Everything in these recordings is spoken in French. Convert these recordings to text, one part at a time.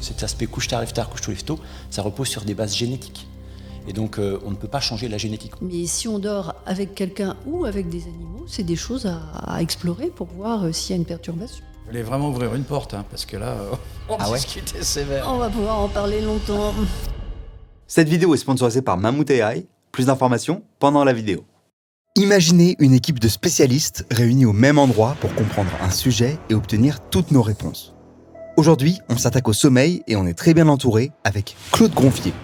cet aspect couche-tard, lève-tard, couche-tôt, lève-tôt, ça repose sur des bases génétiques. Et donc, on ne peut pas changer la génétique. Mais si on dort avec quelqu'un ou avec des animaux, c'est des choses à explorer pour voir s'il y a une perturbation. Vous voulez vraiment ouvrir une porte, parce que là, on discutait sévère. On va pouvoir en parler longtemps. Cette vidéo est sponsorisée par Mammouth AI. Plus d'informations pendant la vidéo. Imaginez une équipe de spécialistes réunis au même endroit pour comprendre un sujet et obtenir toutes nos réponses. Aujourd'hui, on s'attaque au sommeil et on est très bien entouré avec Claude Gronfier,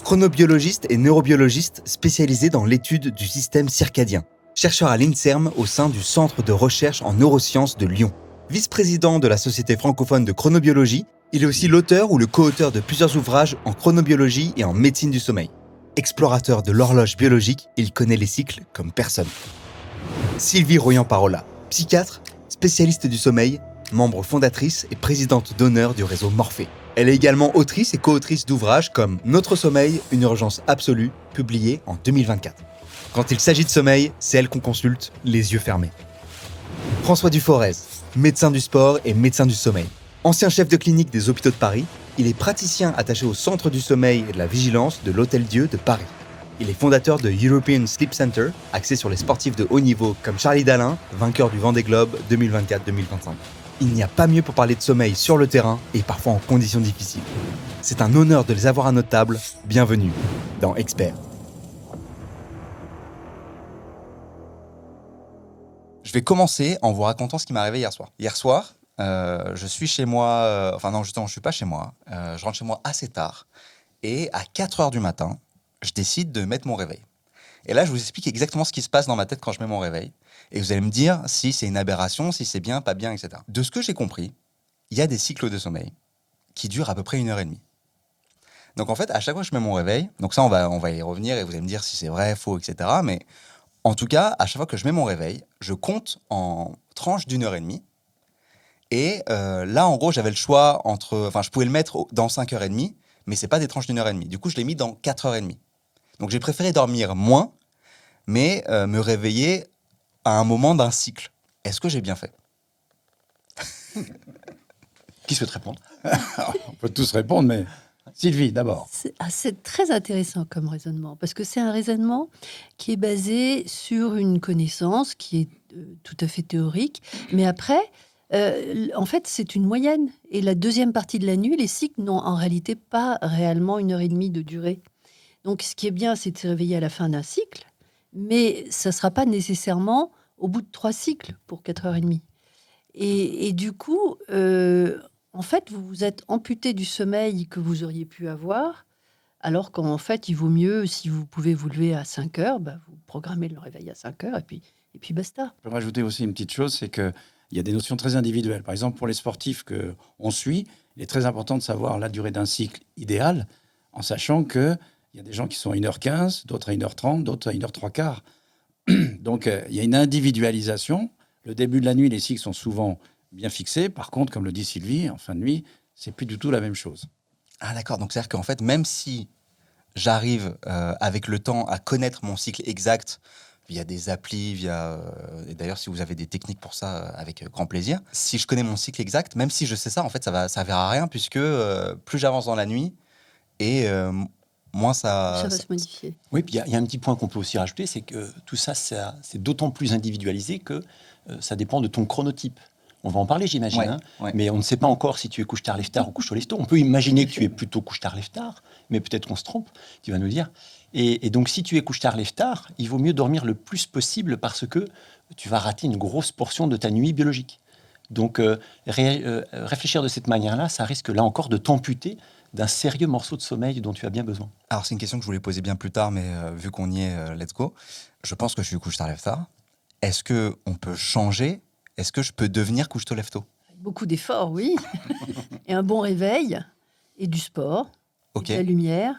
chronobiologiste et neurobiologiste spécialisé dans l'étude du système circadien, chercheur à l'INSERM au sein du Centre de recherche en neurosciences de Lyon. Vice-président de la Société francophone de chronobiologie, il est aussi l'auteur ou le co-auteur de plusieurs ouvrages en chronobiologie et en médecine du sommeil. Explorateur de l'horloge biologique, il connaît les cycles comme personne. Sylvie Royan-Parola, psychiatre, spécialiste du sommeil, membre fondatrice et présidente d'honneur du réseau Morphée. Elle est également autrice et co-autrice d'ouvrages comme Notre sommeil, une urgence absolue, publié en 2024. Quand il s'agit de sommeil, c'est elle qu'on consulte, les yeux fermés. François Duforez, médecin du sport et médecin du sommeil. Ancien chef de clinique des hôpitaux de Paris, il est praticien attaché au Centre du sommeil et de la vigilance de l'Hôtel-Dieu de Paris. Il est fondateur de European Sleep Center, axé sur les sportifs de haut niveau comme Charlie Dalin, vainqueur du Vendée Globe 2024-2025. Il n'y a pas mieux pour parler de sommeil sur le terrain et parfois en conditions difficiles. C'est un honneur de les avoir à notre table. Bienvenue dans Expert. Je vais commencer en vous racontant ce qui m'est arrivé hier soir. Hier soir, je suis chez moi... non, justement, je ne suis pas chez moi. Je rentre chez moi assez tard. Et à 4h du matin, je décide de mettre mon réveil. Et là, je vous explique exactement ce qui se passe dans ma tête quand je mets mon réveil. Et vous allez me dire si c'est une aberration, si c'est bien, pas bien, etc. De ce que j'ai compris, il y a des cycles de sommeil qui durent à peu près 1h30. Donc en fait, à chaque fois que je mets mon réveil, donc ça, on va y revenir et vous allez me dire si c'est vrai, faux, etc. Mais en tout cas, à chaque fois que je mets mon réveil, je compte en tranches d'1h30. Et là, en gros, j'avais le choix entre... Enfin, je pouvais le mettre dans 5h30, mais c'est pas des tranches d'1h30. Du coup, je l'ai mis dans 4h30. Donc j'ai préféré dormir moins, mais me réveiller à un moment d'un cycle. Est-ce que j'ai bien fait ? Qui souhaite répondre ? On peut tous répondre, mais Sylvie, d'abord. C'est très intéressant comme raisonnement, parce que c'est un raisonnement qui est basé sur une connaissance qui est tout à fait théorique, mais après, en fait, c'est une moyenne. Et la deuxième partie de la nuit, les cycles n'ont en réalité pas réellement 1h30 de durée. Donc, ce qui est bien, c'est de se réveiller à la fin d'un cycle, mais ça ne sera pas nécessairement au bout de 3 cycles pour 4h30. Et du coup, en fait, vous vous êtes amputé du sommeil que vous auriez pu avoir, alors qu'en fait, il vaut mieux, si vous pouvez vous lever à 5h, vous programmez le réveil à 5h, et puis basta. Je peux rajouter aussi une petite chose, c'est qu'il y a des notions très individuelles. Par exemple, pour les sportifs qu'on suit, il est très important de savoir la durée d'un cycle idéal, en sachant qu'il y a des gens qui sont à 1h15, d'autres à 1h30, d'autres à 1h15. Donc, il y a une individualisation. Le début de la nuit, les cycles sont souvent bien fixés. Par contre, comme le dit Sylvie, en fin de nuit, c'est plus du tout la même chose. Ah d'accord, donc c'est-à-dire qu'en fait, même si j'arrive avec le temps à connaître mon cycle exact via des applis, et d'ailleurs si vous avez des techniques pour ça, avec grand plaisir, si je connais mon cycle exact, même si je sais ça, en fait, ça servira à rien, puisque plus j'avance dans la nuit, et moins Ça va se modifier. Oui, puis il y a un petit point qu'on peut aussi rajouter, c'est que tout ça, c'est d'autant plus individualisé que ça dépend de ton chronotype. On va en parler, j'imagine, Ouais, hein, ouais. mais on ne sait pas encore si tu es couche-tard, lève-tard ou couche-tôt, lève-tôt. On peut imaginer que tu es plutôt couche-tard, lève-tard, mais peut-être qu'on se trompe, tu vas nous dire. Et donc, si tu es couche-tard, lève-tard, il vaut mieux dormir le plus possible parce que tu vas rater une grosse portion de ta nuit biologique. Donc, réfléchir de cette manière-là, ça risque là encore de t'amputer d'un sérieux morceau de sommeil dont tu as bien besoin. Alors c'est une question que je voulais poser bien plus tard, mais vu qu'on y est, let's go. Je pense que je suis couche-tard, lève-tard. Est-ce qu'on peut changer ? Est-ce que je peux devenir couche-tôt, lève-tôt ? Beaucoup d'efforts, oui. Et un bon réveil, et du sport, Ok. et de la lumière,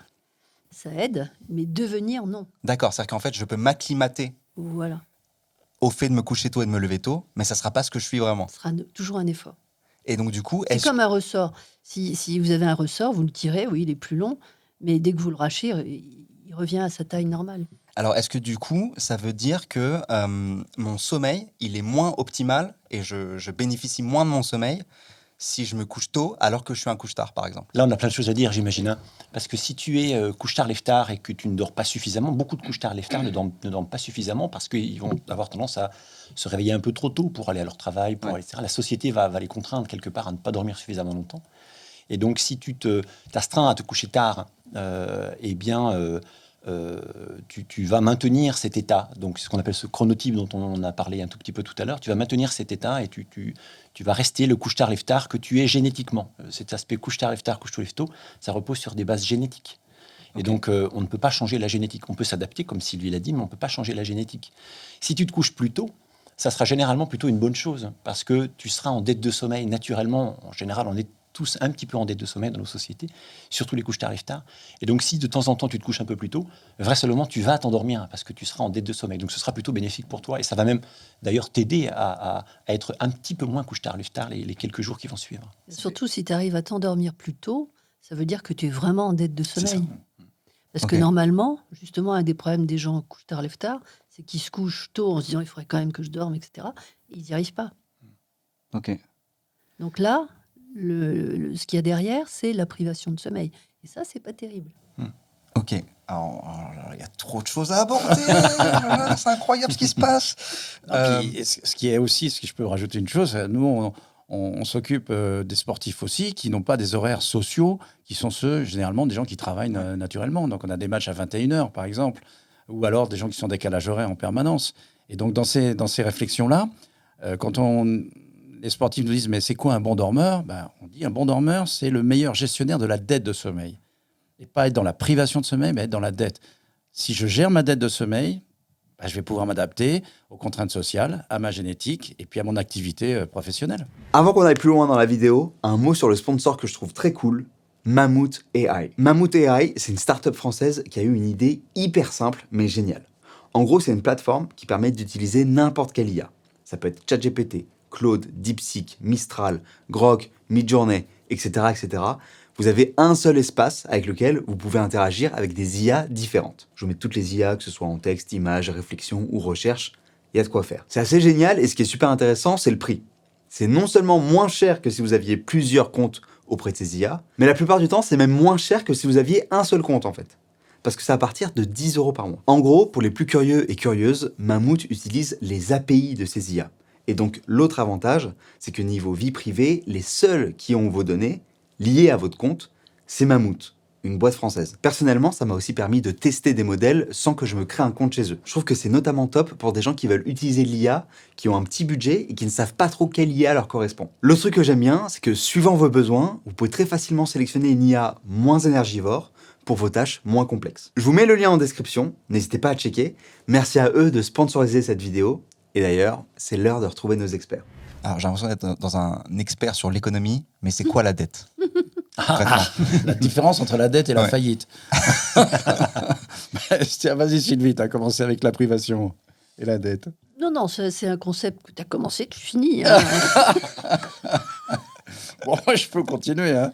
ça aide, mais devenir, non. D'accord, c'est-à-dire qu'en fait, je peux m'acclimater Voilà, au fait de me coucher tôt et de me lever tôt, mais ça ne sera pas ce que je suis vraiment. ce sera toujours un effort. Et donc, du coup, C'est comme un ressort. Si vous avez un ressort, vous le tirez, oui, il est plus long, mais dès que vous le rachez, il revient à sa taille normale. Alors, est-ce que du coup, ça veut dire que mon sommeil, il est moins optimal et je bénéficie moins de mon sommeil si je me couche tôt alors que je suis un couche-tard, par exemple? Là, on a plein de choses à dire, j'imagine. Hein. Parce que si tu es couche-tard, lève-tard et que tu ne dors pas suffisamment, beaucoup de couche-tard, lève-tard ne dorment pas suffisamment parce qu'ils vont avoir tendance à se réveiller un peu trop tôt pour aller à leur travail, pour Ouais. aller, etc. La société va les contraindre quelque part à ne pas dormir suffisamment longtemps. Et donc, si tu t'astreins à te coucher tard, eh bien, tu vas maintenir cet état. Donc, c'est ce qu'on appelle ce chronotype dont on a parlé un tout petit peu tout à l'heure. Tu vas maintenir cet état et tu vas rester le couche-tard, lève-tard que tu es génétiquement. Cet aspect couche-tard, lève-tard, couche-tôt, lève-tôt, ça repose sur des bases génétiques. Et Ok. donc, on ne peut pas changer la génétique. On peut s'adapter, comme Sylvie l'a dit, mais on ne peut pas changer la génétique. Si tu te couches plus tôt, ça sera généralement plutôt une bonne chose, parce que tu seras en dette de sommeil naturellement. En général, on est tous un petit peu en dette de sommeil dans nos sociétés, surtout les couches tard, lève-tard. Et donc, si de temps en temps tu te couches un peu plus tôt, vraisemblablement tu vas t'endormir parce que tu seras en dette de sommeil. Donc, ce sera plutôt bénéfique pour toi et ça va même d'ailleurs t'aider à être un petit peu moins couche tard, lève-tard les quelques jours qui vont suivre. Surtout si tu arrives à t'endormir plus tôt, ça veut dire que tu es vraiment en dette de C'est sommeil. ça. Parce Ok. que normalement, justement, un des problèmes des gens couche tard, lève tard, c'est qu'ils se couchent tôt en se disant il faudrait quand même que je dorme, etc. Et ils n'y arrivent pas. Ok. Donc là, ce qu'il y a derrière, c'est la privation de sommeil. Et ça, c'est pas terrible. Ok. Alors, il y a trop de choses à aborder. C'est incroyable ce qui se passe. Non, puis, ce qui est aussi, ce que je peux rajouter une chose, nous, on s'occupe des sportifs aussi qui n'ont pas des horaires sociaux, qui sont ceux, généralement, des gens qui travaillent naturellement. Donc, on a des matchs à 21h, par exemple, ou alors des gens qui sont en décalage horaire en permanence. Et donc, dans ces réflexions-là, quand les sportifs nous disent « mais c'est quoi un bon dormeur ?» On dit « un bon dormeur, c'est le meilleur gestionnaire de la dette de sommeil. » Et pas être dans la privation de sommeil, mais être dans la dette. Si je gère ma dette de sommeil, je vais pouvoir m'adapter aux contraintes sociales, à ma génétique et puis à mon activité professionnelle. Avant qu'on aille plus loin dans la vidéo, un mot sur le sponsor que je trouve très cool, Mammouth AI. Mammouth AI, c'est une startup française qui a eu une idée hyper simple mais géniale. En gros, c'est une plateforme qui permet d'utiliser n'importe quelle IA. Ça peut être ChatGPT, Claude, DeepSeek, Mistral, Grok, Midjourney, etc., etc. Vous avez un seul espace avec lequel vous pouvez interagir avec des IA différentes. Je vous mets toutes les IA, que ce soit en texte, image, réflexion ou recherche, il y a de quoi faire. C'est assez génial et ce qui est super intéressant, c'est le prix. C'est non seulement moins cher que si vous aviez plusieurs comptes auprès de ces IA, mais la plupart du temps, c'est même moins cher que si vous aviez un seul compte en fait. Parce que c'est à partir de 10 € par mois. En gros, pour les plus curieux et curieuses, Mammouth utilise les API de ces IA. Et donc, l'autre avantage, c'est que niveau vie privée, les seuls qui ont vos données liées à votre compte, c'est Mammouth, une boîte française. Personnellement, ça m'a aussi permis de tester des modèles sans que je me crée un compte chez eux. Je trouve que c'est notamment top pour des gens qui veulent utiliser l'IA, qui ont un petit budget et qui ne savent pas trop quelle IA leur correspond. L'autre truc que j'aime bien, c'est que suivant vos besoins, vous pouvez très facilement sélectionner une IA moins énergivore pour vos tâches moins complexes. Je vous mets le lien en description, n'hésitez pas à checker. Merci à eux de sponsoriser cette vidéo. Et d'ailleurs, c'est l'heure de retrouver nos experts. Alors, j'ai l'impression d'être dans un expert sur l'économie, mais c'est quoi la dette? Concrètement. La différence entre la dette et la Ouais. faillite. Tiens, vas-y Sylvie, tu as commencé avec la privation et la dette. Non, non, c'est un concept que tu as commencé, tu finis. Hein. Bon, je peux continuer. Hein.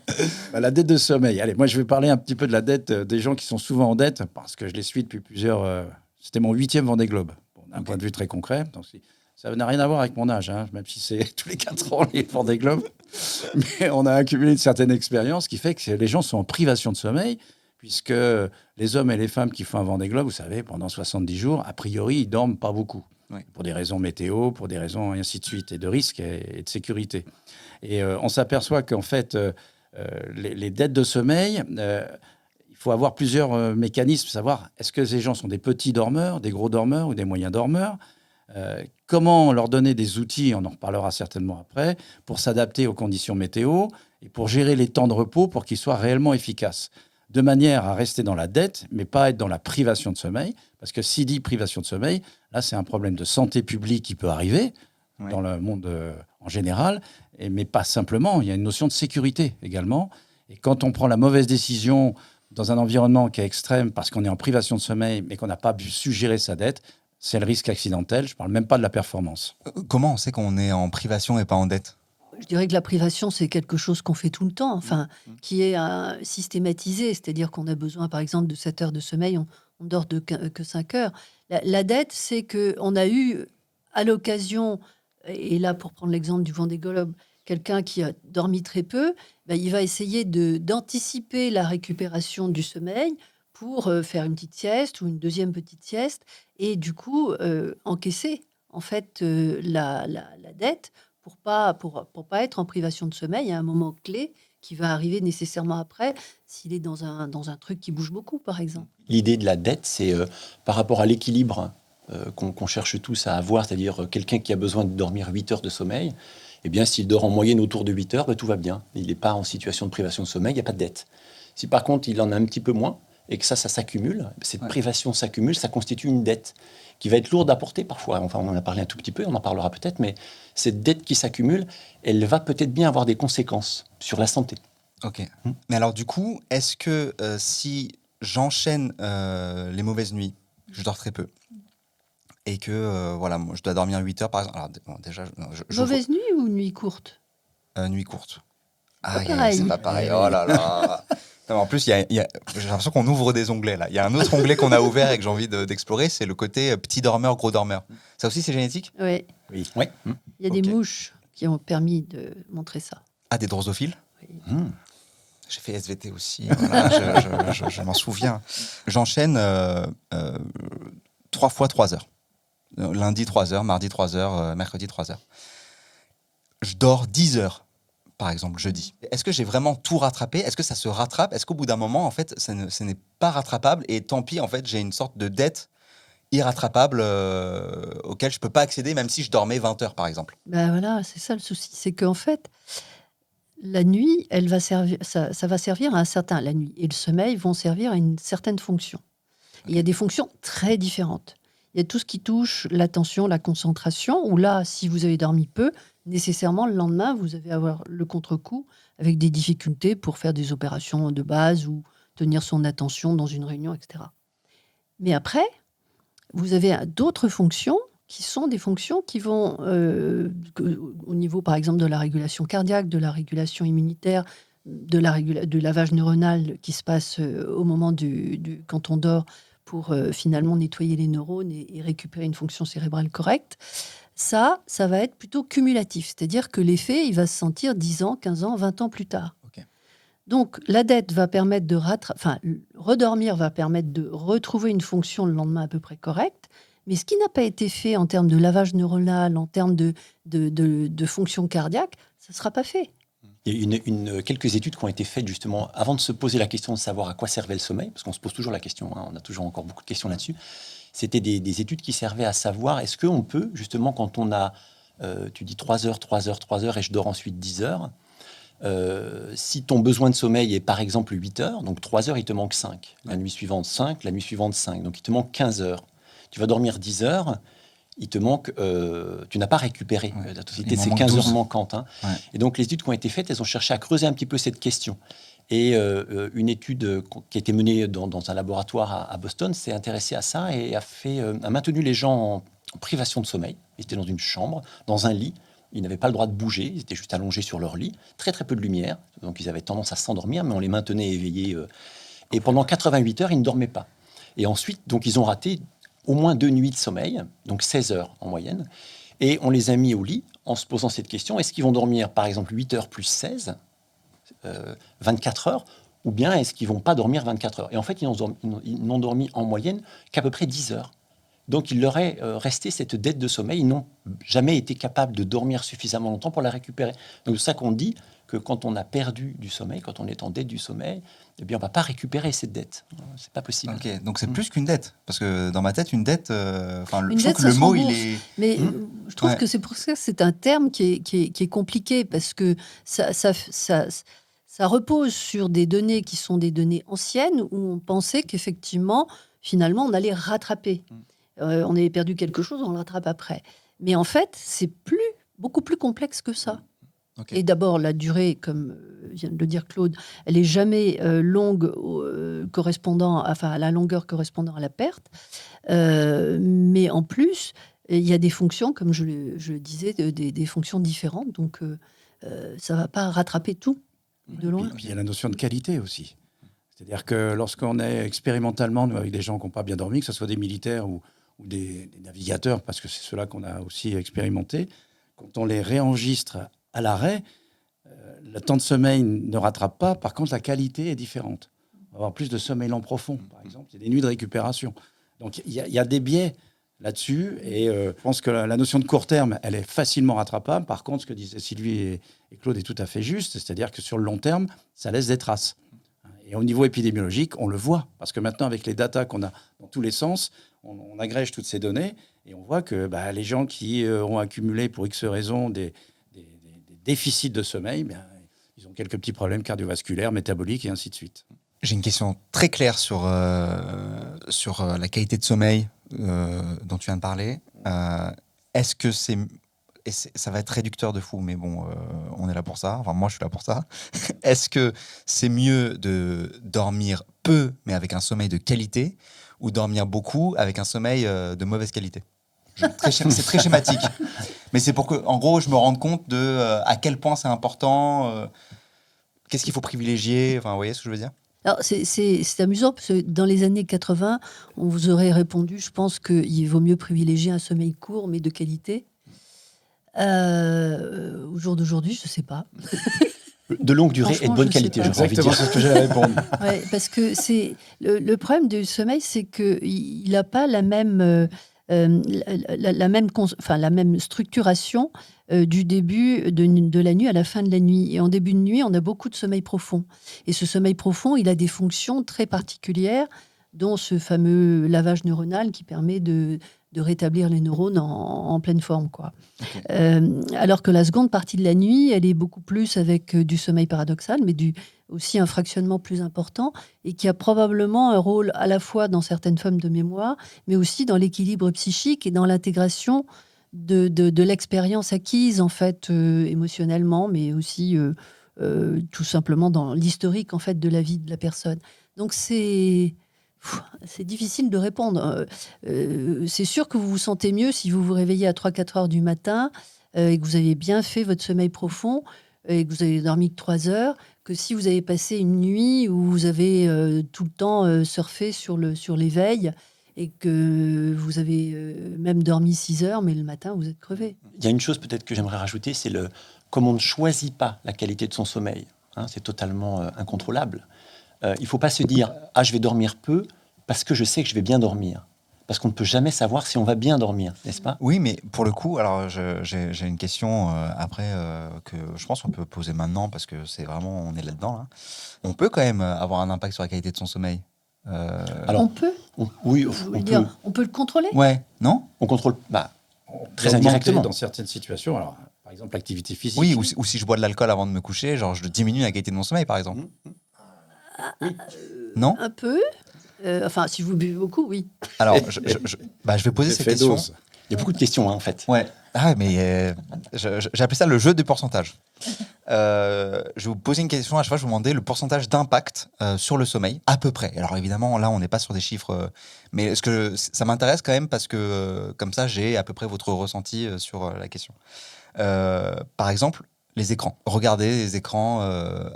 La dette de sommeil. Allez, moi, je vais parler un petit peu de la dette des gens qui sont souvent en dette, parce que je les suis depuis plusieurs... C'était mon 8e Vendée Globe, bon, d'un point de vue très concret. Donc, ça n'a rien à voir avec mon âge, hein, même si c'est tous les 4 ans les Vendée Globe. Mais on a accumulé une certaine expérience qui fait que les gens sont en privation de sommeil, puisque les hommes et les femmes qui font un Vendée Globe, vous savez, pendant 70 jours, a priori, ils dorment pas beaucoup. Oui. Pour des raisons météo, pour des raisons et ainsi de suite, et de risque et de sécurité. Et on s'aperçoit qu'en fait, les dettes de sommeil, il faut avoir plusieurs mécanismes, savoir est-ce que ces gens sont des petits dormeurs, des gros dormeurs ou des moyens dormeurs. Comment leur donner des outils, on en reparlera certainement après, pour s'adapter aux conditions météo et pour gérer les temps de repos pour qu'ils soient réellement efficaces. De manière à rester dans la dette, mais pas être dans la privation de sommeil. Parce que s'il dit privation de sommeil, là, c'est un problème de santé publique qui peut arriver Oui. dans le monde en général, mais pas simplement. Il y a une notion de sécurité également. Et quand on prend la mauvaise décision dans un environnement qui est extrême parce qu'on est en privation de sommeil, mais qu'on n'a pas su gérer sa dette, c'est le risque accidentel. Je ne parle même pas de la performance. Comment on sait qu'on est en privation et pas en dette? Je dirais que la privation, c'est quelque chose qu'on fait tout le temps, enfin, qui est systématisé, c'est-à-dire qu'on a besoin, par exemple, de 7 heures de sommeil, on dort que 5 heures. La dette, c'est qu'on a eu, à l'occasion, et là, pour prendre l'exemple du Vendée Globe, quelqu'un qui a dormi très peu, il va essayer d'anticiper la récupération du sommeil pour faire une petite sieste ou une deuxième petite sieste et du coup encaisser en fait la dette pour pas être en privation de sommeil. Il y a un moment clé qui va arriver nécessairement après s'il est dans un truc qui bouge beaucoup, par exemple. L'idée de la dette, c'est par rapport à l'équilibre qu'on cherche tous à avoir, c'est-à-dire quelqu'un qui a besoin de dormir 8 heures de sommeil, eh bien, s'il dort en moyenne autour de 8 heures, tout va bien. Il n'est pas en situation de privation de sommeil, il n'y a pas de dette. Si par contre, il en a un petit peu moins et que ça s'accumule, cette privation s'accumule, ça constitue une dette qui va être lourde à porter parfois. Enfin, on en a parlé un tout petit peu, on en parlera peut-être, mais cette dette qui s'accumule, elle va peut-être bien avoir des conséquences sur la santé. Ok. Mais alors, du coup, est-ce que si j'enchaîne les mauvaises nuits, je dors très peu, et que voilà, moi, je dois dormir 8 heures par exemple. Alors, déjà, Mauvaise nuit ou nuit courte? nuit courte. Pas Ah, pareil. c'est pas pareil. Oh là là. Non, mais en plus, j'ai l'impression qu'on ouvre des onglets là. Il y a un autre onglet qu'on a ouvert et que j'ai envie d'explorer, c'est le côté petit dormeur, gros dormeur. Ça aussi, c'est génétique? Oui. Oui. Il y a Ok. des mouches qui ont permis de montrer ça. Ah, des drosophiles? Oui. J'ai fait SVT aussi, voilà, je m'en souviens. J'enchaîne 3 fois 3 heures. Lundi 3 heures, mardi 3 heures, mercredi 3 heures. Je dors 10 heures, par exemple, jeudi. Est-ce que j'ai vraiment tout rattrapé? Est-ce que ça se rattrape? Est-ce qu'au bout d'un moment, en fait, ce n'est pas rattrapable? Et tant pis, en fait, j'ai une sorte de dette irrattrapable auquel je ne peux pas accéder, même si je dormais 20 heures, par exemple. Voilà, c'est ça le souci. C'est qu'en fait, la nuit, elle va servir, ça va servir à la nuit et le sommeil vont servir à une certaine fonction. Et il y a des fonctions très différentes. Il y a tout ce qui touche l'attention, la concentration, où là, si vous avez dormi peu, nécessairement, le lendemain, vous allez avoir le contre-coup avec des difficultés pour faire des opérations de base ou tenir son attention dans une réunion, etc. Mais après, vous avez d'autres fonctions qui sont des fonctions qui vont, au niveau, par exemple, de la régulation cardiaque, de la régulation immunitaire, du lavage neuronal qui se passe au moment quand on dort pour finalement nettoyer les neurones et récupérer une fonction cérébrale correcte. Ça va être plutôt cumulatif. C'est-à-dire que l'effet, il va se sentir 10 ans, 15 ans, 20 ans plus tard. Ok. Donc, la dette va permettre de redormir va permettre de retrouver une fonction le lendemain à peu près correcte. Mais ce qui n'a pas été fait en termes de lavage neuronal, en termes de fonction cardiaque, ça ne sera pas fait. Il y a quelques études qui ont été faites justement avant de se poser la question de savoir à quoi servait le sommeil, parce qu'on se pose toujours la question, on a toujours encore beaucoup de questions là-dessus. C'était des études qui servaient à savoir, est-ce qu'on peut, justement, quand on a, tu dis 3 heures, 3 heures, 3 heures, et je dors ensuite 10 heures, si ton besoin de sommeil est par exemple 8 heures, donc 3 heures, il te manque 5. La nuit suivante, 5. La nuit suivante, 5. Donc il te manque 15 heures. Tu vas dormir 10 heures, il te manque, tu n'as pas récupéré la totalité de ces 15 heures manquantes. Hein. Ouais. Et donc les études qui ont été faites, elles ont cherché à creuser un petit peu cette question. Et une étude qui a été menée dans un laboratoire à Boston s'est intéressée à ça et a maintenu les gens en privation de sommeil. Ils étaient dans une chambre, dans un lit. Ils n'avaient pas le droit de bouger, ils étaient juste allongés sur leur lit. Très très peu de lumière, donc ils avaient tendance à s'endormir, mais on les maintenait éveillés. Et pendant 88 heures, ils ne dormaient pas. Et ensuite, donc ils ont raté au moins 2 nuits de sommeil, donc 16 heures en moyenne. Et on les a mis au lit en se posant cette question, est-ce qu'ils vont dormir par exemple 8 heures plus 16 24 heures, ou bien est-ce qu'ils ne vont pas dormir 24 heures? Et en fait, ils n'ont dormi en moyenne qu'à peu près 10 heures. Donc, il leur est resté cette dette de sommeil. Ils n'ont jamais été capables de dormir suffisamment longtemps pour la récupérer. Donc, c'est ça qu'on dit que quand on a perdu du sommeil, quand on est en dette du sommeil, eh bien, on ne va pas récupérer cette dette. C'est pas possible. Ok, donc c'est plus qu'une dette. Parce que dans ma tête, une dette, Une je dette, trouve que le ça se mot, rembourse. il est... Mais je trouve Ouais. que c'est pour ça que c'est un terme qui est compliqué parce que ça repose sur des données qui sont des données anciennes où on pensait qu'effectivement, finalement, on allait rattraper. On avait perdu quelque chose, on le rattrape après. Mais en fait, c'est beaucoup plus complexe que ça. Ok. Et d'abord, la durée, comme vient de le dire Claude, elle est jamais longue à la longueur correspondant à la perte. Mais en plus, il y a des fonctions, comme je le disais, des fonctions différentes. Donc, ça ne va pas rattraper tout de loin. Et puis, il y a la notion de qualité aussi. C'est-à-dire que lorsqu'on est expérimentalement, nous, avec des gens qui n'ont pas bien dormi, que ce soit des militaires ou des navigateurs, parce que c'est ceux-là qu'on a aussi expérimenté, quand on les réenregistre à l'arrêt, le temps de sommeil ne rattrape pas. Par contre, la qualité est différente. On va avoir plus de sommeil lent profond, par exemple. Il y a des nuits de récupération. Donc, il y a des biais là-dessus. Et je pense que la notion de court terme, elle est facilement rattrapable. Par contre, ce que disaient Sylvie et Claude est tout à fait juste. C'est-à-dire que sur le long terme, ça laisse des traces. Et au niveau épidémiologique, on le voit. Parce que maintenant, avec les datas qu'on a dans tous les sens, on agrège toutes ces données et on voit que les gens qui ont accumulé pour X raisons des déficits de sommeil, ils ont quelques petits problèmes cardiovasculaires, métaboliques et ainsi de suite. J'ai une question très claire sur la qualité de sommeil dont tu viens de parler. Est-ce que ça va être réducteur de fou, mais bon, on est là pour ça. Enfin, moi, je suis là pour ça. Est-ce que c'est mieux de dormir peu, mais avec un sommeil de qualité, ou dormir beaucoup avec un sommeil de mauvaise qualité? C'est très schématique. Mais c'est pour que, en gros, je me rende compte de à quel point c'est important, qu'est-ce qu'il faut privilégier. Enfin, vous voyez ce que je veux dire? Alors, c'est amusant parce que dans les années 80, on vous aurait répondu, je pense qu'il vaut mieux privilégier un sommeil court mais de qualité. Au jour d'aujourd'hui, je ne sais pas. De longue durée et de bonne qualité, j'aurais envie de dire. Exactement, c'est ce que j'allais répondre. Ouais, parce que c'est le problème du sommeil, c'est qu'il n'a pas la même, la même structuration du début de la nuit à la fin de la nuit. Et en début de nuit, on a beaucoup de sommeil profond. Et ce sommeil profond, il a des fonctions très particulières, dont ce fameux lavage neuronal qui permet de rétablir les neurones en pleine forme, quoi. Okay. Alors que la seconde partie de la nuit, elle est beaucoup plus avec du sommeil paradoxal, mais aussi un fractionnement plus important, et qui a probablement un rôle à la fois dans certaines formes de mémoire, mais aussi dans l'équilibre psychique et dans l'intégration de l'expérience acquise, en fait, émotionnellement, mais aussi tout simplement dans l'historique, en fait, de la vie de la personne. Donc c'est difficile de répondre. C'est sûr que vous vous sentez mieux si vous vous réveillez à 3-4 heures du matin et que vous avez bien fait votre sommeil profond et que vous avez dormi que 3 heures, que si vous avez passé une nuit où vous avez tout le temps surfé sur l'éveil et que vous avez même dormi 6 heures, mais le matin, vous êtes crevé. Il y a une chose peut-être que j'aimerais rajouter, c'est comme on ne choisit pas la qualité de son sommeil, c'est totalement incontrôlable. Il ne faut pas se dire « Ah, je vais dormir peu parce que je sais que je vais bien dormir ». Parce qu'on ne peut jamais savoir si on va bien dormir, n'est-ce pas? Oui, mais pour le coup, alors j'ai une question après que je pense qu'on peut poser maintenant parce que c'est vraiment, on est là-dedans. Là. On peut quand même avoir un impact sur la qualité de son sommeil. Alors, on peut. Oui, on peut le contrôler. Ouais, non? On contrôle très indirectement. Dans certaines situations, alors, par exemple l'activité physique. Oui, ou si je bois de l'alcool avant de me coucher, genre je diminue la qualité de mon sommeil, par exemple. Oui. Non? Un peu. Enfin, si vous buvez beaucoup, oui. Alors, je vais poser cette question. Il y a beaucoup de questions, en fait. Ouais. Ah, mais j'ai appelé ça le jeu du pourcentage. Je vais vous poser une question à chaque fois, je vais vous demander le pourcentage d'impact sur le sommeil, à peu près. Alors évidemment, là, on n'est pas sur des chiffres, mais ça m'intéresse quand même parce que comme ça, j'ai à peu près votre ressenti sur la question. Par exemple, les écrans. Regardez les écrans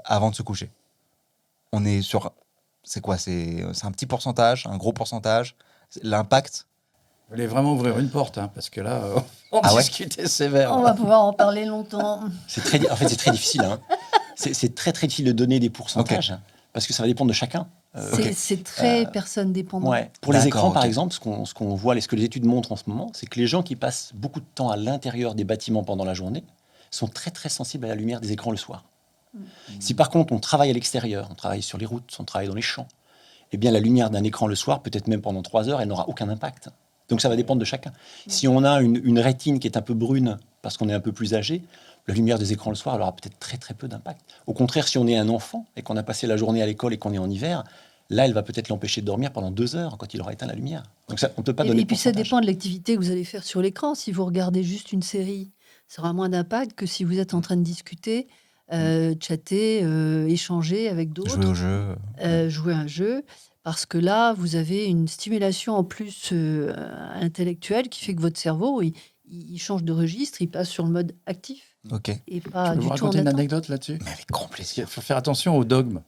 avant de se coucher. On est sur... C'est quoi? C'est un petit pourcentage, un gros pourcentage? L'impact? Vous voulez vraiment ouvrir une porte, parce que là, on discutait sévère. On va pouvoir en parler longtemps. En fait, c'est très difficile. C'est très, très difficile de donner des pourcentages, parce que ça va dépendre de chacun. C'est très personne dépendant. Ouais. Pour les écrans, par exemple, ce qu'on voit, ce que les études montrent en ce moment, c'est que les gens qui passent beaucoup de temps à l'intérieur des bâtiments pendant la journée sont très, très sensibles à la lumière des écrans le soir. Si par contre on travaille à l'extérieur, on travaille sur les routes, on travaille dans les champs, eh bien la lumière d'un écran le soir, peut-être même pendant 3 heures, elle n'aura aucun impact. Donc ça va dépendre de chacun. Si on a une rétine qui est un peu brune parce qu'on est un peu plus âgé, la lumière des écrans le soir, elle aura peut-être très très peu d'impact. Au contraire, si on est un enfant et qu'on a passé la journée à l'école et qu'on est en hiver, là elle va peut-être l'empêcher de dormir pendant 2 heures quand il aura éteint la lumière. Donc ça, on ne peut pas donner de pourcentage. Et puis ça dépend de l'activité que vous allez faire sur l'écran. Si vous regardez juste une série, ça aura moins d'impact que si vous êtes en train de discuter. Chatter, échanger avec d'autres. Jouer au jeu. Jouer à un jeu. Parce que là, vous avez une stimulation en plus intellectuelle qui fait que votre cerveau, il change de registre, il passe sur le mode actif. Ok. Et pas je peux du vous tout raconter une anecdote là-dessus? Mais avec grand plaisir. Il faut faire attention au dogme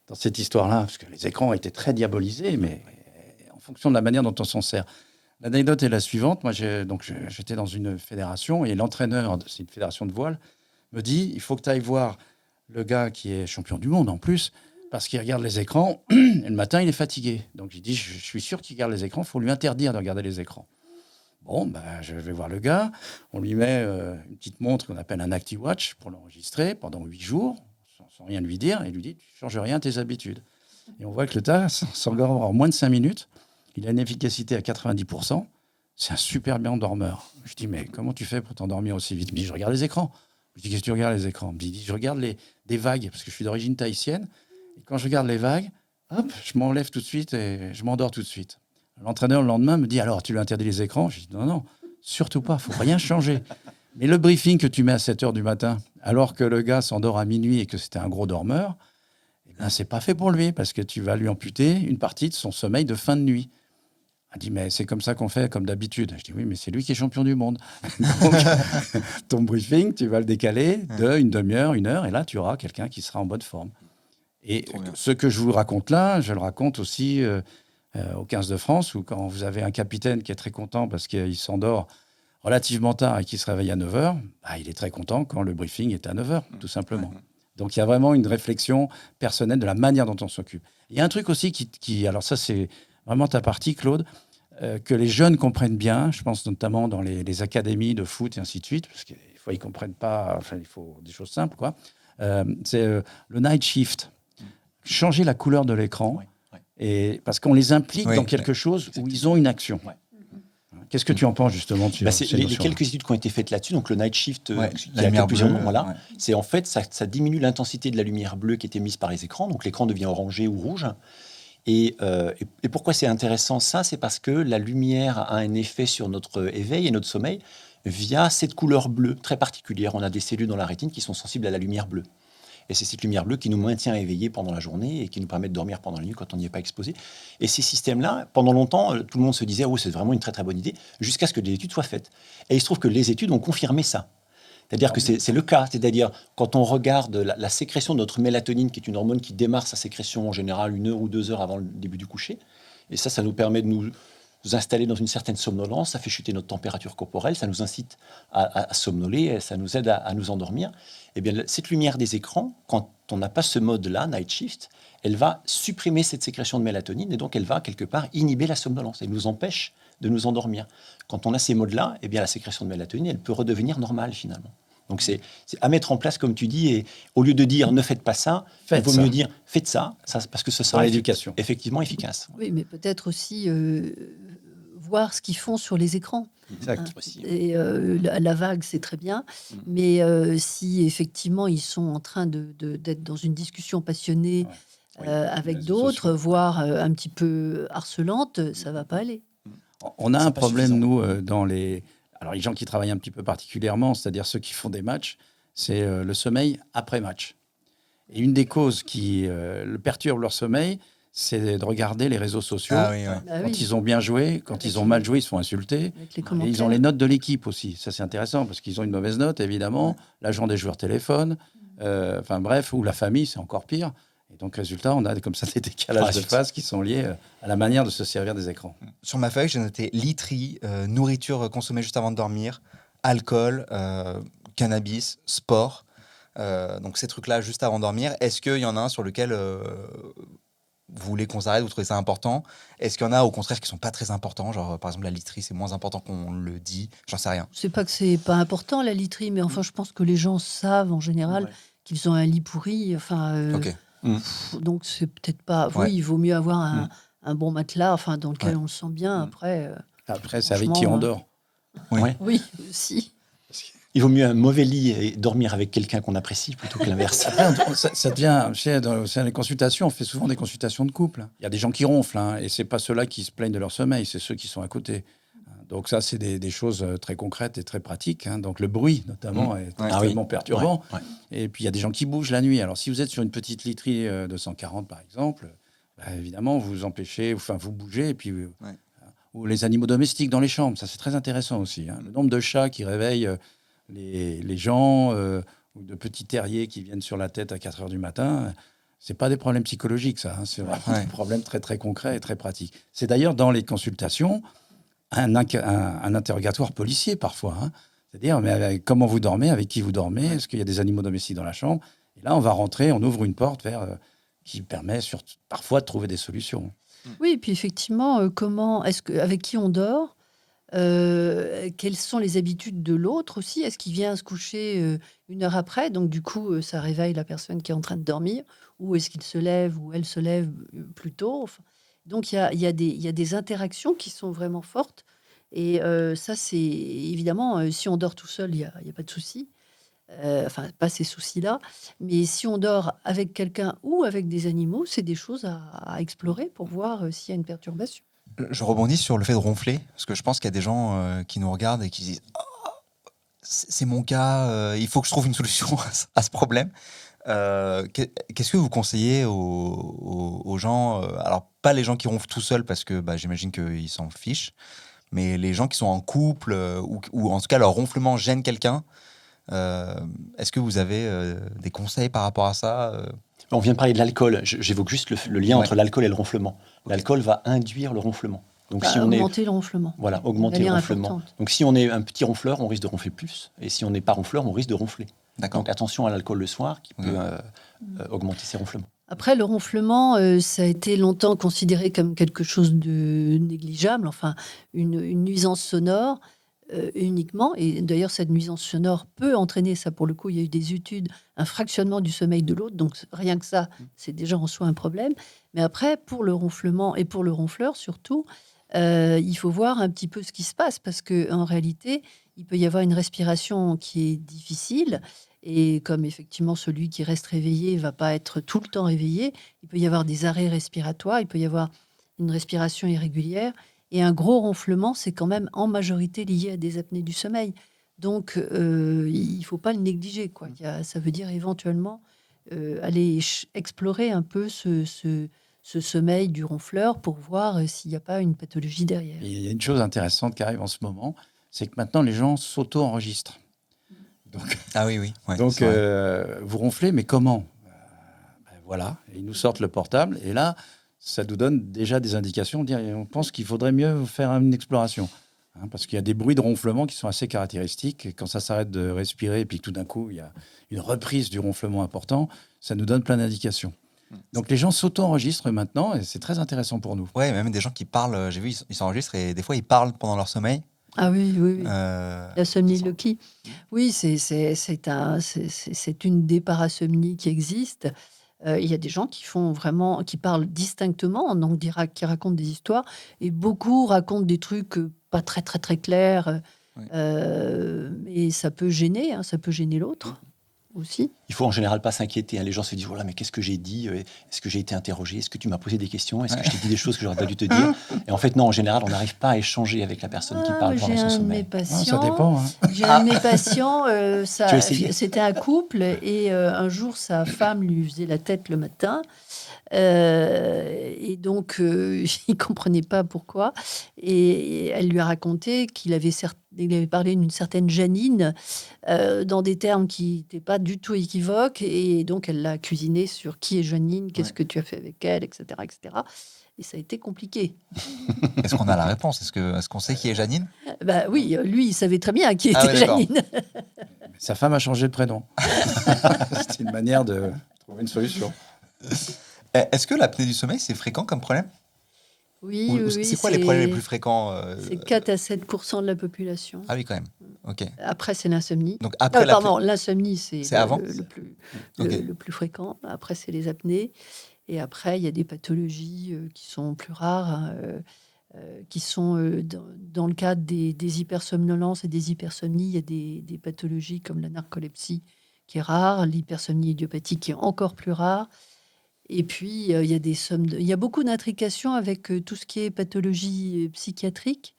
dans cette histoire-là, parce que les écrans ont été très diabolisés, mais en fonction de la manière dont on s'en sert. L'anecdote est la suivante. Moi, j'étais dans une fédération et l'entraîneur, c'est une fédération de voile, me dit, il faut que tu ailles voir le gars qui est champion du monde en plus, parce qu'il regarde les écrans, et le matin, il est fatigué. Donc, j'ai dit, je suis sûr qu'il regarde les écrans, il faut lui interdire de regarder les écrans. Bon, je vais voir le gars, on lui met une petite montre qu'on appelle un ActiWatch pour l'enregistrer pendant 8 jours, sans rien lui dire, et il lui dit, tu ne changes rien à tes habitudes. Et on voit que le gars s'endort en moins de 5 minutes, il a une efficacité à 90%, c'est un super bien dormeur. Je dis, mais comment tu fais pour t'endormir aussi vite? Il me dit, je regarde les écrans. Je dis, qu'est-ce que tu regardes les écrans? Il me dit, je regarde des vagues, parce que je suis d'origine tahitienne, et quand je regarde les vagues, hop, je m'enlève tout de suite et je m'endors tout de suite. L'entraîneur, le lendemain, me dit, alors, tu lui interdis les écrans? Je dis, non, surtout pas, il ne faut rien changer. Mais le briefing que tu mets à 7 h du matin, alors que le gars s'endort à minuit et que c'était un gros dormeur, eh ben, c'est pas fait pour lui, parce que tu vas lui amputer une partie de son sommeil de fin de nuit. Elle dit, mais c'est comme ça qu'on fait, comme d'habitude. Je dis, oui, mais c'est lui qui est champion du monde. Donc, ton briefing, tu vas le décaler d'une demi-heure, 1 heure, et là, tu auras quelqu'un qui sera en bonne forme. Et ce que je vous raconte là, je le raconte aussi au 15 de France, où quand vous avez un capitaine qui est très content parce qu'il s'endort relativement tard et qui se réveille à 9 h, il est très content quand le briefing est à 9 h, tout simplement. Donc, il y a vraiment une réflexion personnelle de la manière dont on s'occupe. Il y a un truc aussi qui alors ça, c'est vraiment ta partie, Claude, que les jeunes comprennent bien, je pense notamment dans les académies de foot et ainsi de suite, parce qu'il faut ils ne comprennent pas, enfin, il faut des choses simples, quoi. C'est le night shift. Changer la couleur de l'écran, et, parce qu'on les implique dans quelque chose où ils ont une action. Qu'est-ce que tu en penses justement les quelques études qui ont été faites là-dessus, donc le night shift, qui a été plusieurs noms, c'est en fait, ça diminue l'intensité de la lumière bleue qui est émise par les écrans, donc l'écran devient orangé ou rouge. Et pourquoi c'est intéressant ça? C'est parce que la lumière a un effet sur notre éveil et notre sommeil via cette couleur bleue très particulière. On a des cellules dans la rétine qui sont sensibles à la lumière bleue. Et c'est cette lumière bleue qui nous maintient éveillés pendant la journée et qui nous permet de dormir pendant la nuit quand on n'y est pas exposé. Et ces systèmes-là, pendant longtemps, tout le monde se disait « Oh, c'est vraiment une très très bonne idée », jusqu'à ce que des études soient faites. Et il se trouve que les études ont confirmé ça. C'est-à-dire que c'est le cas. C'est-à-dire, quand on regarde la sécrétion de notre mélatonine, qui est une hormone qui démarre sa sécrétion en général 1 heure ou 2 heures avant le début du coucher, et ça nous permet de nous installer dans une certaine somnolence, ça fait chuter notre température corporelle, ça nous incite à somnoler, ça nous aide à nous endormir. Eh bien, cette lumière des écrans, quand on n'a pas ce mode-là, night shift, elle va supprimer cette sécrétion de mélatonine et donc elle va quelque part inhiber la somnolence. Elle nous empêche de nous endormir. Quand on a ces modes-là, eh bien, la sécrétion de mélatonine, elle peut redevenir normale finalement. Donc c'est à mettre en place, comme tu dis, et au lieu de dire ne faites pas ça, il vaut mieux dire faites ça, parce que ce sera l'éducation. Effectivement efficace. Oui, mais peut-être aussi voir ce qu'ils font sur les écrans. Exact. Et la vague, c'est très bien, mais si effectivement ils sont en train d'être dans une discussion passionnée avec d'autres, voire un petit peu harcelante, ça va pas aller. On a un problème, nous, dans les... Alors, les gens qui travaillent un petit peu particulièrement, c'est-à-dire ceux qui font des matchs, c'est le sommeil après match. Et une des causes qui perturbe leur sommeil, c'est de regarder les réseaux sociaux. Quand ils ont bien joué, quand ils ont mal joué, ils se font insulter. Et ils ont les notes de l'équipe aussi. Ça, c'est intéressant parce qu'ils ont une mauvaise note, évidemment. L'agent des joueurs téléphone. Enfin, bref, ou la famille, c'est encore pire. Et donc, résultat, on a comme ça des décalages de phase qui sont liés à la manière de se servir des écrans. Sur ma feuille, j'ai noté literie, nourriture consommée juste avant de dormir, alcool, cannabis, sport. Donc, ces trucs-là juste avant de dormir. Est-ce qu'il y en a un sur lequel vous voulez qu'on s'arrête, vous trouvez ça important? Est-ce qu'il y en a au contraire qui ne sont pas très importants? Genre, par exemple, la literie, c'est moins important qu'on le dit. J'en sais rien. C'est pas que c'est pas important, la literie, mais enfin, je pense que les gens savent en général qu'ils ont un lit pourri. Enfin, donc, c'est peut-être pas... Oui, il vaut mieux avoir un bon matelas dans lequel on le sent bien. Après, c'est avec qui on dort. Oui, aussi. Il vaut mieux un mauvais lit et dormir avec quelqu'un qu'on apprécie plutôt que l'inverse. Après, ça devient... Dans les consultations, on fait souvent des consultations de couple. Il y a des gens qui ronflent, et ce n'est pas ceux-là qui se plaignent de leur sommeil, c'est ceux qui sont à côté. Donc ça, c'est des choses très concrètes et très pratiques. Donc le bruit, notamment, est extrêmement perturbant. Et puis, il y a des gens qui bougent la nuit. Alors, si vous êtes sur une petite literie de 140, par exemple, évidemment, vous empêchez, vous bougez, et puis... ou les animaux domestiques dans les chambres, ça, c'est très intéressant aussi. Le nombre de chats qui réveillent les gens, ou de petits terriers qui viennent sur la tête à 4 h du matin... C'est pas des problèmes psychologiques, ça. C'est vraiment des problèmes très, très concrets et très pratiques. C'est d'ailleurs dans les consultations un interrogatoire policier parfois. C'est-à-dire, mais comment vous dormez, avec qui vous dormez, est-ce qu'il y a des animaux domestiques dans la chambre? Et là, on va rentrer, on ouvre une porte vers qui permet parfois de trouver des solutions. Oui, et puis effectivement, avec qui on dort, quelles sont les habitudes de l'autre aussi? Est-ce qu'il vient se coucher 1 heure après? Donc du coup, ça réveille la personne qui est en train de dormir. Ou est-ce qu'il se lève ou elle se lève plus tôt? Enfin, donc il y a des interactions qui sont vraiment fortes. Et ça, c'est évidemment, si on dort tout seul, il y a pas de souci. Enfin, pas ces soucis-là. Mais si on dort avec quelqu'un ou avec des animaux, c'est des choses à explorer pour voir s'il y a une perturbation. Je rebondis sur le fait de ronfler, parce que je pense qu'il y a des gens qui nous regardent et qui disent c'est mon cas, il faut que je trouve une solution à ce problème. Qu'est-ce que vous conseillez aux gens alors, pas les gens qui ronflent tout seuls, parce que j'imagine qu'ils s'en fichent, mais les gens qui sont en couple ou en tout cas leur ronflement gêne quelqu'un. Est-ce que vous avez des conseils par rapport à ça On vient de parler de l'alcool. J'évoque juste le lien Ouais. entre l'alcool et le ronflement. L'alcool va induire le ronflement. Donc, si on est Augmenter le ronflement. Voilà, augmenter le Manière ronflement. importante. Donc, si on est un petit ronfleur, on risque de ronfler plus. Et si on n'est pas ronfleur, on risque de ronfler. D'accord. Donc, attention à l'alcool le soir qui peut augmenter ses ronflements. Après, le ronflement, ça a été longtemps considéré comme quelque chose de négligeable, enfin, une nuisance sonore uniquement. Et d'ailleurs, cette nuisance sonore peut entraîner, ça pour le coup, il y a eu des études, un fractionnement du sommeil de l'autre. Donc, rien que ça, c'est déjà en soi un problème. Mais après, pour le ronflement et pour le ronfleur surtout, il faut voir un petit peu ce qui se passe, parce qu'en réalité, il peut y avoir une respiration qui est difficile. Et comme effectivement celui qui reste réveillé ne va pas être tout le temps réveillé, il peut y avoir des arrêts respiratoires, il peut y avoir une respiration irrégulière. Et un gros ronflement, c'est quand même en majorité lié à des apnées du sommeil. Donc, il ne faut pas le négliger, quoi. Ça veut dire éventuellement aller explorer un peu ce sommeil du ronfleur pour voir s'il n'y a pas une pathologie derrière. Et il y a une chose intéressante qui arrive en ce moment, c'est que maintenant les gens s'auto-enregistrent. Ah oui, oui. Ouais, Donc, c'est vrai. vous ronflez, mais comment? Voilà, et ils nous sortent le portable, et là, ça nous donne déjà des indications. On pense qu'il faudrait mieux faire une exploration. Parce qu'il y a des bruits de ronflement qui sont assez caractéristiques. Et quand ça s'arrête de respirer, et puis que tout d'un coup, il y a une reprise du ronflement important, ça nous donne plein d'indications. Donc, les gens s'auto-enregistrent maintenant, et c'est très intéressant pour nous. Ouais, même des gens qui parlent, j'ai vu, ils s'enregistrent et des fois ils parlent pendant leur sommeil. Ah oui, oui, oui. La somniloquie. ça- Oui, c'est une des parasomnies qui existent. Il y a des gens qui parlent distinctement, donc qui racontent des histoires, et beaucoup racontent des trucs pas très très très clairs. Oui. Et ça peut gêner, ça peut gêner l'autre aussi. Il faut en général pas s'inquiéter. Les gens se disent voilà, mais qu'est-ce que j'ai dit? Est-ce que j'ai été interrogé? Est-ce que tu m'as posé des questions? Est-ce que je t'ai dit des choses que j'aurais pas dû te dire? Et en fait, non, en général, on n'arrive pas à échanger avec la personne qui parle pendant J'ai son un de mes sommeil. patients. Ça dépend. J'ai un de mes patients, Tu as essayé? c'était un couple, et un jour, sa femme lui faisait la tête le matin. Et donc, il comprenait pas pourquoi. Et elle lui a raconté qu'il avait parlé d'une certaine Janine dans des termes qui n'étaient pas du tout équivoques. Et donc, elle l'a cuisiné sur qui est Janine, qu'est-ce que tu as fait avec elle, etc., etc. Et ça a été compliqué. Est-ce qu'on a la réponse? Est-ce qu'on sait qui est Janine? Bah oui, lui, il savait très bien qui était Ah ouais, d'accord. Janine. Sa femme a changé de prénom. C'était une manière de trouver une solution. Est-ce que l'apnée du sommeil, c'est fréquent comme problème? Oui, Ou oui, c'est quoi les problèmes les plus fréquents C'est 4 à 7% de la population. Ah oui, quand même. Ok. Après, c'est l'insomnie. Donc après Pardon, l'insomnie, c'est avant Ok. le plus fréquent. Après, c'est les apnées. Et après, il y a des pathologies qui sont plus rares, qui sont dans le cadre des hypersomnolences et des hypersomnies. Il y a des pathologies comme la narcolepsie qui est rare, l'hypersomnie idiopathique qui est encore plus rare. Et puis, il y a il y a beaucoup d'intrications avec tout ce qui est pathologie psychiatrique,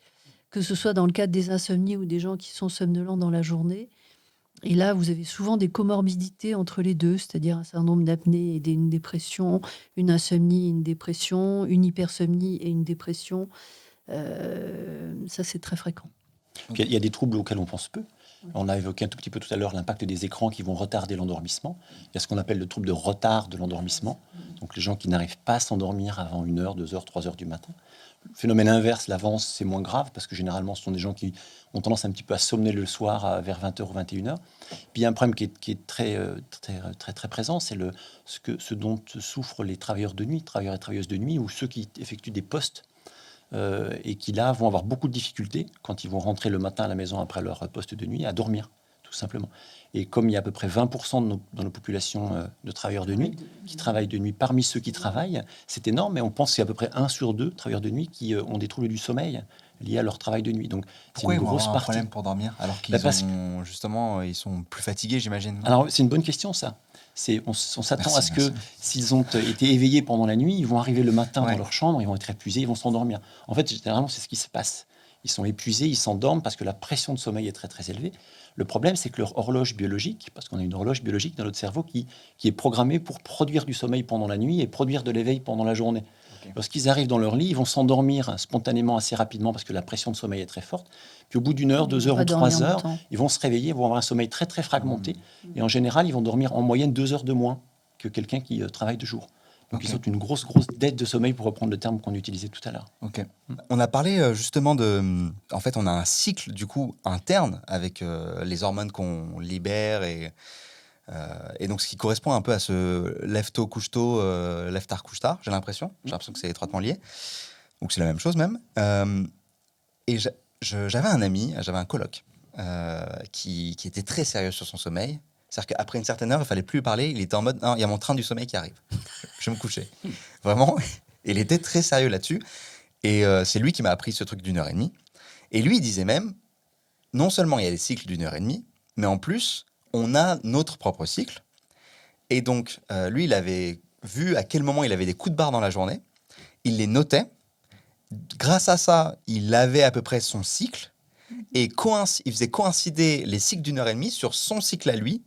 que ce soit dans le cadre des insomnies ou des gens qui sont somnolents dans la journée. Et là, vous avez souvent des comorbidités entre les deux, c'est-à-dire un syndrome d'apnée et une dépression, une insomnie et une dépression, une hypersomnie et une dépression. Ça, c'est très fréquent. Il y a des troubles auxquels on pense peu. On a évoqué un tout petit peu tout à l'heure l'impact des écrans qui vont retarder l'endormissement. Il y a ce qu'on appelle le trouble de retard de l'endormissement. Donc les gens qui n'arrivent pas à s'endormir avant 1h, 2h, 3h du matin. Le phénomène inverse, l'avance, c'est moins grave parce que généralement, ce sont des gens qui ont tendance un petit peu à somnoler le soir vers 20h ou 21h. Puis il y a un problème qui est très présent, c'est ce dont souffrent les travailleurs de nuit, travailleurs et travailleuses de nuit, ou ceux qui effectuent des postes et qui là vont avoir beaucoup de difficultés quand ils vont rentrer le matin à la maison après leur poste de nuit à dormir, tout simplement. Et comme il y a à peu près 20% dans nos populations de travailleurs de nuit qui travaillent de nuit, parmi ceux qui travaillent, c'est énorme, mais on pense qu'il y a à peu près 1 sur 2 travailleurs de nuit qui ont des troubles du sommeil liés à leur travail de nuit. Donc, pourquoi c'est ils une vont grosse avoir un partie. problème pour dormir alors qu'ils ont, justement, ils sont plus fatigués, j'imagine. Alors, c'est une bonne question, ça. On s'attend à ce que Merci. s'ils ont été éveillés pendant la nuit, ils vont arriver le matin Ouais. dans leur chambre, ils vont être épuisés, ils vont s'endormir. En fait, généralement, c'est ce qui se passe. Ils sont épuisés, ils s'endorment parce que la pression de sommeil est très élevée. Le problème, c'est que leur horloge biologique, parce qu'on a une horloge biologique dans notre cerveau qui est programmée pour produire du sommeil pendant la nuit et produire de l'éveil pendant la journée. Ok. Lorsqu'ils arrivent dans leur lit, ils vont s'endormir spontanément assez rapidement parce que la pression de sommeil est très forte. Puis au bout d'1 heure, 2 heures ou 3 heures, ils vont se réveiller, ils vont avoir un sommeil très fragmenté. Et en général, ils vont dormir en moyenne 2 heures de moins que quelqu'un qui travaille de jour. Donc, ils ont une grosse dette de sommeil, pour reprendre le terme qu'on utilisait tout à l'heure. Ok. On a parlé justement de... En fait, on a un cycle, du coup, interne avec les hormones qu'on libère et donc ce qui correspond un peu à ce lève tôt, couche tôt, lève tard, couche tard, j'ai l'impression. J'ai l'impression que c'est étroitement lié. Ou que c'est la même chose même. Et j'avais un ami, j'avais un coloc qui était très sérieux sur son sommeil. C'est-à-dire qu'après une certaine heure, il ne fallait plus lui parler. Il était en mode, non, il y a mon train du sommeil qui arrive. Je vais me coucher. Vraiment, il était très sérieux là-dessus. Et c'est lui qui m'a appris ce truc d'1h30. Et lui, il disait même, non seulement il y a des cycles d'1h30, mais en plus, on a notre propre cycle. Et donc, lui, il avait vu à quel moment il avait des coups de barre dans la journée. Il les notait. Grâce à ça, il avait à peu près son cycle. Et il faisait coïncider les cycles d'1h30 sur son cycle à lui.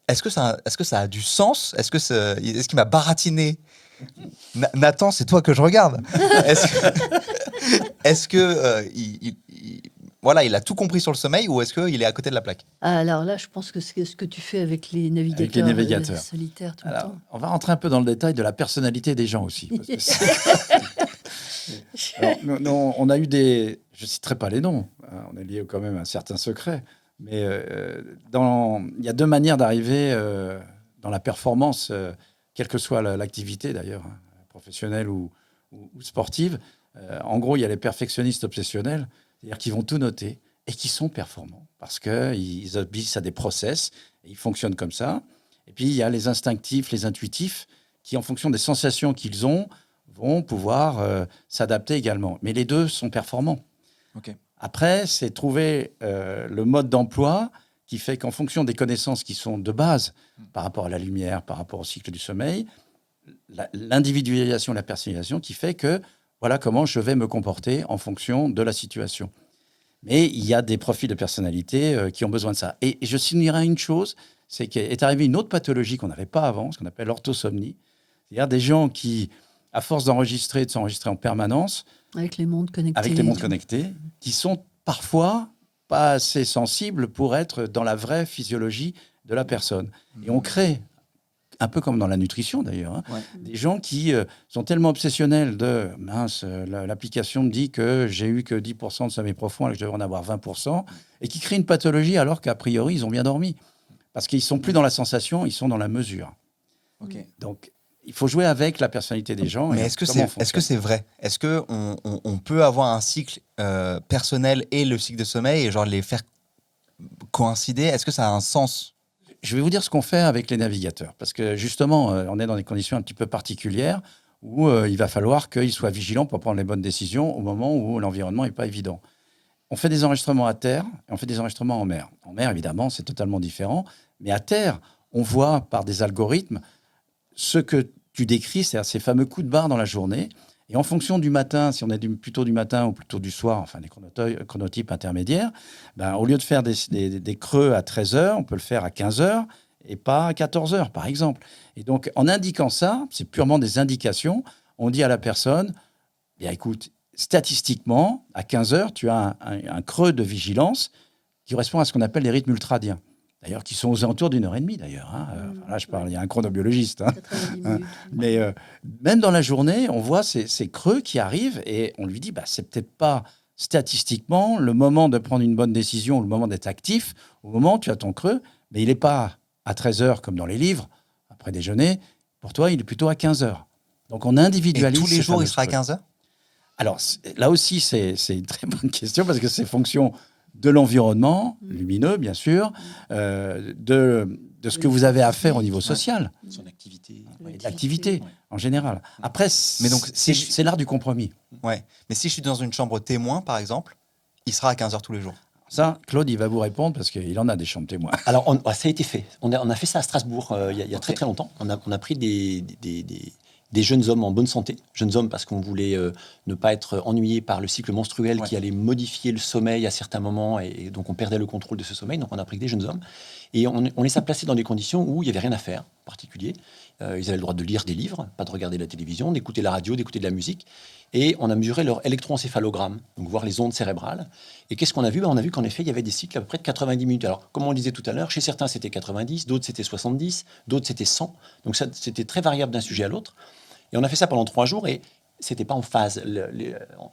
Est-ce que ça a du sens ? Est-ce qu'il m'a baratiné ? Nathan, c'est toi que je regarde. Est-ce que il a tout compris sur le sommeil ou est-ce qu'il est à côté de la plaque ? Alors là, je pense que c'est ce que tu fais avec les navigateurs, solitaires tout le temps. On va rentrer un peu dans le détail de la personnalité des gens aussi. Parce que alors, on a eu des... Je ne citerai pas les noms. On est lié quand même à un certain secret. Mais il y a 2 manières d'arriver dans la performance, quelle que soit l'activité d'ailleurs, professionnelle ou sportive. En gros, il y a les perfectionnistes obsessionnels, c'est-à-dire qui vont tout noter et qui sont performants parce qu'ils obéissent à des process et ils fonctionnent comme ça. Et puis, il y a les instinctifs, les intuitifs qui, en fonction des sensations qu'ils ont, vont pouvoir s'adapter également. Mais les 2 sont performants. Ok. Après, c'est trouver le mode d'emploi qui fait qu'en fonction des connaissances qui sont de base par rapport à la lumière, par rapport au cycle du sommeil, l'individualisation, la personnalisation qui fait que voilà comment je vais me comporter en fonction de la situation. Mais il y a des profils de personnalité qui ont besoin de ça. Et je signerai une chose, c'est qu'est arrivée une autre pathologie qu'on n'avait pas avant, ce qu'on appelle l'orthosomnie. C'est-à-dire des gens qui, à force d'enregistrer, de s'enregistrer en permanence, avec les montres connectés, qui sont parfois pas assez sensibles pour être dans la vraie physiologie de la personne. Et on crée, un peu comme dans la nutrition d'ailleurs, des gens qui sont tellement obsessionnels de « mince, l'application me dit que j'ai eu que 10% de sommeil profond alors que je devrais en avoir 20%, et qui créent une pathologie alors qu'a priori, ils ont bien dormi. Parce qu'ils ne sont plus dans la sensation, ils sont dans la mesure. Ok. Donc, il faut jouer avec la personnalité des gens. Mais est-ce que c'est vrai ? Est-ce qu'on peut avoir un cycle personnel et le cycle de sommeil et genre les faire coïncider ? Est-ce que ça a un sens ? Je vais vous dire ce qu'on fait avec les navigateurs. Parce que justement, on est dans des conditions un petit peu particulières où il va falloir qu'ils soient vigilants pour prendre les bonnes décisions au moment où l'environnement n'est pas évident. On fait des enregistrements à terre et on fait des enregistrements en mer. En mer, évidemment, c'est totalement différent. Mais à terre, on voit par des algorithmes ce que tu décris, c'est-à-dire ces fameux coups de barre dans la journée. Et en fonction du matin, si on est plutôt du matin ou plutôt du soir, enfin des chronotypes intermédiaires, au lieu de faire des creux à 13h, on peut le faire à 15h et pas à 14h, par exemple. Et donc, en indiquant ça, c'est purement des indications, on dit à la personne, bien écoute, statistiquement, à 15h, tu as un creux de vigilance qui correspond à ce qu'on appelle les rythmes ultradiens. D'ailleurs, qui sont aux alentours d'1 heure et demie, d'ailleurs. Hein. Là, je parle, il y a un chronobiologiste. Hein. 90 Hein. minutes. Mais même dans la journée, on voit ces creux qui arrivent et on lui dit, c'est peut-être pas statistiquement le moment de prendre une bonne décision, le moment d'être actif, au moment où tu as ton creux, mais il n'est pas à 13h comme dans les livres, après déjeuner. Pour toi, il est plutôt à 15h. Donc, on Et individualise. tous les ces jours, il fameux sera à creux. 15h? Alors, là aussi, c'est une très bonne question parce que c'est fonction de l'environnement, lumineux, bien sûr, de ce que vous avez à faire au niveau social, Son activité. et de l'activité en général. Après, Mais donc, c'est l'art du compromis. Ouais. Mais si je suis dans une chambre témoin, par exemple, il sera à 15h tous les jours. Ça, Claude, il va vous répondre parce qu'il en a des chambres témoins. Alors, ça a été fait. On a fait ça à Strasbourg il y a très très longtemps. On a pris des jeunes hommes en bonne santé. Jeunes hommes parce qu'on voulait ne pas être ennuyés par le cycle menstruel qui allait modifier le sommeil à certains moments et donc on perdait le contrôle de ce sommeil. Donc on a pris des jeunes hommes et on les a placés dans des conditions où il n'y avait rien à faire en particulier. Ils avaient le droit de lire des livres, pas de regarder la télévision, d'écouter la radio, d'écouter de la musique. Et on a mesuré leur électroencéphalogramme, donc voir les ondes cérébrales. Et qu'est-ce qu'on a vu? On a vu qu'en effet, il y avait des cycles à peu près de 90 minutes. Alors, comme on le disait tout à l'heure, chez certains, c'était 90, d'autres, c'était 70, d'autres, c'était 100. Donc, ça, c'était très variable d'un sujet à l'autre. Et on a fait ça pendant 3 jours et c'était pas en phase.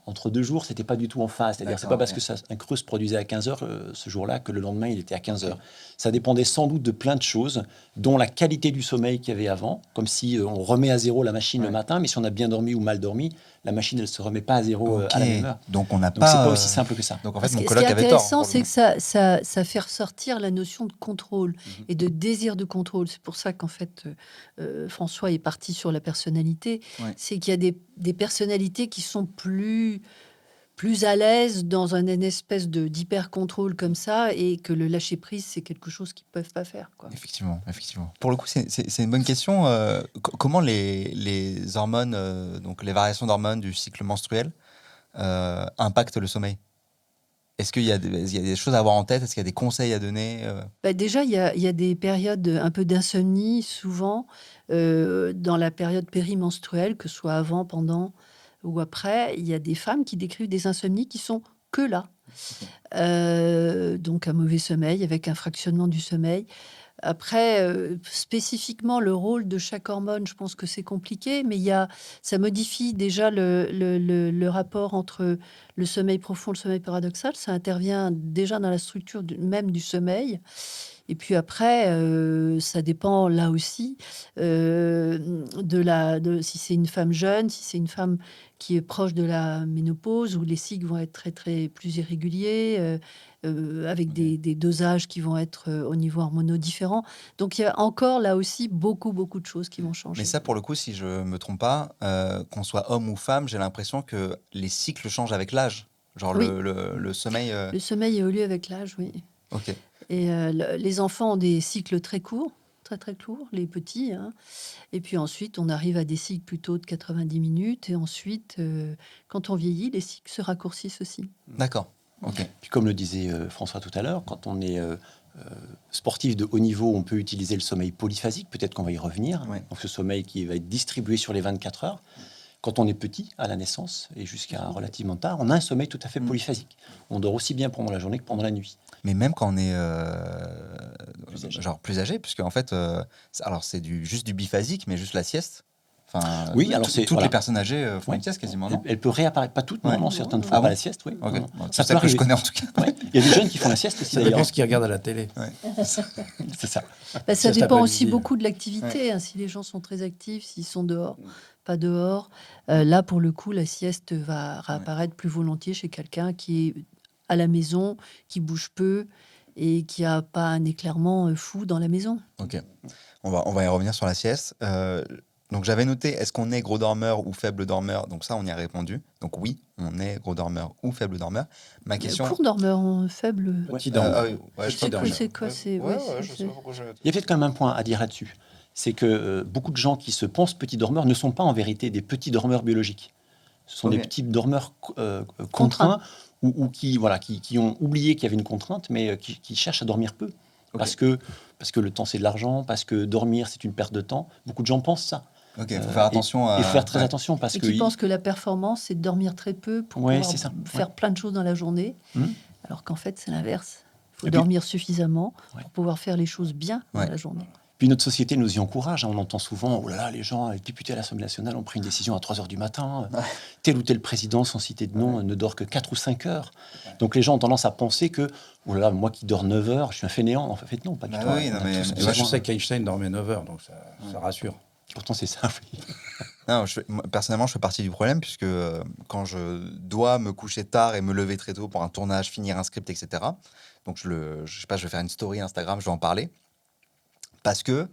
Entre 2 jours, c'était pas du tout en phase. C'est-à-dire, c'est pas parce que un creux se produisait à 15h ce jour-là que le lendemain, il était à 15h. Ça dépendait sans doute de plein de choses, dont la qualité du sommeil qu'il y avait avant, comme si on remet à zéro la machine le matin, mais si on a bien dormi ou mal dormi, la machine, elle se remet pas à zéro à la même heure. Donc on n'a Donc, pas. c'est pas aussi simple que ça. Donc en fait, Ce mon qui coloc est avait tort. intéressant, pour le c'est coup. que ça fait ressortir la notion de contrôle et de désir de contrôle. C'est pour ça qu'en fait, François est parti sur la personnalité. Ouais. C'est qu'il y a des personnalités qui sont plus à l'aise dans une espèce d'hyper-contrôle comme ça et que le lâcher-prise, c'est quelque chose qu'ils ne peuvent pas faire, quoi. Effectivement, effectivement. Pour le coup, c'est une bonne question. Comment les hormones, donc les variations d'hormones du cycle menstruel, impactent le sommeil? Est-ce qu'il y a des choses à avoir en tête? Est-ce qu'il y a des conseils à donner? Bah, déjà, il y a des périodes un peu d'insomnie, souvent, dans la période périmenstruelle, que ce soit avant, pendant ou après. Il y a des femmes qui décrivent des insomnies qui sont que là. Donc, un mauvais sommeil avec un fractionnement du sommeil. Après, spécifiquement, le rôle de chaque hormone, je pense que c'est compliqué, mais ça modifie déjà le rapport entre le sommeil profond et le sommeil paradoxal. Ça intervient déjà dans la structure même du sommeil. Et puis après, ça dépend là aussi de si c'est une femme jeune, si c'est une femme qui est proche de la ménopause, où les cycles vont être très, très plus irréguliers, avec des dosages qui vont être au niveau hormonaux différents. Donc il y a encore là aussi beaucoup, beaucoup de choses qui vont changer. Mais ça, pour le coup, si je me trompe pas, qu'on soit homme ou femme, j'ai l'impression que les cycles changent avec l'âge. Genre Oui. le sommeil. Le sommeil évolue avec l'âge, oui. Ok. Et les enfants ont des cycles très courts, très très courts, les petits. Hein. Et puis ensuite, on arrive à des cycles plutôt de 90 minutes. Et ensuite, quand on vieillit, les cycles se raccourcissent aussi. D'accord. Ok. Puis comme le disait François tout à l'heure, quand on est sportif de haut niveau, on peut utiliser le sommeil polyphasique, peut-être qu'on va y revenir, Ouais. donc ce sommeil qui va être distribué sur les 24 heures. Quand on est petit, à la naissance, et jusqu'à relativement tard, on a un sommeil tout à fait polyphasique. On dort aussi bien pendant la journée que pendant la nuit. Mais même quand on est Plus âgé. genre plus âgé, puisque en fait, alors c'est juste du biphasique, mais juste la sieste. Enfin, Oui, alors toutes voilà. les personnes âgées font Ouais. une sieste quasiment, non? Elle peut réapparaître, pas toutes, Ouais. non, certaines Non, font non. pas la sieste, oui. Ok. Non, non. Bon, Ça c'est ça peut que je arriver. connais en tout cas. Ouais. Il y a des jeunes qui font la sieste aussi, Ça dépend d'ailleurs. ce qu'ils regardent à la télé. C'est ça. Bah, ça Sieste dépend aussi après-midi. beaucoup de l'activité. Hein, si les gens sont très actifs, s'ils sont dehors, pas dehors. Là, pour le coup, la sieste va réapparaître plus volontiers chez quelqu'un qui est à la maison, qui bouge peu et qui n'a pas un éclairement fou dans la maison. Ok. On va y revenir sur la sieste. Donc j'avais noté, est-ce qu'on est gros dormeur ou faible dormeur? Donc ça, on y a répondu. Donc oui, on est gros dormeur ou faible dormeur. Ma question. Court dormeur, faible. Petit dormeur. oui, ouais, Petit je dormeur. C'est quoi, c'est- ouais, je c'est- sais pas pourquoi Il y a peut-être quand même un point à dire là-dessus. C'est que beaucoup de gens qui se pensent petits dormeurs ne sont pas en vérité des petits dormeurs biologiques. Ce sont Ok. des petits dormeurs contraints ou qui ont oublié qu'il y avait une contrainte, mais qui cherchent à dormir peu. Ok. Parce que le temps, c'est de l'argent, parce que dormir, c'est une perte de temps. Beaucoup de gens pensent ça. Ok, il faut faire attention à. Il faut faire très ouais. attention parce Et que... qui pensent que la performance, c'est de dormir très peu pour Ouais, pouvoir c'est ça. faire plein de choses dans la journée. Mhm. Alors qu'en fait, c'est l'inverse. Il faut Et puis- dormir suffisamment Ouais. pour pouvoir faire les choses bien dans Ouais. la journée. Puis notre société nous y encourage. On entend souvent, oh là là, les gens, les députés à l'Assemblée nationale ont pris une décision à 3 heures du matin. Tel ou tel président, sans citer de nom, ne dort que 4 ou 5 heures. Donc les gens ont tendance à penser que, oh là là, moi qui dors 9 heures, je suis un fainéant. En fait, non, pas du Bah tout. oui, On non, a mais- tous et Et moi, je besoin. sais qu'Einstein dormait 9 heures, donc ça rassure. Pourtant, c'est ça, oui. Non, moi, personnellement, je fais partie du problème puisque quand je dois me coucher tard et me lever très tôt pour un tournage, finir un script, etc. Donc je sais pas, je vais faire une story Instagram, je vais en parler parce que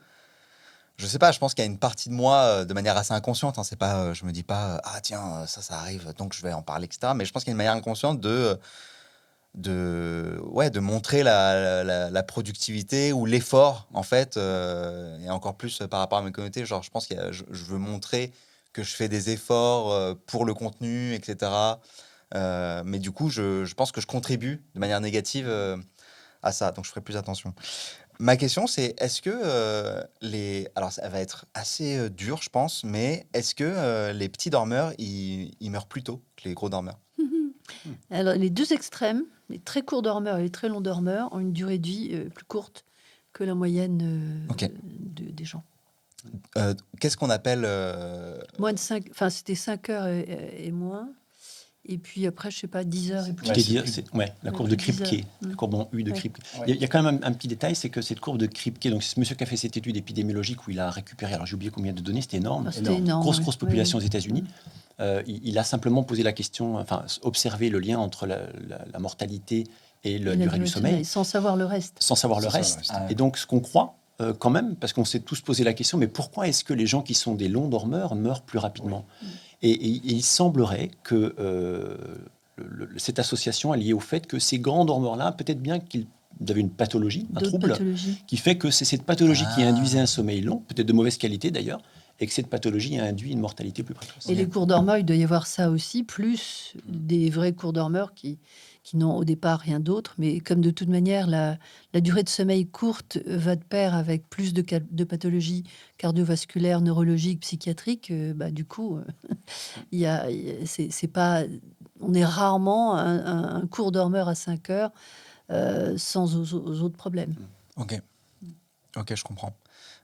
je sais pas, je pense qu'il y a une partie de moi de manière assez inconsciente. Hein, c'est pas, je me dis pas ah tiens ça arrive donc je vais en parler, etc. Mais je pense qu'il y a une manière inconsciente de montrer la productivité ou l'effort, en fait, et encore plus par rapport à mes communautés. Genre, je pense que je veux montrer que je fais des efforts pour le contenu, etc. Mais du coup, je pense que je contribue de manière négative à ça, donc je ferai plus attention. Ma question, c'est est-ce que Alors, ça va être assez dur, je pense, mais est-ce que les petits dormeurs, ils meurent plus tôt que les gros dormeurs? Alors, les deux extrêmes, les très courts dormeurs et les très longs dormeurs, ont une durée de vie plus courte que la moyenne Ok. des gens. Qu'est-ce qu'on appelle Moins de 5, enfin, c'était 5 heures et moins. Et puis après, je sais pas, 10 heures et plus. Ouais, Je t'ai c'est dit, plus- c'est la Ouais, courbe de plus 10 heures. Kripke, la Mm. courbe en U de Ouais. Kripke. Ouais. Il y a quand même un petit détail, c'est que cette courbe de Kripke, donc c'est ce monsieur qui a fait cette étude épidémiologique où il a récupéré, alors j'ai oublié combien de données, c'était énorme, Ah, c'était énorme. grosse ouais. population Ouais, aux États-Unis. Il a simplement posé la question, enfin observé le lien entre la mortalité et Et la la durée du de sommeil, sans savoir le reste. sans savoir le C'est ça, reste. le reste. Ah ouais. Et donc ce qu'on croit quand même, parce qu'on s'est tous posé la question, mais pourquoi est-ce que les gens qui sont des longs dormeurs meurent plus rapidement? Et il semblerait que cette association est liée au fait que ces grands dormeurs-là, peut-être bien qu'ils avaient une pathologie, un D'autres trouble, pathologies. qui fait que c'est cette pathologie qui Ah. induisait un sommeil long, peut-être de mauvaise qualité d'ailleurs, et que cette pathologie a induit une mortalité plus précoce. Et les cours dormeurs, il doit y avoir ça aussi, plus des vrais cours dormeurs qui n'ont au départ rien d'autre. Mais comme de toute manière, la durée de sommeil courte va de pair avec plus de pathologies cardiovasculaires, neurologiques, psychiatriques, bah, du coup, c'est pas, on est rarement un cours dormeur à 5 heures sans aux autres problèmes. Ok, ok, je comprends.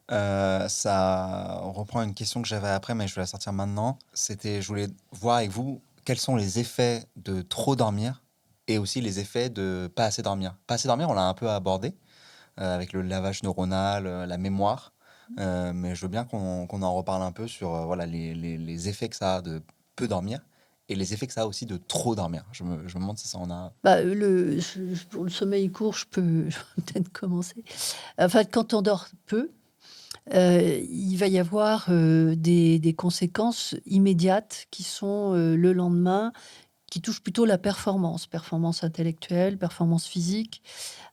Ça reprend une question que j'avais après, mais je vais la sortir maintenant. Je voulais voir avec vous quels sont les effets de trop dormir et aussi les effets de pas assez dormir. Pas assez dormir, on l'a un peu abordé avec le lavage neuronal, la mémoire. Mais je veux bien qu'on en reparle un peu sur voilà, les effets que ça a de peu dormir et les effets que ça a aussi de trop dormir. Je me demande si ça en a. Bah, pour le sommeil court, je peux peut-être commencer. Enfin, quand on dort peu, il va y avoir des conséquences immédiates qui sont le lendemain, qui touchent plutôt la performance intellectuelle, performance physique,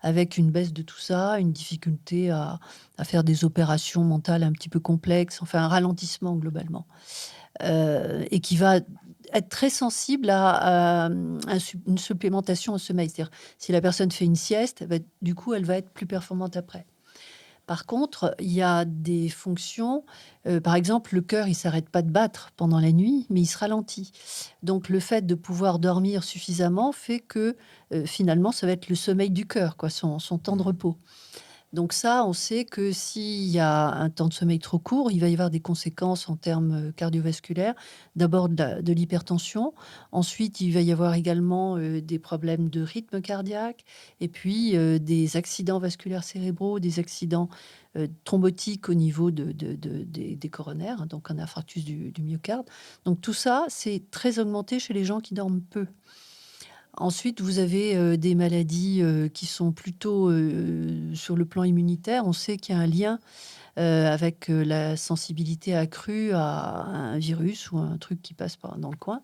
avec une baisse de tout ça, une difficulté à faire des opérations mentales un petit peu complexes, enfin un ralentissement globalement. Et qui va être très sensible à une supplémentation au sommeil. C'est-à-dire, si la personne fait une sieste, du coup, elle va être plus performante après. Par contre, il y a des fonctions, par exemple, le cœur, il s'arrête pas de battre pendant la nuit, mais il se ralentit. Donc, le fait de pouvoir dormir suffisamment fait que, finalement, ça va être le sommeil du cœur, quoi, son temps de repos. Donc ça, on sait que s'il y a un temps de sommeil trop court, il va y avoir des conséquences en termes cardiovasculaires. D'abord de l'hypertension, ensuite il va y avoir également des problèmes de rythme cardiaque, et puis des accidents vasculaires cérébraux, des accidents thrombotiques au niveau des coronaires, hein, donc un infarctus du myocarde. Donc tout ça, c'est très augmenté chez les gens qui dorment peu. Ensuite, vous avez des maladies qui sont plutôt sur le plan immunitaire. On sait qu'il y a un lien avec la sensibilité accrue à un virus ou un truc qui passe dans le coin.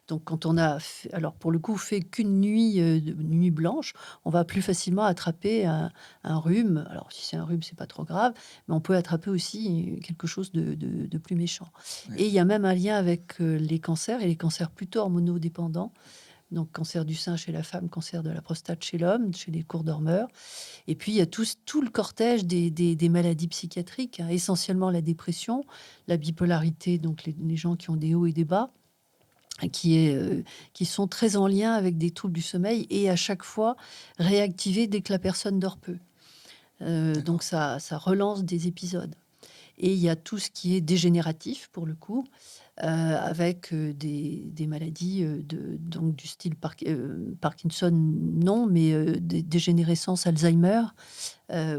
Donc, quand on a, alors pour le coup, fait qu'une nuit, une nuit blanche, on va plus facilement attraper un rhume. Alors, si c'est un rhume, c'est pas trop grave, mais on peut attraper aussi quelque chose de plus méchant. Oui. Et il y a même un lien avec les cancers, et les cancers plutôt hormonodépendants. Donc, cancer du sein chez la femme, cancer de la prostate chez l'homme, chez les courts dormeurs. Et puis, il y a tout le cortège des maladies psychiatriques, hein, essentiellement la dépression, la bipolarité, donc les gens qui ont des hauts et des bas, qui sont très en lien avec des troubles du sommeil et à chaque fois réactivés dès que la personne dort peu. Donc ça relance des épisodes. Et il y a tout ce qui est dégénératif pour le coup, avec des maladies donc du style Parkinson, non, mais des dégénérescences Alzheimer,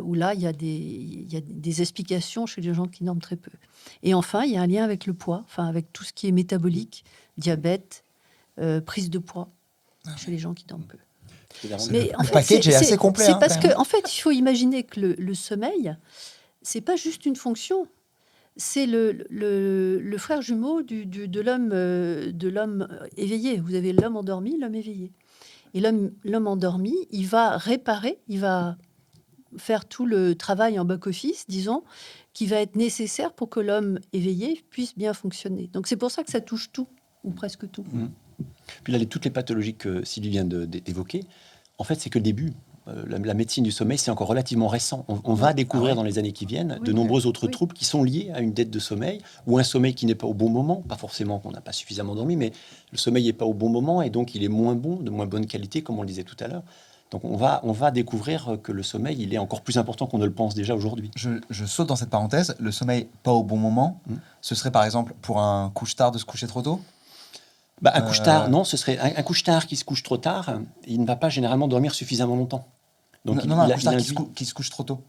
où là, il y a des explications chez les gens qui dorment très peu. Et enfin, il y a un lien avec le poids, enfin avec tout ce qui est métabolique, diabète, prise de poids chez les gens qui dorment peu. Mais en Le fait, package est assez complet, C'est hein, parce quand même. que, en fait, il faut imaginer que le sommeil, c'est pas juste une fonction. C'est le frère jumeau de l'homme éveillé. Vous avez l'homme endormi, l'homme éveillé. Et l'homme endormi, il va réparer, il va faire tout le travail en back-office, disons, qui va être nécessaire pour que l'homme éveillé puisse bien fonctionner. Donc c'est pour ça que ça touche tout, ou presque tout. Puis là, toutes les pathologies que Sylvie vient d'évoquer, en fait, c'est que le début. La médecine du sommeil, c'est encore relativement récent. On va découvrir dans les années qui viennent de nombreux autres troubles qui sont liés à une dette de sommeil ou un sommeil qui n'est pas au bon moment. Pas forcément qu'on n'a pas suffisamment dormi, mais le sommeil n'est pas au bon moment et donc il est moins bon, de moins bonne qualité, comme on le disait tout à l'heure. Donc on va découvrir que le sommeil, il est encore plus important qu'on ne le pense déjà aujourd'hui. Je saute dans cette parenthèse. Le sommeil pas au bon moment, ce serait par exemple pour un couche-tard de se coucher trop tôt. Un couche-tard, non, ce serait un couche-tard qui se couche trop tard. Il ne va pas généralement dormir suffisamment longtemps. Donc Non, un couche-tard qui se couche trop tôt.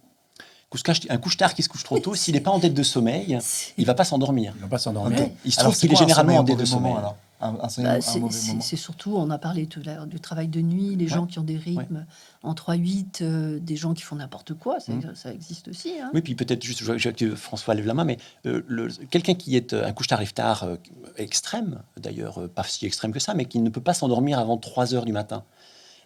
Un couche-tard qui se couche trop tôt, s'il n'est pas en dette de sommeil, il ne va pas s'endormir. Il ne va pas s'endormir. Ok. Il se Alors, trouve qu'il est généralement en dette de sommeil. alors un sommeil, un mauvais moment. C'est surtout, on a parlé tout à l'heure du travail de nuit, les gens qui ont des rythmes en 3-8, des gens qui font n'importe quoi, ça existe aussi. Hein. Oui, puis peut-être juste, je vois que François lève la main, mais quelqu'un qui est un couche-tard lève-tard extrême, d'ailleurs pas si extrême que ça, mais qui ne peut pas s'endormir avant 3 heures du matin,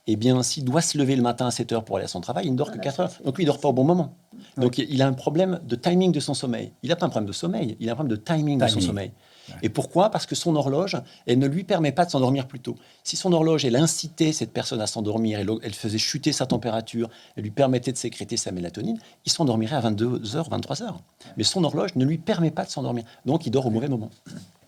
eh bien, s'il doit se lever le matin à 7 heures pour aller à son travail, il ne dort que 4 heures. Donc, lui, il ne dort pas au bon moment. Donc, il a un problème de timing de son sommeil. Il n'a pas un problème de sommeil, il a un problème de timing de son sommeil. Ouais. Et pourquoi ? Parce que son horloge, elle ne lui permet pas de s'endormir plus tôt. Si son horloge, elle incitait cette personne à s'endormir, elle faisait chuter sa température, elle lui permettait de sécréter sa mélatonine, il s'endormirait à 22 heures, 23 heures. Mais son horloge ne lui permet pas de s'endormir. Donc, il dort au mauvais moment.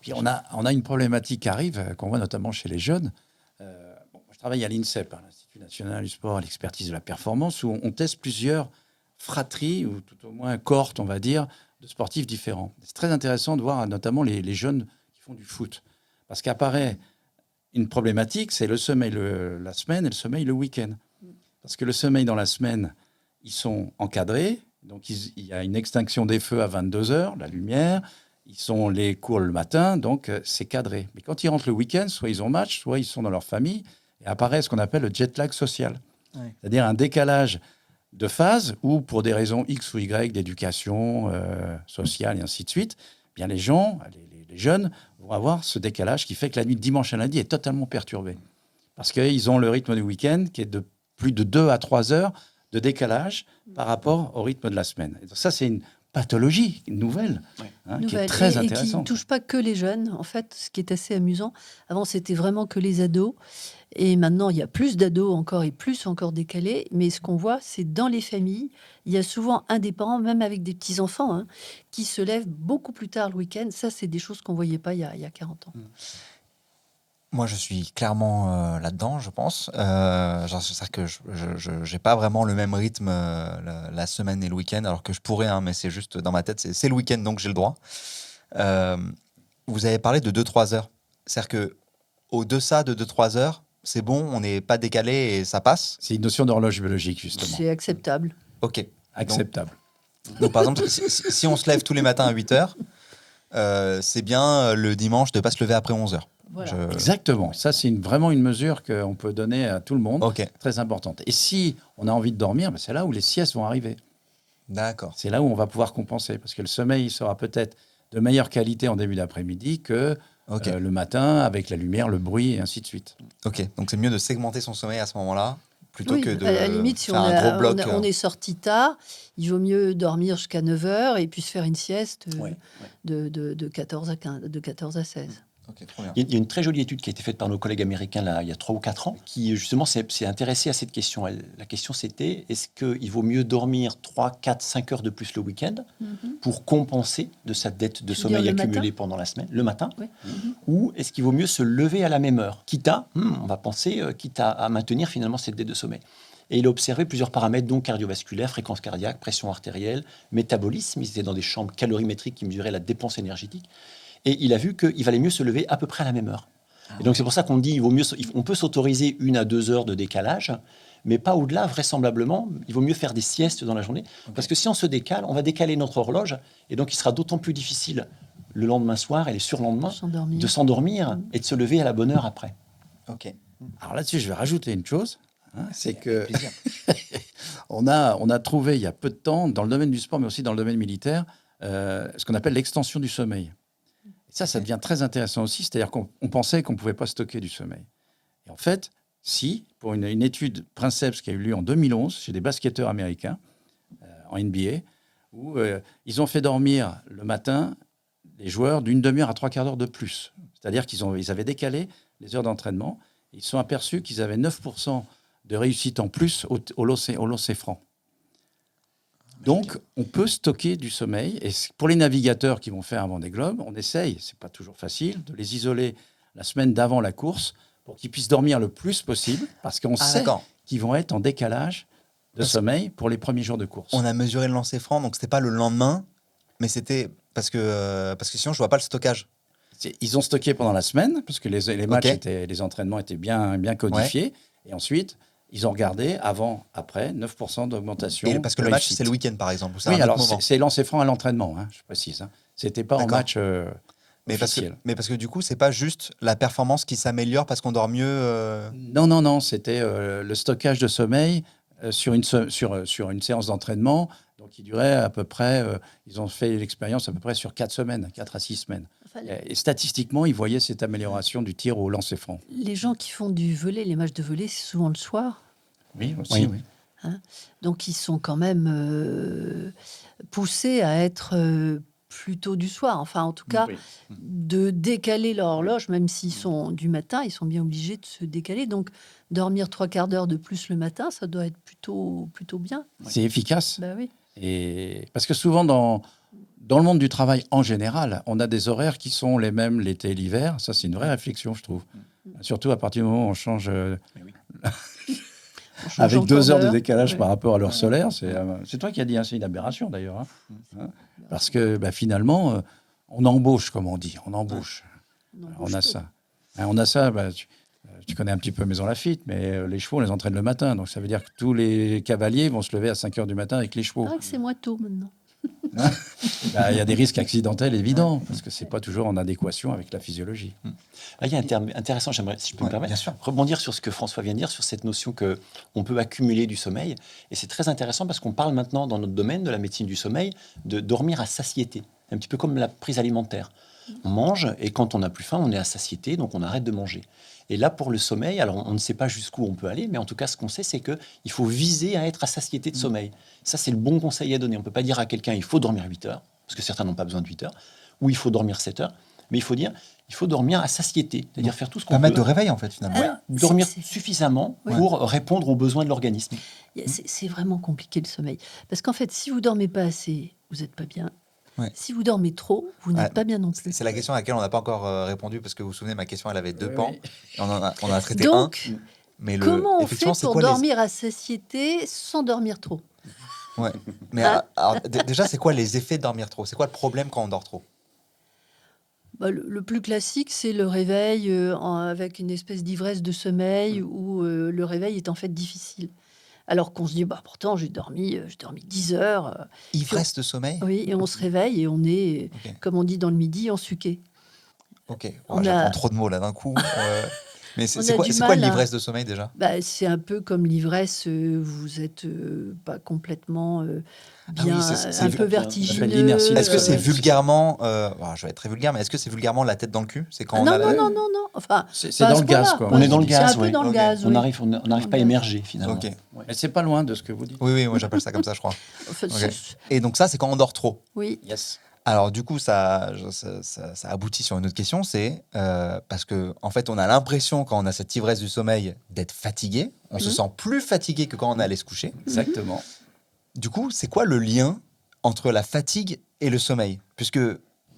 Puis, on a une problématique qui arrive, qu'on voit notamment chez les jeunes. Je travaille à l'INSEP, l'Institut national du sport et l'expertise de la performance, où on teste plusieurs fratries, ou tout au moins cohortes, on va dire, de sportifs différents. C'est très intéressant de voir notamment les jeunes qui font du foot. Parce qu'apparaît une problématique, c'est le sommeil la semaine et le sommeil le week-end. Parce que le sommeil dans la semaine, ils sont encadrés, donc il y a une extinction des feux à 22 heures, la lumière, ils ont les cours le matin, donc c'est cadré. Mais quand ils rentrent le week-end, soit ils ont match, soit ils sont dans leur famille, et apparaît ce qu'on appelle le jet lag social. Ouais. C'est-à-dire un décalage de phase où, pour des raisons X ou Y, d'éducation sociale et ainsi de suite, bien les gens, les jeunes, vont avoir ce décalage qui fait que la nuit de dimanche à lundi est totalement perturbée. Parce qu'ils ont le rythme du week-end qui est de plus de 2 à 3 heures de décalage par rapport au rythme de la semaine. Et donc ça, c'est une pathologie nouvelle, qui est très intéressante. Et qui ne touche pas que les jeunes. En fait, ce qui est assez amusant, avant, c'était vraiment que les ados. Et maintenant, il y a plus d'ados encore et plus encore décalés. Mais ce qu'on voit, c'est dans les familles, il y a souvent un des parents, même avec des petits-enfants, qui se lèvent beaucoup plus tard le week-end. Ça, c'est des choses qu'on ne voyait pas il y a 40 ans. Moi, je suis clairement là-dedans, je pense. C'est-à-dire que je n'ai pas vraiment le même rythme la semaine et le week-end, alors que je pourrais, mais c'est juste dans ma tête, c'est le week-end, donc j'ai le droit. Vous avez parlé de 2-3 heures. C'est-à-dire qu'au-deçà de 2-3 heures, c'est bon, on n'est pas décalé et ça passe. C'est une notion d'horloge biologique, justement. C'est acceptable. Ok. Acceptable. Donc par exemple, si on se lève tous les matins à 8 heures, c'est bien le dimanche de ne pas se lever après 11 heures. Voilà. Exactement. Ça, c'est vraiment une mesure qu'on peut donner à tout le monde, très importante. Et si on a envie de dormir, c'est là où les siestes vont arriver. D'accord. C'est là où on va pouvoir compenser, parce que le sommeil sera peut-être de meilleure qualité en début d'après-midi que le matin, avec la lumière, le bruit, et ainsi de suite. Ok, donc c'est mieux de segmenter son sommeil à ce moment-là, plutôt que de à la limite, si faire un gros bloc. On est sorti tard, il vaut mieux dormir jusqu'à 9 heures et puis se faire une sieste de 14 à 16. Ok, trop bien. Il y a une très jolie étude qui a été faite par nos collègues américains là, il y a 3 ou 4 ans, qui justement s'est intéressée à cette question. La question c'était, est-ce qu'il vaut mieux dormir 3, 4, 5 heures de plus le week-end pour compenser de sa dette de Tu veux sommeil dire le accumulée matin pendant la semaine, le matin, Oui. ou est-ce qu'il vaut mieux se lever à la même heure, quitte à, on va penser, quitte à maintenir finalement cette dette de sommeil. Et il a observé plusieurs paramètres, dont cardiovasculaire, fréquence cardiaque, pression artérielle, métabolisme. Ils étaient dans des chambres calorimétriques qui mesuraient la dépense énergétique. Et il a vu qu'il valait mieux se lever à peu près à la même heure. Et donc c'est pour ça qu'on dit on peut s'autoriser 1 à 2 heures de décalage, mais pas au-delà, vraisemblablement. Il vaut mieux faire des siestes dans la journée. Parce que si on se décale, on va décaler notre horloge. Et donc il sera d'autant plus difficile le lendemain soir et les surlendemains de s'endormir et de se lever à la bonne heure après. Ok. Alors là-dessus, je vais rajouter une chose. C'est que on a trouvé il y a peu de temps, dans le domaine du sport, mais aussi dans le domaine militaire, ce qu'on appelle l'extension du sommeil. Et ça devient très intéressant aussi, c'est-à-dire qu'on pensait qu'on ne pouvait pas stocker du sommeil. Et en fait, si, pour une étude Princeps qui a eu lieu en 2011 chez des basketteurs américains en NBA, où ils ont fait dormir le matin les joueurs d'une demi-heure à 3/4 d'heure de plus. C'est-à-dire qu'ils avaient décalé les heures d'entraînement. Ils se sont aperçus qu'ils avaient 9% de réussite en plus au lancer franc. Donc, on peut stocker du sommeil. Et pour les navigateurs qui vont faire un Vendée Globe, on essaye, c'est pas toujours facile, de les isoler la semaine d'avant la course pour qu'ils puissent dormir le plus possible, parce qu'on sait qu'ils vont être en décalage de sommeil pour les premiers jours de course. On a mesuré le lancer franc, donc c'était pas le lendemain, mais c'était parce que sinon je vois pas le stockage. Ils ont stocké pendant la semaine, parce que les matchs, les entraînements étaient bien codifiés. Ouais. Et ensuite, ils ont regardé avant, après, 9% d'augmentation. Et parce que le match, c'est le week-end, par exemple. Oui, alors c'est lancé franc à l'entraînement, je précise. C'était pas en match mais officiel. Parce que du coup, c'est pas juste la performance qui s'améliore parce qu'on dort mieux. Non. C'était le stockage de sommeil sur une séance d'entraînement. Donc, qui durait à peu près, ils ont fait l'expérience à peu près sur 4 semaines, 4 à 6 semaines. Enfin, et statistiquement, ils voyaient cette amélioration du tir au lancer franc. Les gens qui font du volley, les matchs de volley, c'est souvent le soir. Oui, aussi, oui. Donc, ils sont quand même poussés à être plutôt du soir. Enfin, en tout cas, de décaler leur horloge, même s'ils sont du matin, ils sont bien obligés de se décaler. Donc, dormir 3/4 d'heure de plus le matin, ça doit être plutôt bien. C'est efficace. Ben oui. Et parce que souvent, dans le monde du travail en général, on a des horaires qui sont les mêmes l'été et l'hiver. Ça, c'est une vraie réflexion, je trouve. Surtout à partir du moment où on change... avec 2 heures de décalage par rapport à l'heure solaire. C'est toi qui as dit, c'est une aberration d'ailleurs. Parce que finalement, on embauche, comme on dit. On embauche. On a ça. On a ça, tu connais un petit peu Maison Lafitte, mais les chevaux, on les entraîne le matin. Donc ça veut dire que tous les cavaliers vont se lever à 5 heures du matin avec les chevaux. Ah, c'est moins tôt maintenant. Il y a des risques accidentels évidents, parce que ce n'est pas toujours en adéquation avec la physiologie. Il y a un terme intéressant, j'aimerais, si je peux me permettre, rebondir sur ce que François vient de dire, sur cette notion qu'on peut accumuler du sommeil. Et c'est très intéressant parce qu'on parle maintenant, dans notre domaine de la médecine du sommeil, de dormir à satiété, un petit peu comme la prise alimentaire. On mange, et quand on n'a plus faim, on est à satiété, donc on arrête de manger. Et là, pour le sommeil, alors on ne sait pas jusqu'où on peut aller, mais en tout cas, ce qu'on sait, c'est qu'il faut viser à être à satiété de sommeil. Ça, c'est le bon conseil à donner. On ne peut pas dire à quelqu'un, il faut dormir 8 heures, parce que certains n'ont pas besoin de 8 heures, ou il faut dormir 7 heures, mais il faut dire, il faut dormir à satiété, c'est-à-dire faire tout ce qu'on peut. Permettre de réveil, en fait, finalement. Dormir suffisamment pour répondre aux besoins de l'organisme. C'est vraiment compliqué, le sommeil. Parce qu'en fait, si vous ne dormez pas assez, vous n'êtes pas bien. Ouais. Si vous dormez trop, vous n'êtes pas bien non plus. C'est la question à laquelle on n'a pas encore répondu, parce que vous vous souvenez, ma question, elle avait 2 pans. Et on a traité Donc, un. Mais comment on fait pour dormir à satiété sans dormir trop? Ouais. Mais alors, déjà, c'est quoi les effets de dormir trop? C'est quoi le problème quand on dort trop? Le plus classique, c'est le réveil avec une espèce d'ivresse de sommeil où le réveil est en fait difficile. Alors qu'on se dit, pourtant, j'ai dormi 10 heures. Ivresse de sommeil? Oui, et on se réveille et on est, comme on dit dans le midi, ensuqué. Ok, j'apprends trop de mots là d'un coup. Mais c'est quoi l'ivresse de sommeil déjà? C'est un peu comme l'ivresse, vous êtes pas complètement bien, un peu vertigineux. Est-ce que c'est vulgairement, je vais être très vulgaire, mais est-ce que c'est vulgairement la tête dans le cul? C'est quand non. Enfin, c'est dans le gaz, quoi. On est dans le gaz, c'est un peu dans le gaz. On n'arrive pas à émerger finalement. Okay. Mais c'est pas loin de ce que vous dites. Oui, moi j'appelle ça comme ça, je crois. Et donc ça, c'est quand on dort trop. Oui. Yes. Alors du coup, ça aboutit sur une autre question, c'est parce que en fait, on a l'impression quand on a cette ivresse du sommeil d'être fatigué. On se sent plus fatigué que quand on allait se coucher. Exactement. Du coup, c'est quoi le lien entre la fatigue et le sommeil? Puisque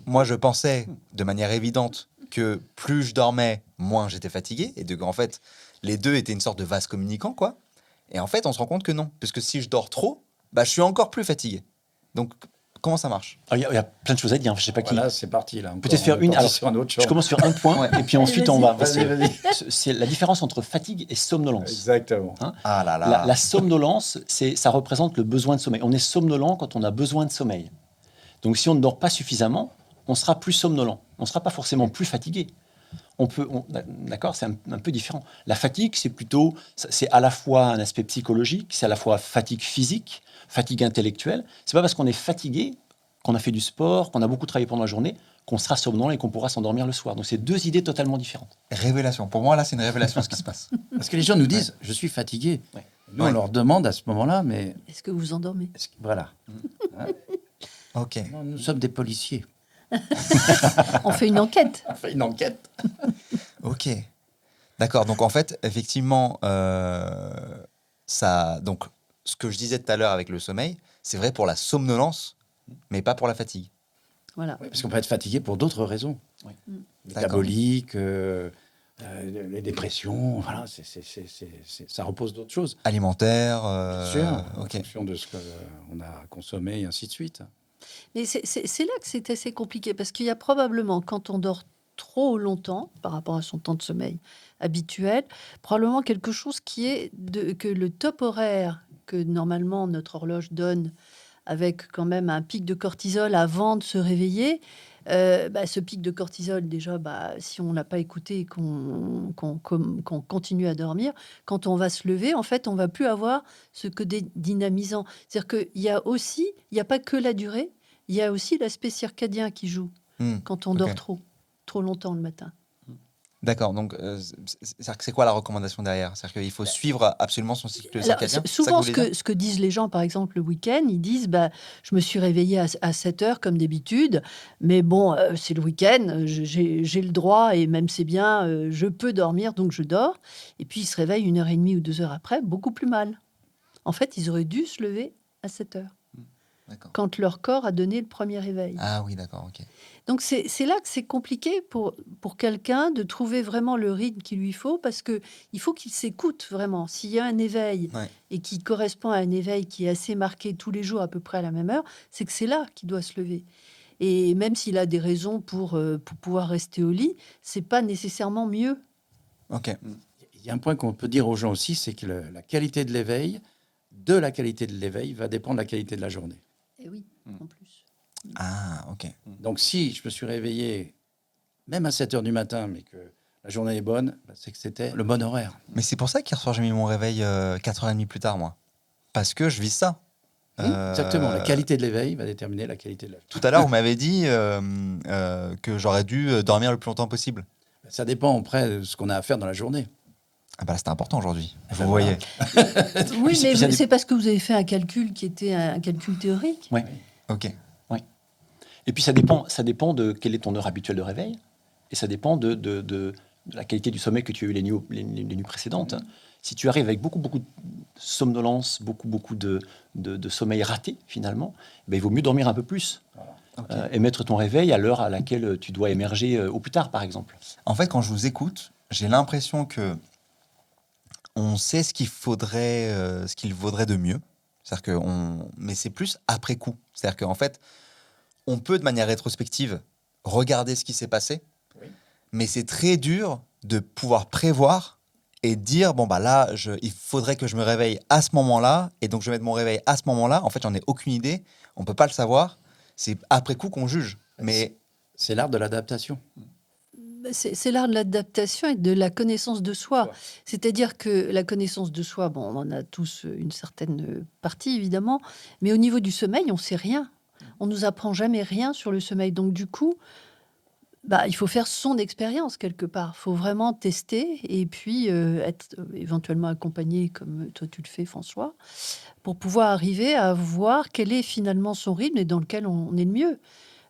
moi, je pensais de manière évidente que plus je dormais, moins j'étais fatigué, et en fait, les deux étaient une sorte de vase communicant, quoi. Et en fait, on se rend compte que non, puisque si je dors trop, bah, je suis encore plus fatigué. Donc, comment ça marche? Alors, il y a plein de choses à dire. Je sais pas Voilà, c'est parti là. Encore, Peut-être faire on est une. parti Alors, sur un autre je champ. commence sur un point Ouais. et puis ensuite on va. Vas-y, vas-y. C'est la différence entre fatigue et somnolence. Exactement. Ah là là. La somnolence, ça représente le besoin de sommeil. On est somnolent quand on a besoin de sommeil. Donc, si on ne dort pas suffisamment, on sera plus somnolent. On ne sera pas forcément plus fatigué. D'accord, c'est un peu différent. La fatigue, c'est à la fois un aspect psychologique, c'est à la fois fatigue physique, fatigue intellectuelle. C'est pas parce qu'on est fatigué, qu'on a fait du sport, qu'on a beaucoup travaillé pendant la journée, qu'on sera somnolent et qu'on pourra s'endormir le soir. Donc, c'est deux idées totalement différentes. Révélation. Pour moi, là, c'est une révélation ce qui se passe. Parce que les gens nous disent, je suis fatigué. Ouais. Nous, Ouais. on leur demande à ce moment-là, mais Est-ce que vous endormez? voilà. Ok. Non, nous sommes des policiers. On fait une enquête. On fait une enquête. Ok. D'accord. Donc en fait, effectivement, donc ce que je disais tout à l'heure avec le sommeil, c'est vrai pour la somnolence, mais pas pour la fatigue. Voilà. Oui, parce qu'on peut être fatigué pour d'autres raisons. Oui. Métaboliques, les dépressions, voilà, ça repose d'autres choses. Alimentaire. Bien sûr, en Ok. fonction de ce qu'on a consommé et ainsi de suite. Mais c'est là que c'est assez compliqué parce qu'il y a probablement, quand on dort trop longtemps par rapport à son temps de sommeil habituel, probablement quelque chose qui est que le top horaire que normalement notre horloge donne avec quand même un pic de cortisol avant de se réveiller. Ce pic de cortisol, déjà, si on l'a pas écouté et qu'on continue à dormir, quand on va se lever, en fait, on va plus avoir ce côté dynamisant. C'est-à-dire qu'il y a aussi, il n'y a pas que la durée, il y a aussi l'aspect circadien qui joue quand on dort ok. trop longtemps le matin. D'accord. Donc, c'est-à-dire que c'est quoi la recommandation derrière? C'est-à-dire qu'il faut suivre absolument son cycle Alors, circadien? souvent, C'est ça que vous voulez dire? ce que disent les gens, par exemple, le week-end, ils disent je me suis réveillé à 7 heures comme d'habitude, mais bon, c'est le week-end, j'ai le droit, et même c'est bien, je peux dormir, donc je dors. Et puis, ils se réveillent 1h30 ou 2 heures après, beaucoup plus mal. En fait, ils auraient dû se lever à 7 heures, D'accord. quand leur corps a donné le premier réveil. Ah oui, d'accord. Ok. Donc c'est là que c'est compliqué pour quelqu'un de trouver vraiment le rythme qu'il lui faut, parce que il faut qu'il s'écoute vraiment. S'il y a un éveil Ouais. et qui correspond à un éveil qui est assez marqué tous les jours à peu près à la même heure, c'est que c'est là qu'il doit se lever. Et même s'il a des raisons pour pouvoir rester au lit, c'est pas nécessairement mieux. Ok. Il y a un point qu'on peut dire aux gens aussi, c'est que la qualité de l'éveil va dépendre de la qualité de la journée. Et oui, en plus. Ah, ok. Donc si je me suis réveillé même à 7 heures du matin, mais que la journée est bonne, c'est que c'était le bon horaire. Mais c'est pour ça qu'hier soir, j'ai mis mon réveil 4h30 plus tard, moi. Parce que je vise ça. Exactement, la qualité de l'éveil va déterminer la qualité de la journée. Tout à l'heure, vous m'avez dit que j'aurais dû dormir le plus longtemps possible. Ça dépend après de ce qu'on a à faire dans la journée. Ah bah là, c'était important aujourd'hui. Vous ben voyez. Oui, puis mais ça dé- c'est parce que vous avez fait un calcul qui était un calcul théorique. Ouais. Ok. Et puis ça dépend de quelle est ton heure habituelle de réveil, et ça dépend de la qualité du sommeil que tu as eu les nuits précédentes. Si tu arrives avec beaucoup de somnolence, beaucoup de sommeil raté finalement, ben, il vaut mieux dormir un peu plus Ok. et mettre ton réveil à l'heure à laquelle tu dois émerger au plus tard, par exemple. En fait, quand je vous écoute, j'ai l'impression que on sait ce qu'il vaudrait de mieux. C'est-à-dire que mais c'est plus après coup. C'est-à-dire qu'en fait, on peut de manière rétrospective regarder ce qui s'est passé, Oui. mais c'est très dur de pouvoir prévoir et dire bon bah là, il faudrait que je me réveille à ce moment-là, et donc je vais mettre mon réveil à ce moment-là. En fait, j'en ai aucune idée. On peut pas le savoir. C'est après coup qu'on juge. Mais C'est l'art de l'adaptation. C'est l'art de l'adaptation et de la connaissance de soi. Ouais. C'est-à-dire que la connaissance de soi, on en a tous une certaine partie, évidemment, mais au niveau du sommeil, on ne sait rien. On nous apprend jamais rien sur le sommeil. Donc, du coup, il faut faire son expérience quelque part. Il faut vraiment tester et puis être éventuellement accompagné, comme toi tu le fais, François, pour pouvoir arriver à voir quel est finalement son rythme et dans lequel on est le mieux.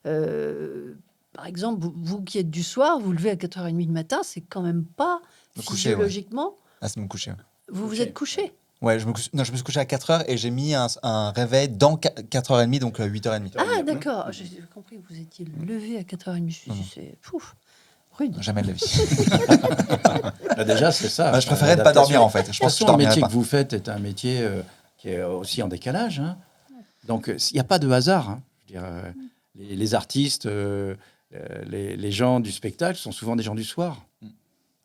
Par exemple, vous qui êtes du soir, vous levez à 4h30 du matin, c'est quand même pas Me coucher, ouais. physiologiquement. Ah, c'est me coucher. Vous vous êtes couché. Ouais, je me suis couché à 4h et j'ai mis un réveil dans 4h30, donc 8h30. Ah, d'accord. J'ai compris que vous étiez levé à 4h30. Je me suis dit, c'est rude. Jamais de la vie. Là, déjà, c'est ça. Bah, je préférais ne pas dormir, en fait. Je Je pense pense que je que le dormirais métier pas. que vous faites est un métier qui est aussi en décalage. Hein. Donc, il n'y a pas de hasard. Hein. Je veux dire, les artistes, les gens du spectacle sont souvent des gens du soir.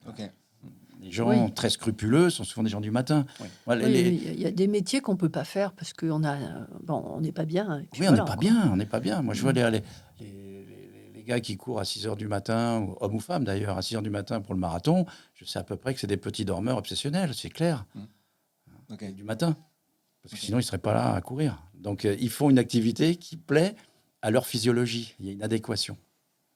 Ok. Les gens Oui. très scrupuleux sont souvent des gens du matin. Oui. Voilà, Oui, il y a des métiers qu'on peut pas faire parce qu'on a, on n'est pas bien. et puis Oui, on n'est voilà, pas quoi. bien, on n'est pas bien. Moi, je vois les gars qui courent à 6 h du matin, ou hommes ou femmes d'ailleurs, à 6 h du matin pour le marathon. Je sais à peu près que c'est des petits dormeurs obsessionnels, c'est clair, Ok. du matin. Parce que sinon, ils ne seraient pas là à courir. Donc, ils font une activité qui plaît à leur physiologie. Il y a une adéquation.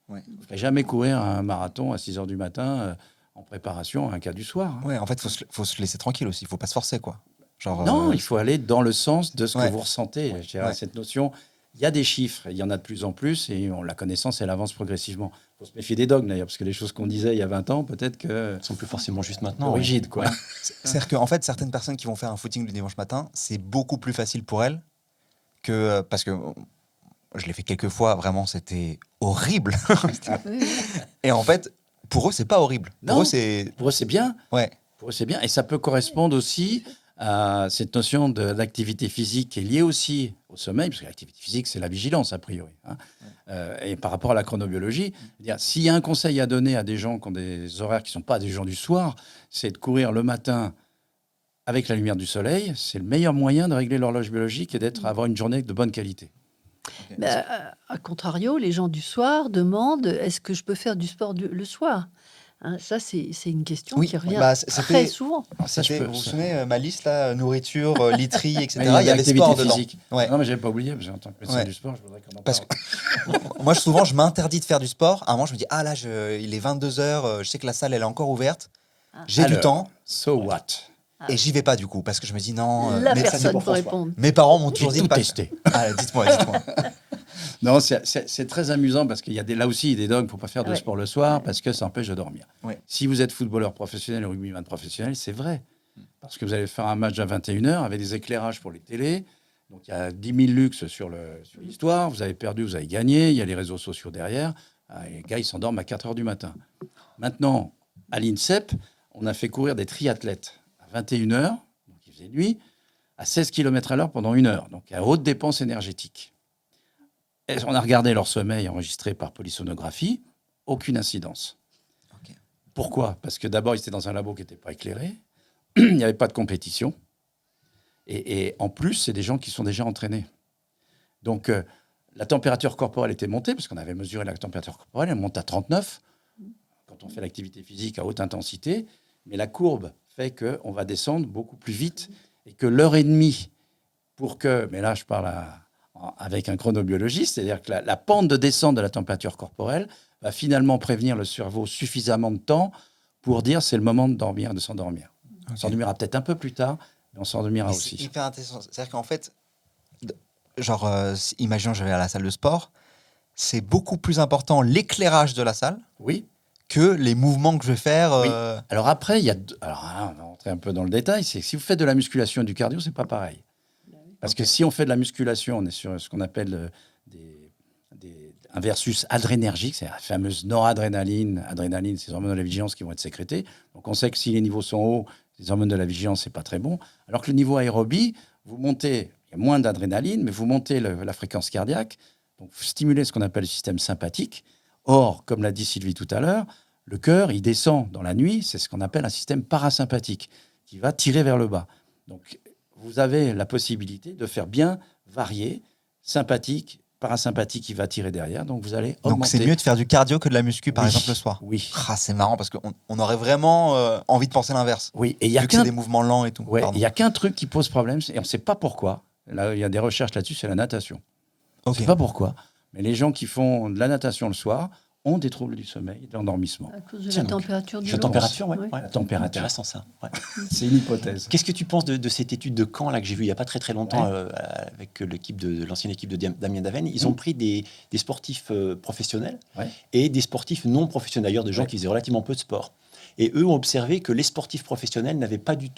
Ouais. Il ne faudrait jamais courir un marathon à 6 h du matin en préparation à un cas du soir. Hein. Ouais, en fait, faut se laisser tranquille aussi. Il faut pas se forcer, quoi. Genre, Non, il faut aller dans le sens de ce Ouais. que vous ressentez. Je dirais, Ouais. cette notion, il y a des chiffres, il y en a de plus en plus, et la connaissance, elle avance progressivement. Il faut se méfier des dogmes, d'ailleurs, parce que les choses qu'on disait il y a 20 ans, peut-être que Ils sont plus forcément juste sont maintenant. rigides. Quoi. Ouais. C'est-à-dire qu'en fait, certaines personnes qui vont faire un footing le dimanche matin, c'est beaucoup plus facile pour elles que. Parce que je l'ai fait quelques fois, vraiment, c'était horrible. Oui, oui. Et en fait, pour eux, c'est pas horrible. Pour Non. eux, c'est. Pour eux, c'est bien. Ouais. Pour eux, c'est bien. Et ça peut correspondre aussi à cette notion de l'activité physique qui est liée aussi au sommeil, parce que l'activité physique, c'est la vigilance, a priori. Hein. Et par rapport à la chronobiologie, s'il y a un conseil à donner à des gens qui ont des horaires qui ne sont pas des gens du soir, c'est de courir le matin avec la lumière du soleil. C'est le meilleur moyen de régler l'horloge biologique et d'avoir une journée de bonne qualité. Mais, à contrario, les gens du soir demandent est-ce que je peux faire du sport le soir. Hein, ça, c'est une question Oui, qui revient bah, très souvent. Ça, je peux, Vous vous ça. souvenez, ma liste, là, nourriture, literie, etc. Mais Il y avait l'activité sport dedans. physique. Ouais. Non, mais je n'avais pas oublié, parce qu'en tant que médecin Ouais. du sport, je voudrais qu'on en Parce parle. Moi, souvent, je m'interdis de faire du sport. À un moment, je me dis, ah là, il est 22h, je sais que la salle, elle est encore ouverte. J'ai du Alors, temps. So what? Et j'y vais pas, du coup, parce que je me dis, non. La mais ça, c'est personne pour pour François. répondre. Mes parents m'ont J'ai toujours dit tout de pas. testé. Allez, dites-moi. Non, c'est très amusant parce qu'il y a là aussi des dogmes, il ne faut pas faire de Ouais. sport le soir parce que ça empêche de dormir. Ouais. Si vous êtes footballeur professionnel ou rugbyman professionnel, c'est vrai. Parce que vous allez faire un match à 21h avec des éclairages pour les télés. Donc il y a 10 000 luxe sur l'histoire. Vous avez perdu, vous avez gagné. Il y a les réseaux sociaux derrière. Les gars, ils s'endorment à 4h du matin. Maintenant, à l'INSEP, on a fait courir des triathlètes à 21h, donc il faisait nuit, à 16 km/h pendant 1 heure. Donc à haute dépense énergétique. Et on a regardé leur sommeil enregistré par polysonographie, aucune incidence. Ok. Pourquoi? Parce que d'abord, ils étaient dans un labo qui n'était pas éclairé, il n'y avait pas de compétition, et en plus, c'est des gens qui sont déjà entraînés. Donc, la température corporelle était montée, parce qu'on avait mesuré la température corporelle, elle monte à 39, quand on fait l'activité physique à haute intensité, mais la courbe fait qu'on va descendre beaucoup plus vite, et que l'heure et demie pour que, mais là je parle avec un chronobiologiste, c'est-à-dire que la pente de descente de la température corporelle va finalement prévenir le cerveau suffisamment de temps pour dire c'est le moment de dormir, de s'endormir. On s'endormira peut-être un peu plus tard, mais on s'endormira Et c'est aussi. hyper intéressant. C'est-à-dire qu'en fait, genre, imaginons je vais à la salle de sport, c'est beaucoup plus important l'éclairage de la salle Oui. que les mouvements que je vais faire. Oui. Alors après, il y a alors là, on va rentrer un peu dans le détail, c'est que si vous faites de la musculation et du cardio, c'est pas pareil. Parce que si on fait de la musculation, on est sur ce qu'on appelle un versus adrénergique, c'est la fameuse noradrénaline. Adrénaline, c'est les hormones de la vigilance qui vont être sécrétées. Donc on sait que si les niveaux sont hauts, les hormones de la vigilance, c'est pas très bon. Alors que le niveau aérobie, vous montez, il y a moins d'adrénaline, mais vous montez la fréquence cardiaque, donc vous stimulez ce qu'on appelle le système sympathique. Or, comme l'a dit Sylvie tout à l'heure, le cœur, il descend dans la nuit, c'est ce qu'on appelle un système parasympathique qui va tirer vers le bas. Donc, vous avez la possibilité de faire bien varier, sympathique, parasympathique qui va tirer derrière. Donc, vous allez augmenter. Donc c'est mieux de faire du cardio que de la muscu, par Oui. exemple, le soir. Oui. Ah, c'est marrant parce qu'on aurait vraiment envie de penser l'inverse. Oui, et il y a Vu que c'est des mouvements lents et tout. ouais, Pardon. il y a qu'un truc qui pose problème, et on ne sait pas pourquoi. Là, il y a des recherches là-dessus, c'est la natation. On ne Ok. sait pas pourquoi. Mais les gens qui font de la natation le soir ont des troubles du sommeil et de l'endormissement. À cause de Tiens, la donc, température du La jour. température, ouais. Oui. Ouais. La température. Intéressant ça. Ouais. C'est une hypothèse. Qu'est-ce que tu penses de cette étude de Caen là, que j'ai vue il n'y a pas très longtemps avec l'ancienne équipe de Damien Daven? Ils ont pris des sportifs professionnels et des sportifs non professionnels, d'ailleurs des gens qui faisaient relativement peu de sport. Et eux ont observé que les sportifs professionnels n'étaient pas du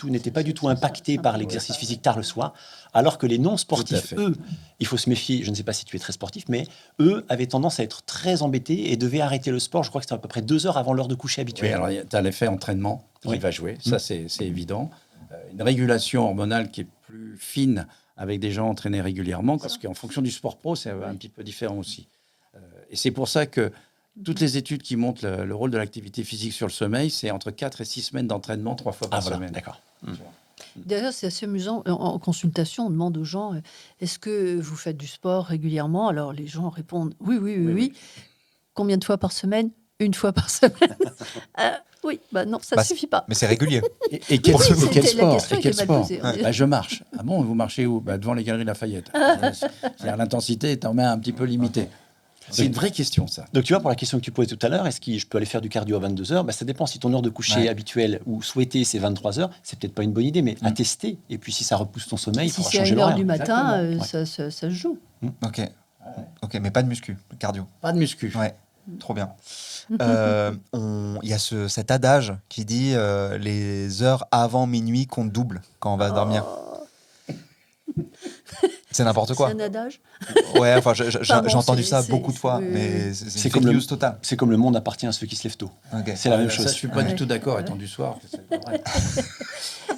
tout impactés par l'exercice physique tard le soir, alors que les non-sportifs, eux, il faut se méfier, je ne sais pas si tu es très sportif, mais eux avaient tendance à être très embêtés et devaient arrêter le sport, je crois que c'était à peu près 2 heures avant l'heure de coucher Oui, habituelle. alors tu as l'effet entraînement qui va jouer, ça c'est évident. Une régulation hormonale qui est plus fine avec des gens entraînés régulièrement, parce qu'en fonction du sport pro, c'est un petit peu différent aussi. Et c'est pour ça que toutes les études qui montrent le rôle de l'activité physique sur le sommeil, c'est entre 4 et 6 semaines d'entraînement 3 fois par voilà, semaine. d'accord. D'ailleurs, c'est assez amusant. En consultation, on demande aux gens est-ce que vous faites du sport régulièrement? Alors, les gens répondent oui. Combien de fois par semaine? 1 fois par semaine. Oui, non, ça ne suffit pas. Mais c'est régulier. Et quel Oui, sport, c'était la question était mal posée. Je marche. Ah bon, vous marchez où? Devant les Galeries Lafayette. C'est-à-dire, l'intensité est en main un petit peu limitée. C'est une vraie question, ça. Donc, tu vois, pour la question que tu posais tout à l'heure, est-ce que je peux aller faire du cardio à 22 heures? Ça dépend. Si ton heure de coucher habituelle ou souhaitée, c'est 23 heures, c'est peut-être pas une bonne idée, mais à tester. Et puis, si ça repousse ton sommeil, il Si faudra c'est à changer 1h l'horaire. du matin, Exactement. ça se joue. Ok, mais pas de muscu, cardio. Pas de muscu. Ouais, trop bien. Il y a cet adage qui dit les heures avant minuit comptent double quand on va dormir. C'est n'importe quoi. C'est un adage. Ouais, enfin, j'ai Enfin, bon, entendu c'est- ça c'est- beaucoup de fois, oui, mais C'est c'est comme comme le- news total. C'est comme le monde appartient à ceux qui se lèvent tôt. Ok. C'est la même Ça, chose. je suis pas du tout d'accord, étant du soir. C'est pas vrai.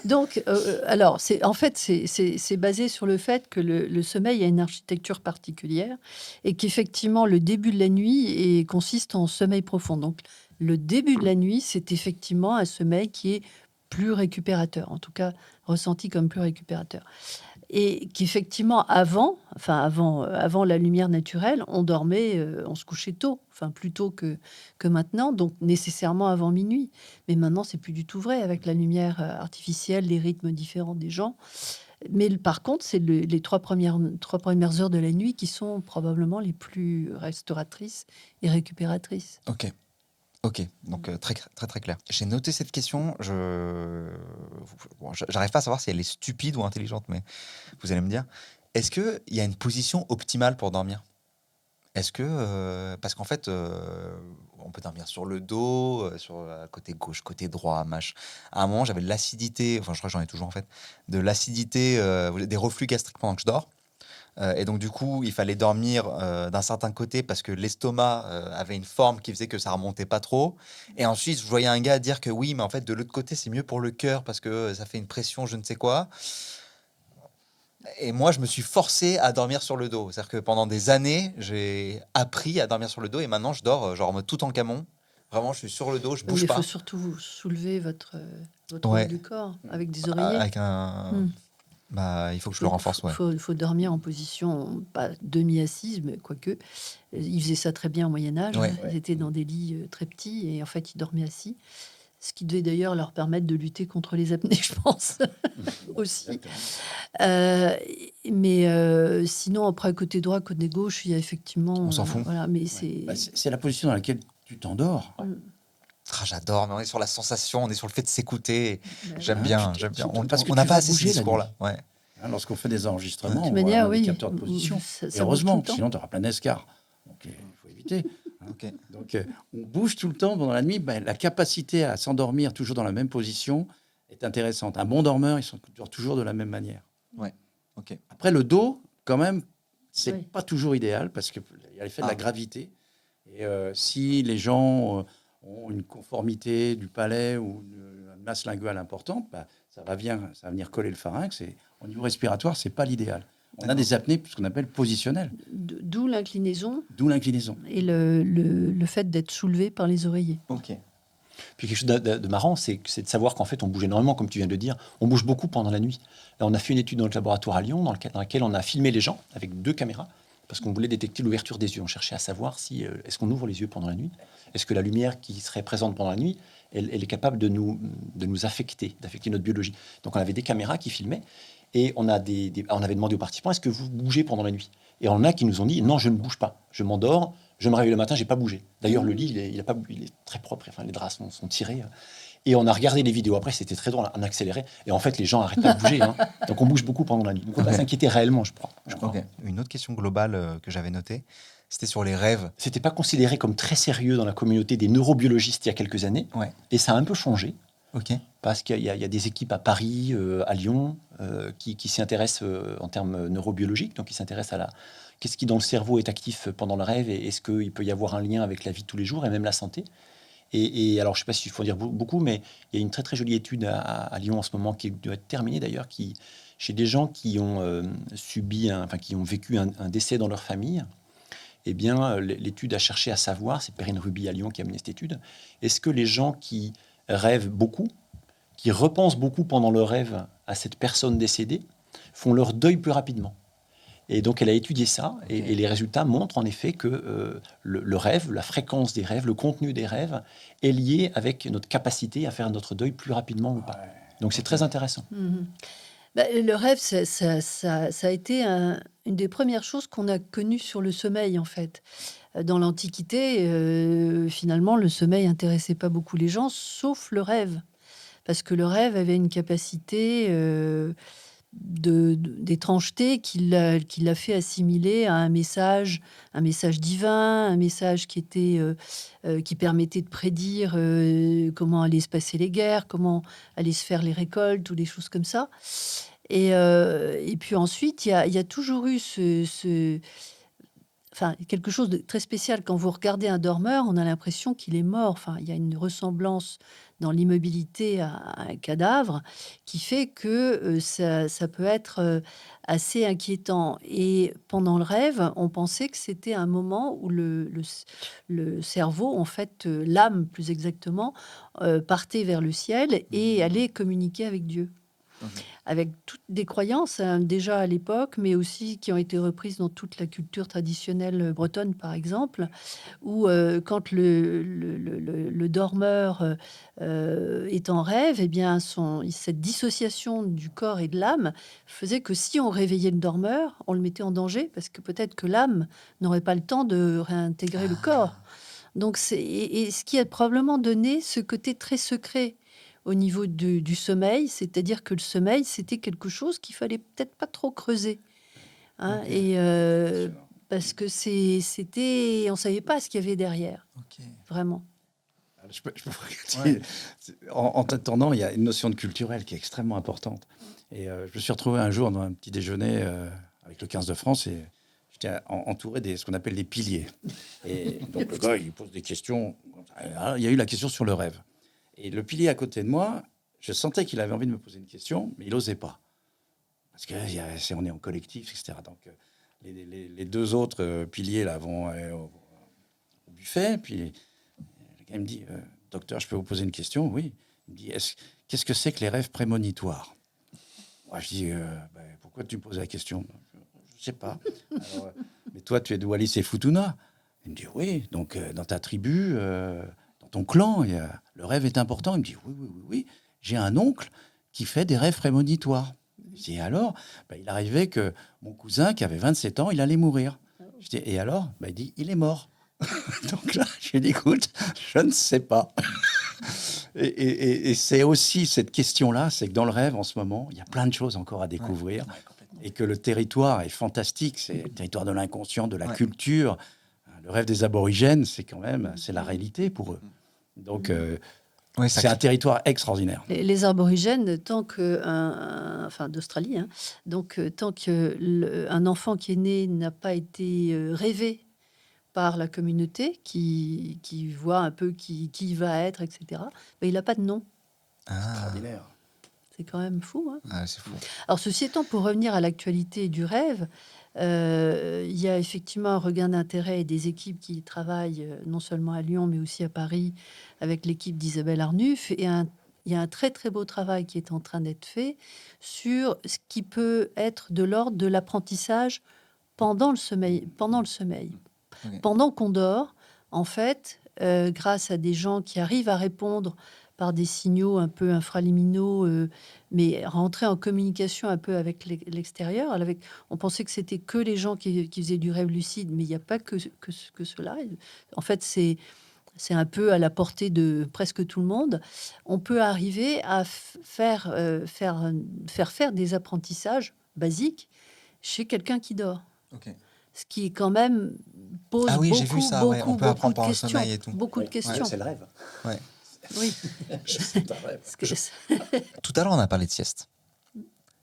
Donc, alors, c'est basé sur le fait que le sommeil a une architecture particulière et qu'effectivement, le début de la nuit consiste en sommeil profond. Donc, le début de la nuit, c'est effectivement un sommeil qui est plus récupérateur, en tout cas ressenti comme plus récupérateur. Et qu'effectivement, avant la lumière naturelle, on dormait, on se couchait tôt, enfin plus tôt que maintenant, donc nécessairement avant minuit. Mais maintenant, c'est plus du tout vrai avec la lumière artificielle, les rythmes différents des gens. Mais par contre, c'est les 3 premières heures de la nuit qui sont probablement les plus restauratrices et récupératrices. Ok, donc très très clair. J'ai noté cette question. J'arrive pas à savoir si elle est stupide ou intelligente, mais vous allez me dire. Est-ce qu'il y a une position optimale pour dormir? Est-ce que parce qu'en fait, on peut dormir sur le dos, sur côté gauche, côté droit, À un moment, j'avais de l'acidité. Enfin, je crois que j'en ai toujours en fait, de l'acidité, des reflux gastriques pendant que je dors. Et donc, du coup, il fallait dormir d'un certain côté parce que l'estomac avait une forme qui faisait que ça remontait pas trop. Et ensuite, je voyais un gars dire que oui, mais en fait, de l'autre côté, c'est mieux pour le cœur parce que ça fait une pression, je ne sais quoi. Et moi, je me suis forcé à dormir sur le dos. C'est-à-dire que pendant des années, j'ai appris à dormir sur le dos et maintenant, je dors genre en mode tout en camon. Vraiment, je suis sur le dos, je bouge Il pas. faut surtout soulever votre Ouais. haut du corps avec des oreillers. Avec un... il faut que je le renforce, ouais. Il faut dormir en position, pas demi-assise, mais quoique. Ils faisaient ça très bien au Moyen-Âge. Ouais. Ils étaient dans des lits très petits et en fait, ils dormaient assis. Ce qui devait d'ailleurs leur permettre de lutter contre les apnées, je pense, aussi. Mais sinon, après, côté droit, côté gauche, il y a effectivement... On s'en fout. Voilà, mais c'est... C'est la position dans laquelle tu t'endors. J'adore, mais on est sur la sensation, on est sur le fait de s'écouter. J'aime Hein, bien, tu- j'aime bien. tu- parce que On n'a tu pas vas assez ces bouger la discours-là. Ouais. Lorsqu'on fait des enregistrements, De toute on manière, voit des oui. capteurs de position. Ça Et bouge heureusement, tout le temps. sinon tu auras plein d'escarres. Donc il faut éviter. Ok. Donc on bouge tout le temps pendant la nuit. La capacité à s'endormir toujours dans la même position est intéressante. Un bon dormeur, il s'endort toujours de la même manière. Ok. Après, le dos, quand même, c'est Oui. pas toujours idéal parce qu'il y a l'effet de la gravité. Et si les gens ont une conformité du palais ou une masse linguale importante, ça va venir coller le pharynx. Et au niveau respiratoire, c'est pas l'idéal. On a des apnées, ce qu'on appelle positionnelles, D'où l'inclinaison d'où l'inclinaison. et le fait d'être soulevé par les oreillers. Ok. Puis quelque chose de marrant, c'est de savoir qu'en fait, on bouge énormément, comme tu viens de le dire. On bouge beaucoup pendant la nuit. Là, on a fait une étude dans notre laboratoire à Lyon, dans laquelle on a filmé les gens avec 2 caméras, parce qu'on voulait détecter l'ouverture des yeux. On cherchait à savoir si est-ce qu'on ouvre les yeux pendant la nuit. Est-ce que la lumière qui serait présente pendant la nuit, elle est capable de nous affecter, d'affecter notre biologie. Donc, on avait des caméras qui filmaient. Et on avait demandé aux participants, est-ce que vous bougez pendant la nuit? Et on en a qui nous ont dit, non, je ne bouge pas. Je m'endors, Je me réveille le matin, j'ai pas bougé. D'ailleurs, le lit, il est très propre. Enfin, les draps sont tirés. Et on a regardé les vidéos après, c'était très drôle, on accéléré. Et en fait, les gens n'arrêtent pas de bouger. Hein. Donc, on bouge beaucoup pendant la nuit. Donc, on va s'inquiéter réellement, je crois. Ok. Une autre question globale que j'avais notée, c'était sur les rêves. C'était pas considéré comme très sérieux dans la communauté des neurobiologistes il y a quelques années. Ouais. Et ça a un peu changé. Ok. Parce qu'il y a des équipes à Paris, à Lyon, qui s'y intéressent en termes neurobiologiques. Donc, ils s'intéressent à qu'est-ce qui dans le cerveau est actif pendant le rêve et est-ce qu'il peut y avoir un lien avec la vie de tous les jours et même la santé. Et alors, je ne sais pas s'il faut dire beaucoup, mais il y a une très très jolie étude à Lyon en ce moment qui doit être terminée d'ailleurs, chez des gens qui ont qui ont vécu un décès dans leur famille. Eh bien, l'étude a cherché à savoir, c'est Perrine Ruby à Lyon qui a mené cette étude, est-ce que les gens qui rêvent beaucoup, qui repensent beaucoup pendant leur rêve à cette personne décédée, font leur deuil plus rapidement. Et donc, elle a étudié ça, et les résultats montrent en effet que le rêve, la fréquence des rêves, le contenu des rêves est lié avec notre capacité à faire notre deuil plus rapidement ou pas. Donc, c'est très intéressant. Le rêve, ça a été une des premières choses qu'on a connues sur le sommeil, en fait. Dans l'Antiquité, finalement, le sommeil intéressait pas beaucoup les gens, sauf le rêve. Parce que le rêve avait une capacité d'étrangeté qui l'a fait assimiler à un message divin, un message qui permettait de prédire comment allaient se passer les guerres, comment allaient se faire les récoltes ou des choses comme ça. Et puis ensuite, il y a toujours eu quelque chose de très spécial. Quand vous regardez un dormeur, on a l'impression qu'il est mort. Enfin, il y a une ressemblance dans l'immobilité à un cadavre qui fait que ça peut être assez inquiétant. Et pendant le rêve, on pensait que c'était un moment où le cerveau, en fait, l'âme plus exactement, partait vers le ciel et allait communiquer avec Dieu. Avec toutes des croyances déjà à l'époque, mais aussi qui ont été reprises dans toute la culture traditionnelle bretonne, par exemple, où quand le dormeur est en rêve, eh bien, cette dissociation du corps et de l'âme faisait que si on réveillait le dormeur, on le mettait en danger, parce que peut-être que l'âme n'aurait pas le temps de réintégrer le corps. Donc, et ce qui a probablement donné ce côté très secret au niveau du sommeil, c'est-à-dire que le sommeil, c'était quelque chose qu'il fallait peut-être pas trop creuser. Hein, et parce que on savait pas ce qu'il y avait derrière, vraiment. Je peux en t'attendant, il y a une notion de culturel qui est extrêmement importante. Et je me suis retrouvé un jour dans un petit déjeuner avec le 15 de France et j'étais entouré de ce qu'on appelle les piliers. Et donc le gars, il pose des questions. Alors, il y a eu la question sur le rêve. Et le pilier à côté de moi, je sentais qu'il avait envie de me poser une question, mais il n'osait pas. Parce qu'on est en collectif, etc. Donc, les deux autres piliers là, vont au buffet. Puis, le gars me dit, docteur, je peux vous poser une question? Oui. Il me dit, qu'est-ce que c'est que les rêves prémonitoires? Moi, je dis, pourquoi tu me poses la question? Je ne sais pas. Alors, mais toi, tu es de Wallis et Futuna? Il me dit, oui. Donc, dans ta tribu... ton clan, le rêve est important. Il me dit, oui. J'ai un oncle qui fait des rêves prémonitoires. Je dis, alors, il arrivait que mon cousin, qui avait 27 ans, il allait mourir. Je dis, et alors? Il dit, il est mort. Donc là, je lui ai dit, écoute, je ne sais pas. et c'est aussi cette question-là, c'est que dans le rêve, en ce moment, il y a plein de choses encore à découvrir. Et que le territoire est fantastique. C'est le territoire de l'inconscient, de la culture. Le rêve des aborigènes, c'est la réalité pour eux. Donc, c'est un territoire extraordinaire. Les aborigènes, d'Australie, hein, donc tant qu'un enfant qui est né n'a pas été rêvé par la communauté, qui voit un peu qui il va être, etc., il n'a pas de nom. Extraordinaire. C'est quand même fou. Hein. C'est fou. Alors, ceci étant, pour revenir à l'actualité du rêve, il y a effectivement un regain d'intérêt et des équipes qui travaillent non seulement à Lyon, mais aussi à Paris, avec l'équipe d'Isabelle Arnulf. Et il y a un très, très beau travail qui est en train d'être fait sur ce qui peut être de l'ordre de l'apprentissage pendant le sommeil. Pendant qu'on dort, en fait, grâce à des gens qui arrivent à répondre par des signaux un peu infraliminaux, mais rentrer en communication un peu avec l'extérieur. On pensait que c'était que les gens qui faisaient du rêve lucide, mais il n'y a pas que cela. En fait, c'est un peu à la portée de presque tout le monde. On peut arriver à faire des apprentissages basiques chez quelqu'un qui dort. Ok. Ce qui quand même pose Ah oui, j'ai vu ça, ouais, on peut apprendre de par le questions. sommeil et tout. Beaucoup de Ouais, questions. c'est le rêve. Ouais. Oui. C'est un rêve. Parce que Tout à l'heure, on a parlé de sieste.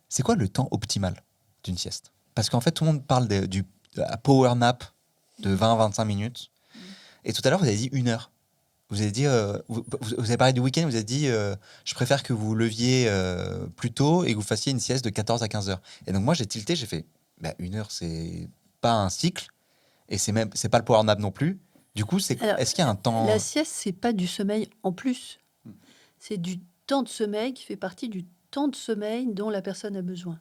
C'est quoi le temps optimal d'une sieste? Parce qu'en fait, tout le monde parle de la power nap de 20-25 minutes. Et tout à l'heure, vous avez dit 1 heure. Vous avez dit, vous avez parlé du week-end, vous avez dit, je préfère que vous leviez plus tôt et que vous fassiez une sieste de 14 à 15 heures. Et donc moi, j'ai tilté, j'ai fait, 1 heure, c'est pas un cycle, et c'est pas le power nap non plus. Du coup, Alors, est-ce qu'il y a un temps... la sieste, c'est pas du sommeil en plus. C'est du temps de sommeil qui fait partie du temps de sommeil dont la personne a besoin.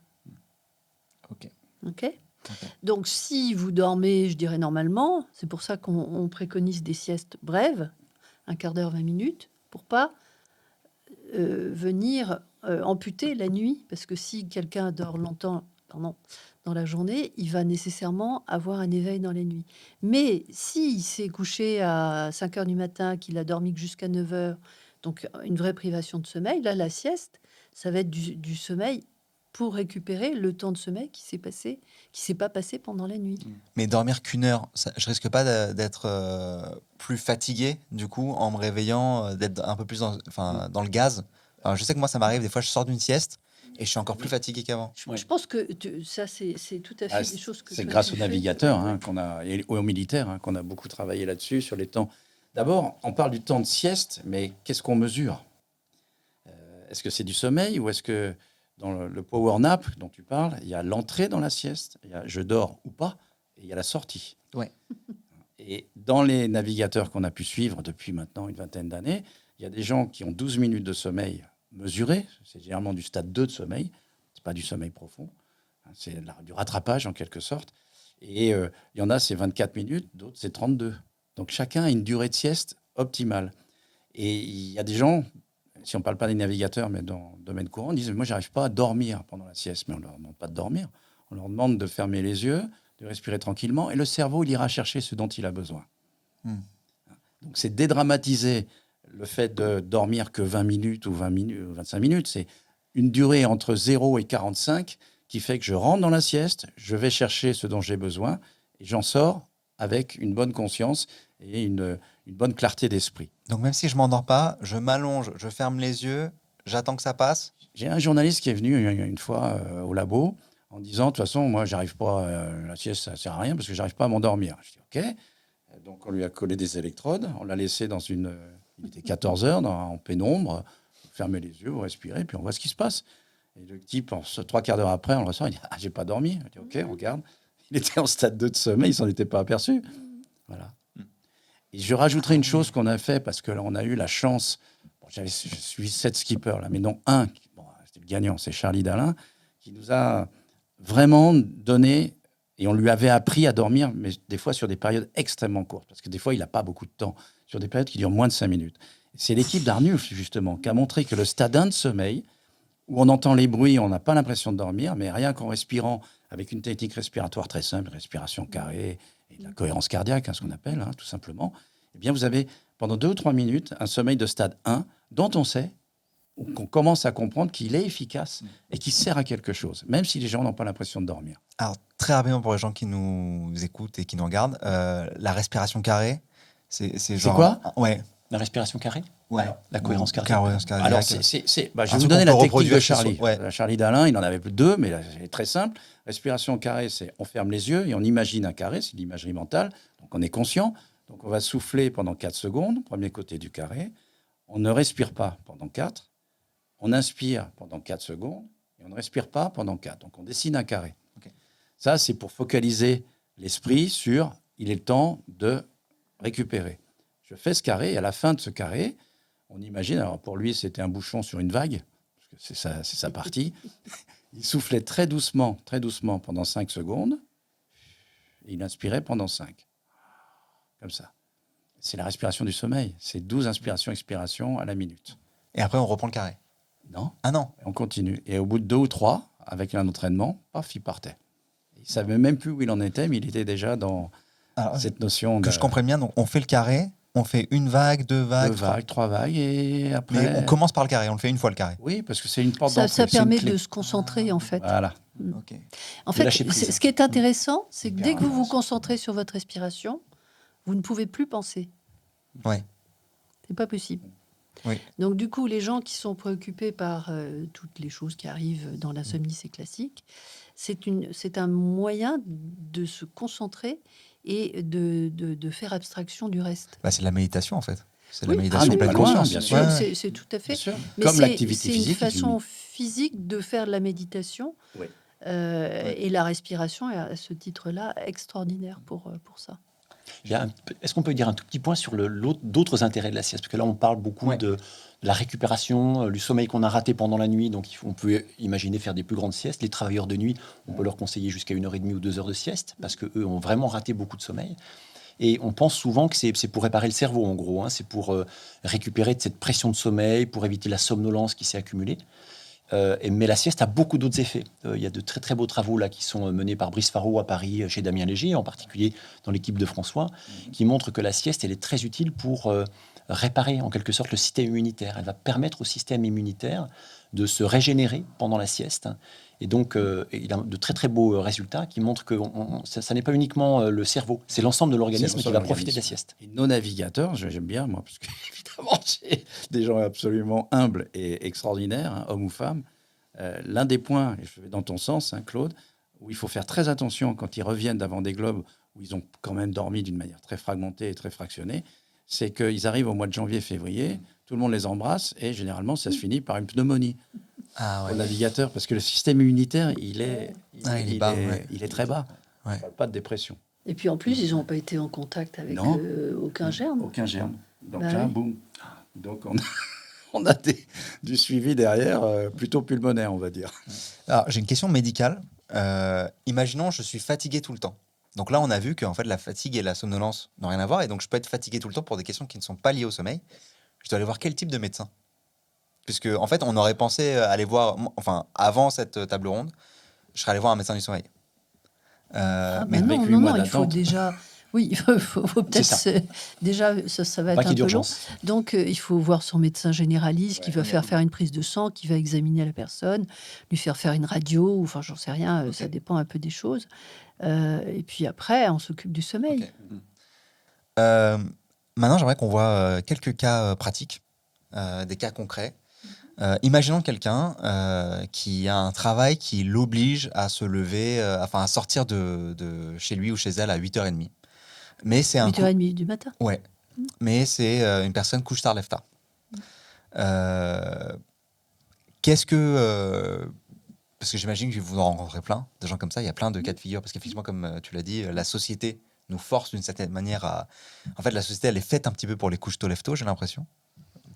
Ok. OK ? Donc, si vous dormez, je dirais normalement, c'est pour ça qu'on préconise des siestes brèves, 1/4 d'heure, 20 minutes, pour pas venir amputer la nuit. Parce que si quelqu'un dort longtemps dans la journée, il va nécessairement avoir un éveil dans les nuits. Mais s'il s'est couché à 5 heures du matin, qu'il a dormi que jusqu'à 9 heures, donc une vraie privation de sommeil, là, la sieste, ça va être du sommeil pour récupérer le temps de sommeil qui s'est pas passé pendant la nuit. Mais dormir qu'1 heure, je risque pas d'être plus fatigué, du coup, en me réveillant, d'être un peu plus dans le gaz. Alors, je sais que moi, ça m'arrive, des fois, je sors d'une sieste et je suis encore plus fatigué qu'avant. Je pense que ça, c'est tout à fait Ah, des choses que c'est toi, grâce tu aux fais. navigateurs qu'on a, et aux militaires qu'on a beaucoup travaillé là-dessus, sur les temps. D'abord, on parle du temps de sieste, mais qu'est-ce qu'on mesure? Est-ce que c'est du sommeil ou est-ce que dans le power nap dont tu parles, il y a l'entrée dans la sieste, il y a je dors ou pas, et il y a la sortie. Ouais. Et dans les navigateurs qu'on a pu suivre depuis maintenant une vingtaine d'années, il y a des gens qui ont 12 minutes de sommeil mesuré, c'est généralement du stade 2 de sommeil, c'est pas du sommeil profond, c'est du rattrapage en quelque sorte. Et il y en a, c'est 24 minutes, d'autres, c'est 32. Donc chacun a une durée de sieste optimale. Et il y a des gens, si on ne parle pas des navigateurs, mais dans le domaine courant, disent « Moi, j'arrive pas à dormir pendant la sieste. » Mais on ne leur demande pas de dormir. On leur demande de fermer les yeux, de respirer tranquillement, et le cerveau, il ira chercher ce dont il a besoin. Donc c'est dédramatiser le fait de dormir que 20 minutes ou 20 minutes, 25 minutes. C'est une durée entre 0 et 45 qui fait que je rentre dans la sieste, je vais chercher ce dont j'ai besoin, et j'en sors avec une bonne conscience et une bonne clarté d'esprit. Donc même si je m'endors pas, je m'allonge, je ferme les yeux, j'attends que ça passe. J'ai un journaliste qui est venu une fois au labo en disant « De toute façon, moi, j'arrive pas, la sieste, ça sert à rien parce que j'arrive pas à m'endormir. » Je dis « Ok. » Donc on lui a collé des électrodes, on l'a laissé dans une... Il était 14 heures en pénombre, vous fermez les yeux, vous respirez, puis on voit ce qui se passe. Et le type, 3/4 d'heure après, on le ressort, il dit « Ah, j'ai pas dormi. » Je dis « Ok, on regarde. » Il était en stade 2 de sommeil, il s'en était pas aperçu. Voilà. Et je rajouterai une chose qu'on a fait, parce que là, on a eu la chance. Bon, je suis 7 skippers, là, mais non un. Bon, c'était le gagnant, c'est Charlie Dalin, qui nous a vraiment donné, et on lui avait appris à dormir, mais des fois sur des périodes extrêmement courtes, parce que des fois, il n'a pas beaucoup de temps, sur des périodes qui durent moins de 5 minutes. C'est l'équipe d'Arnulf, justement, qui a montré que le stade 1 de sommeil, où on entend les bruits, on n'a pas l'impression de dormir, mais rien qu'en respirant avec une technique respiratoire très simple, respiration carrée, et de la cohérence cardiaque, ce qu'on appelle, tout simplement, eh bien, vous avez, pendant 2 ou 3 minutes, un sommeil de stade 1 dont on sait, ou qu'on commence à comprendre qu'il est efficace et qu'il sert à quelque chose, même si les gens n'ont pas l'impression de dormir. Alors, très rapidement pour les gens qui nous écoutent et qui nous regardent, la respiration carrée, c'est genre... quoi Ouais. La respiration carrée. Ouais. La cohérence cardiaque. Cohérence cardiaque. Alors, je vais Un vous truc donner qu'on la peut technique reproduire de chez Charlie. soi. Ouais. Charlie Dalin, il en avait plus 2, mais là, c'est très simple. Respiration carrée, c'est on ferme les yeux et on imagine un carré, c'est l'imagerie mentale. Donc, on est conscient. Donc, on va souffler pendant 4 secondes, premier côté du carré. On ne respire pas pendant 4. On inspire pendant 4 secondes et on ne respire pas pendant 4. Donc, on dessine un carré. Okay. Ça, c'est pour focaliser l'esprit sur il est le temps de récupérer. Je fais ce carré et à la fin de ce carré, on imagine, alors pour lui, c'était un bouchon sur une vague, parce que c'est sa partie. Il soufflait très doucement pendant 5 secondes et il inspirait pendant 5. Comme ça. C'est la respiration du sommeil. C'est 12 inspirations, expirations à la minute. Et après, on reprend le carré. Non, Ah non. on continue. Et au bout de 2 ou 3, avec un entraînement, paf, il partait. Il savait même plus où il en était, mais il était déjà dans Alors, cette notion que de je comprenne bien, donc on fait le carré, on fait une vague, 2 vagues, 2 3. vagues, 3 vagues, et après... Mais on commence par le carré, on le fait une fois le carré. Oui, parce que c'est une porte Ça, d'entrée. ça c'est une permet clé. de se concentrer, en fait. Voilà. Ok. En De fait, lâcher prise. ce qui est intéressant, c'est que Hyper dès que vous vous intéressant. concentrez sur votre respiration, vous ne pouvez plus penser. Ouais. C'est pas possible. Oui. Donc du coup, les gens qui sont préoccupés par toutes les choses qui arrivent dans l'insomnie, c'est classique. C'est un moyen de se concentrer et de faire abstraction du reste. Bah, c'est de la méditation, en fait. C'est de Oui. la méditation Ah, pleine mais pas loin, conscience. bien C'est- sûr. Ouais, ouais. C'est tout à fait. Bien sûr. Mais Comme c'est- l'activité c'est une physique. façon physique de faire de la méditation. Oui. Et la respiration est à ce titre-là extraordinaire pour ça. Est-ce qu'on peut dire un tout petit point sur d'autres intérêts de la sieste? Parce que là, on parle beaucoup Ouais. de la récupération, du sommeil qu'on a raté pendant la nuit. Donc, on peut imaginer faire des plus grandes siestes. Les travailleurs de nuit, on peut leur conseiller jusqu'à 1h30 ou 2 heures de sieste parce qu'eux ont vraiment raté beaucoup de sommeil. Et on pense souvent que c'est pour réparer le cerveau, en gros. C'est pour récupérer de cette pression de sommeil, pour éviter la somnolence qui s'est accumulée. Mais la sieste a beaucoup d'autres effets. Il y a de très très beaux travaux là qui sont menés par Brice Faro à Paris chez Damien Léger, en particulier dans l'équipe de François, qui montrent que la sieste elle est très utile pour réparer en quelque sorte le système immunitaire. Elle va permettre au système immunitaire de se régénérer pendant la sieste. Et donc, il a de très très beaux résultats qui montrent que ça n'est pas uniquement le cerveau, c'est l'ensemble de l'organisme qui va profiter de la sieste. Et nos navigateurs, j'aime bien, moi, parce que évidemment, c'est des gens absolument humbles et extraordinaires, hein, hommes ou femmes. L'un des points, et je vais dans ton sens, hein, Claude, où il faut faire très attention quand ils reviennent d'avant des globes, où ils ont quand même dormi d'une manière très fragmentée et très fractionnée, c'est qu'ils arrivent au mois de janvier, février, tout le monde les embrasse, et généralement, ça se finit par une pneumonie. Ah Au ouais. navigateur, parce que le système immunitaire, il est bas, ouais. il est très bas. Ouais. On parle pas de dépression. Et puis en plus, ils n'ont pas été en contact avec Non. aucun germe. Aucun germe. Donc Bah là, oui. boum. Donc on a du suivi derrière, plutôt pulmonaire, on va dire. Alors, j'ai une question médicale. Imaginons, je suis fatigué tout le temps. Donc là, on a vu que en fait, la fatigue et la somnolence n'ont rien à voir. Et donc, je peux être fatigué tout le temps pour des questions qui ne sont pas liées au sommeil. Je dois aller voir quel type de médecin? Puisque, en fait, on aurait pensé aller voir... Enfin, avant cette table ronde, je serais allé voir un médecin du sommeil. Ah, Mais bah avec non, 8 non, mois non, il faut d'attente. déjà... Oui, il faut peut-être... ça. Déjà, ça va Pas être qu'il y un ait peu long. d'urgence. Donc, il faut voir son médecin généraliste qui va faire une prise de sang, qui va examiner la personne, lui faire une radio, ou enfin, j'en sais rien, ça dépend un peu des choses. Et puis après, on s'occupe du sommeil. Ok. Maintenant, j'aimerais qu'on voit quelques cas pratiques, des cas concrets. Imaginons quelqu'un qui a un travail qui l'oblige à se lever, à sortir de chez lui ou chez elle à 8h30. Mais c'est un 8h30 du matin. Ouais, mais c'est une personne couche tard, lève tard. Qu'est-ce que... parce que j'imagine que vous en rencontrez plein, de gens comme ça. Il y a plein de cas de figure. Parce qu'effectivement, comme tu l'as dit, la société nous force d'une certaine manière à... En fait, la société, elle est faite un petit peu pour les couches tôt, lève tôt, j'ai l'impression,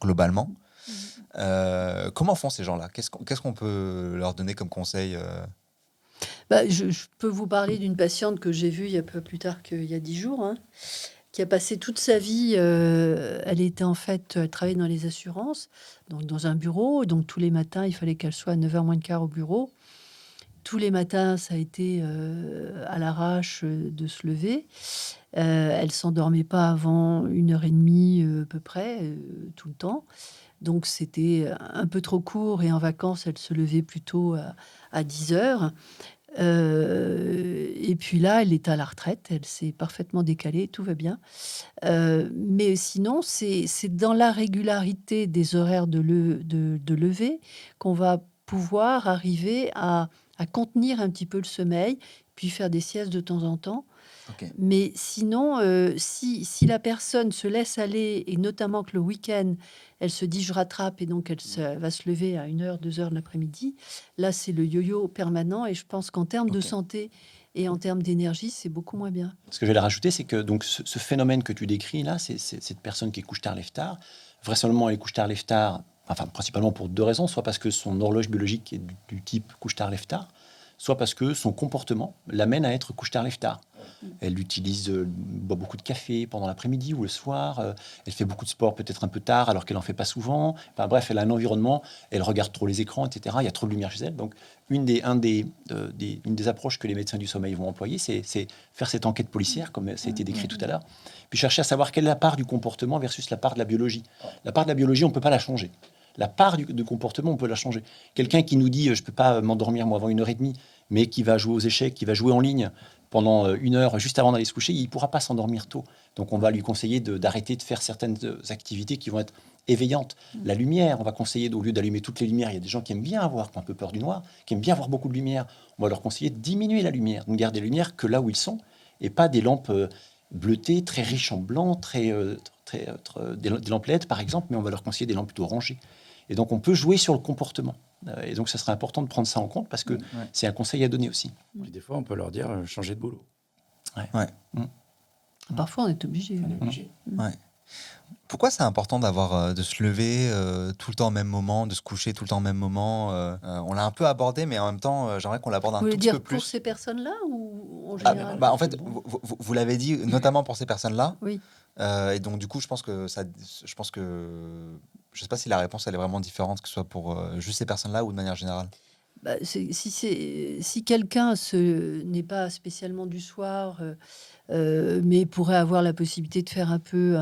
globalement. Comment font ces gens-là? Qu'est-ce qu'on peut leur donner comme conseil Bah, je peux vous parler d'une patiente que j'ai vue il y a pas plus tard qu'il y a 10 jours, hein, qui a passé toute sa vie. Elle travaillait dans les assurances, donc dans un bureau. Donc tous les matins, il fallait qu'elle soit à 9h moins le quart au bureau. Tous les matins, ça a été à l'arrache de se lever. Elle s'endormait pas avant 1h30 à peu près, tout le temps. Donc c'était un peu trop court et en vacances, elle se levait plutôt à 10h. Et puis là, elle est à la retraite, elle s'est parfaitement décalée, tout va bien. Mais sinon, c'est dans la régularité des horaires de lever qu'on va pouvoir arriver à contenir un petit peu le sommeil, puis faire des siestes de temps en temps. Ok. Mais sinon, si la personne se laisse aller, et notamment que le week-end, elle se dit je rattrape, et donc va se lever à 1h, 2h de l'après-midi, là c'est le yo-yo permanent, et je pense qu'en termes de Ok. santé et en termes d'énergie, c'est beaucoup moins bien. Ce que je vais rajouter, c'est que donc, ce phénomène que tu décris là, c'est cette personne qui est couche tard, lève tard. Vraisemblablement, elle est couche tard, lève tard, enfin principalement pour deux raisons, soit parce que son horloge biologique est du type couche tard, lève tard, soit parce que son comportement l'amène à être couche-tard, lève-tard. Elle boit beaucoup de café pendant l'après-midi ou le soir. Elle fait beaucoup de sport peut-être un peu tard alors qu'elle n'en fait pas souvent. Enfin, bref, elle a un environnement, elle regarde trop les écrans, etc. Il y a trop de lumière chez elle. Donc, une des approches que les médecins du sommeil vont employer, c'est faire cette enquête policière, comme ça a été décrit tout à l'heure, puis chercher à savoir quelle est la part du comportement versus la part de la biologie. La part de la biologie, on ne peut pas la changer. La part du comportement, on peut la changer. Quelqu'un qui nous dit je ne peux pas m'endormir moi avant 1h30, mais qui va jouer aux échecs, qui va jouer en ligne pendant 1 heure juste avant d'aller se coucher, il ne pourra pas s'endormir tôt. Donc on va lui conseiller d'arrêter de faire certaines activités qui vont être éveillantes. La lumière, on va conseiller, au lieu d'allumer toutes les lumières, il y a des gens qui aiment bien avoir, qui ont un peu peur du noir, qui aiment bien avoir beaucoup de lumière. On va leur conseiller de diminuer la lumière, de garder les lumières que là où ils sont, et pas des lampes bleutées, très riches en blanc, des lampes LED par exemple, mais on va leur conseiller des lampes plutôt orangées. Et donc on peut jouer sur le comportement. Et donc ça serait important de prendre ça en compte parce que c'est un conseil à donner aussi. Puis des fois, on peut leur dire changer de boulot. Parfois, on est obligé. Ouais. Pourquoi c'est important de se lever tout le temps au même moment, de se coucher tout le temps au même moment On l'a un peu abordé, mais en même temps, j'aimerais qu'on l'aborde un Vous tout voulez petit dire peu plus. pour ces personnes-là ou en général? En fait, vous l'avez dit, notamment pour ces personnes-là. Oui. Et donc, du coup, je sais pas si la réponse elle est vraiment différente, que ce soit pour juste ces personnes-là ou de manière générale. Si quelqu'un n'est pas spécialement du soir, mais pourrait avoir la possibilité de faire un peu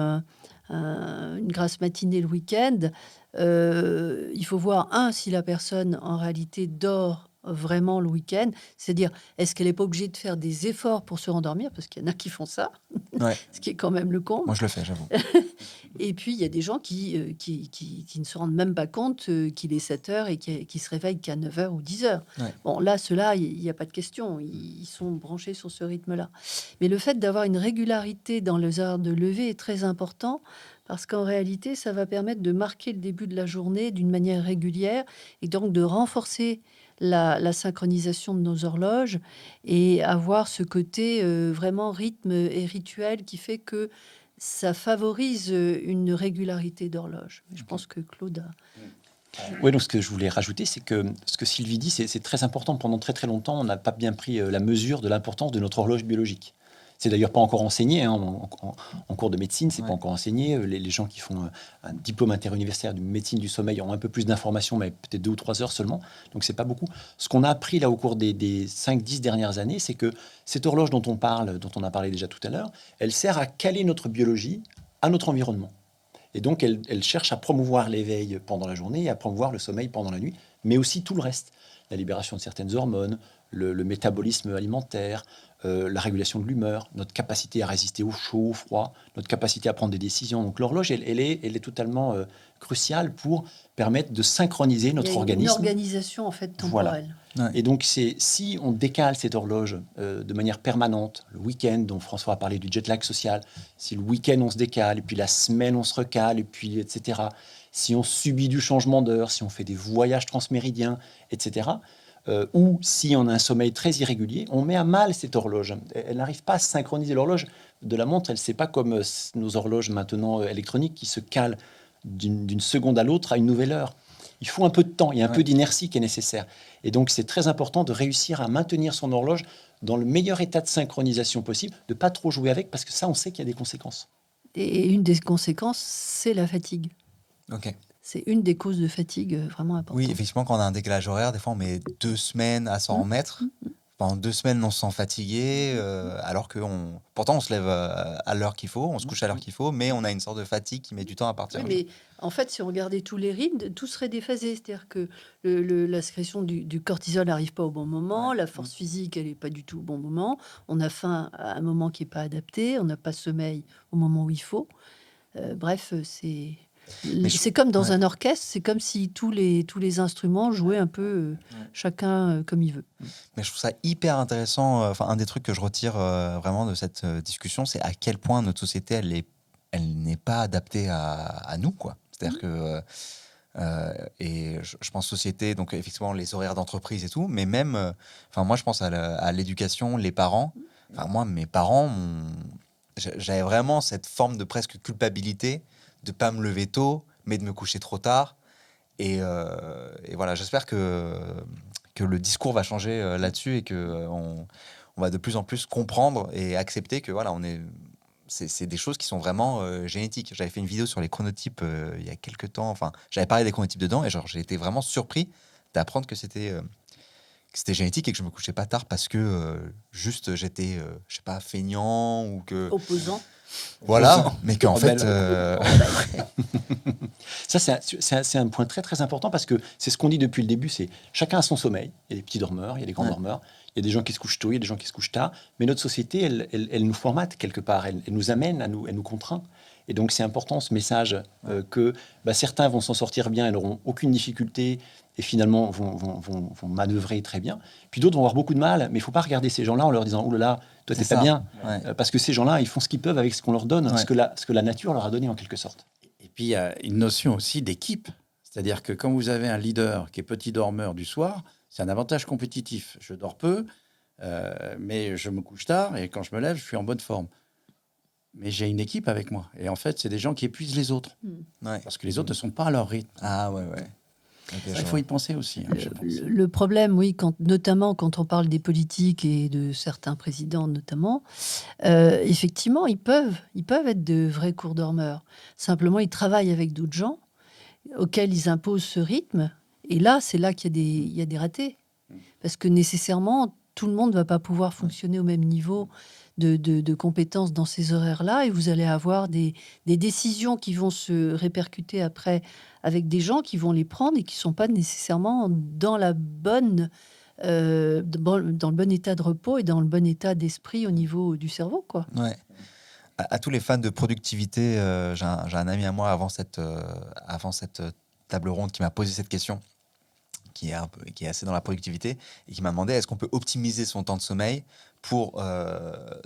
une grasse matinée le week-end, il faut voir, si la personne en réalité dort vraiment le week-end, c'est-à-dire est-ce qu'elle n'est pas obligée de faire des efforts pour se rendormir, parce qu'il y en a qui font ça, Ouais. ce qui est quand même le comble. Moi, je le fais, j'avoue. Et puis, il y a des gens qui ne se rendent même pas compte qu'il est 7 heures et qui se réveillent qu'à 9 heures ou 10 heures. Ouais. Bon, là, ceux-là, il n'y a pas de question. Ils sont branchés sur ce rythme-là. Mais le fait d'avoir une régularité dans les heures de lever est très important parce qu'en réalité, ça va permettre de marquer le début de la journée d'une manière régulière et donc de renforcer la synchronisation de nos horloges et avoir ce côté vraiment rythme et rituel qui fait que ça favorise une régularité d'horloge. Je pense que Claude a... Oui, donc ce que je voulais rajouter, c'est que ce que Sylvie dit, c'est très important. Pendant très très longtemps, on n'a pas bien pris la mesure de l'importance de notre horloge biologique. C'est d'ailleurs pas encore enseigné en cours de médecine, c'est pas encore enseigné. Les gens qui font un diplôme interuniversitaire de médecine du sommeil ont un peu plus d'informations, mais peut-être 2 ou 3 heures seulement. Donc c'est pas beaucoup. Ce qu'on a appris là au cours des 5-10 dernières années, c'est que cette horloge dont on a parlé déjà tout à l'heure, elle sert à caler notre biologie à notre environnement. Et donc, elle cherche à promouvoir l'éveil pendant la journée et à promouvoir le sommeil pendant la nuit, mais aussi tout le reste. La libération de certaines hormones, le métabolisme alimentaire, la régulation de l'humeur, notre capacité à résister au chaud, au froid, notre capacité à prendre des décisions. Donc l'horloge, elle est totalement cruciale pour permettre de synchroniser notre organisme. Une organisation en fait temporelle. Voilà. Ouais. Et donc si on décale cette horloge de manière permanente, le week-end, dont François a parlé du jet lag social, si le week-end on se décale, et puis la semaine on se recale, et puis etc. Si on subit du changement d'heure, si on fait des voyages transméridiens, etc. Ou si on a un sommeil très irrégulier, on met à mal cette horloge. Elle n'arrive pas à synchroniser l'horloge de la montre. Elle n'est pas comme nos horloges maintenant électroniques qui se calent d'une seconde à l'autre à une nouvelle heure. Il faut un peu de temps, il y a un peu d'inertie qui est nécessaire. Et donc c'est très important de réussir à maintenir son horloge dans le meilleur état de synchronisation possible, de ne pas trop jouer avec, parce que ça, on sait qu'il y a des conséquences. Et une des conséquences, c'est la fatigue. Ok. C'est une des causes de fatigue vraiment importantes. Oui, effectivement, quand on a un décalage horaire, des fois on met 2 semaines à s'en remettre. Pendant 2 semaines, on se sent fatigué, alors que pourtant on se lève à l'heure qu'il faut, on se couche à l'heure qu'il faut, mais on a une sorte de fatigue qui met du temps à partir. Oui, mais en fait, si on regardait tous les rythmes, tout serait déphasé. C'est-à-dire que la sécrétion du cortisol n'arrive pas au bon moment, la force physique, elle n'est pas du tout au bon moment, on a faim à un moment qui n'est pas adapté, on n'a pas sommeil au moment où il faut. Bref, c'est comme dans un orchestre, c'est comme si tous les instruments jouaient un peu chacun comme il veut. Mais je trouve ça hyper intéressant. Enfin, un des trucs que je retire vraiment de cette discussion, c'est à quel point notre société, elle n'est pas adaptée à nous, quoi. C'est-à-dire que et je pense société, donc effectivement les horaires d'entreprise et tout, mais même, moi je pense à l'éducation, les parents. Enfin, moi, mes parents, j'avais vraiment cette forme de presque culpabilité de pas me lever tôt, mais de me coucher trop tard. Et voilà, j'espère que que le discours va changer là-dessus et que on va de plus en plus comprendre et accepter que voilà, c'est des choses qui sont vraiment génétiques. J'avais fait une vidéo sur les chronotypes il y a quelques temps. Enfin, j'avais parlé des chronotypes dedans et genre j'ai été vraiment surpris d'apprendre que c'était génétique et que je me couchais pas tard parce que juste j'étais je sais pas feignant ou que Opposant. voilà, mais qu'en fait Ça, c'est un point très très important parce que c'est ce qu'on dit depuis le début, c'est chacun a son sommeil. Il y a des petits dormeurs, il y a des grands Ouais. dormeurs, il y a des gens qui se couchent tôt, il y a des gens qui se couchent tard. Mais notre société, elle nous formate quelque part, elle nous amène, elle nous contraint. Et donc c'est important ce message que certains vont s'en sortir bien, ils n'auront aucune difficulté et finalement vont manœuvrer très bien. Puis d'autres vont avoir beaucoup de mal, mais il ne faut pas regarder ces gens-là en leur disant « Oh là là, toi t'es C'est pas ça. bien Ouais. ». Parce que ces gens-là, ils font ce qu'ils peuvent avec ce qu'on leur donne, Ouais. ce que la nature leur a donné en quelque sorte. Et puis, il y a une notion aussi d'équipe. C'est-à-dire que quand vous avez un leader qui est petit dormeur du soir, c'est un avantage compétitif. Je dors peu, mais je me couche tard et quand je me lève, je suis en bonne forme. Mais j'ai une équipe avec moi. Et en fait, c'est des gens qui épuisent les autres. Ouais. Parce que les autres ne sont pas à leur rythme. Ah ouais. Ok, Ça, je il faut vois. y penser aussi, hein, je pense. Le problème, oui, notamment quand on parle des politiques et de certains présidents notamment, effectivement, ils peuvent être de vrais courts dormeurs. Simplement, ils travaillent avec d'autres gens auxquels ils imposent ce rythme. Et là, c'est là qu'il y a des ratés. Parce que nécessairement, tout le monde ne va pas pouvoir fonctionner au même niveau de compétences dans ces horaires-là. Et vous allez avoir des décisions qui vont se répercuter après avec des gens qui vont les prendre et qui ne sont pas nécessairement dans le bon état de repos et dans le bon état d'esprit au niveau du cerveau, quoi. Ouais. À tous les fans de productivité, j'ai un ami à moi avant cette table ronde qui m'a posé cette question, qui est assez dans la productivité, et qui m'a demandé est-ce qu'on peut optimiser son temps de sommeil pour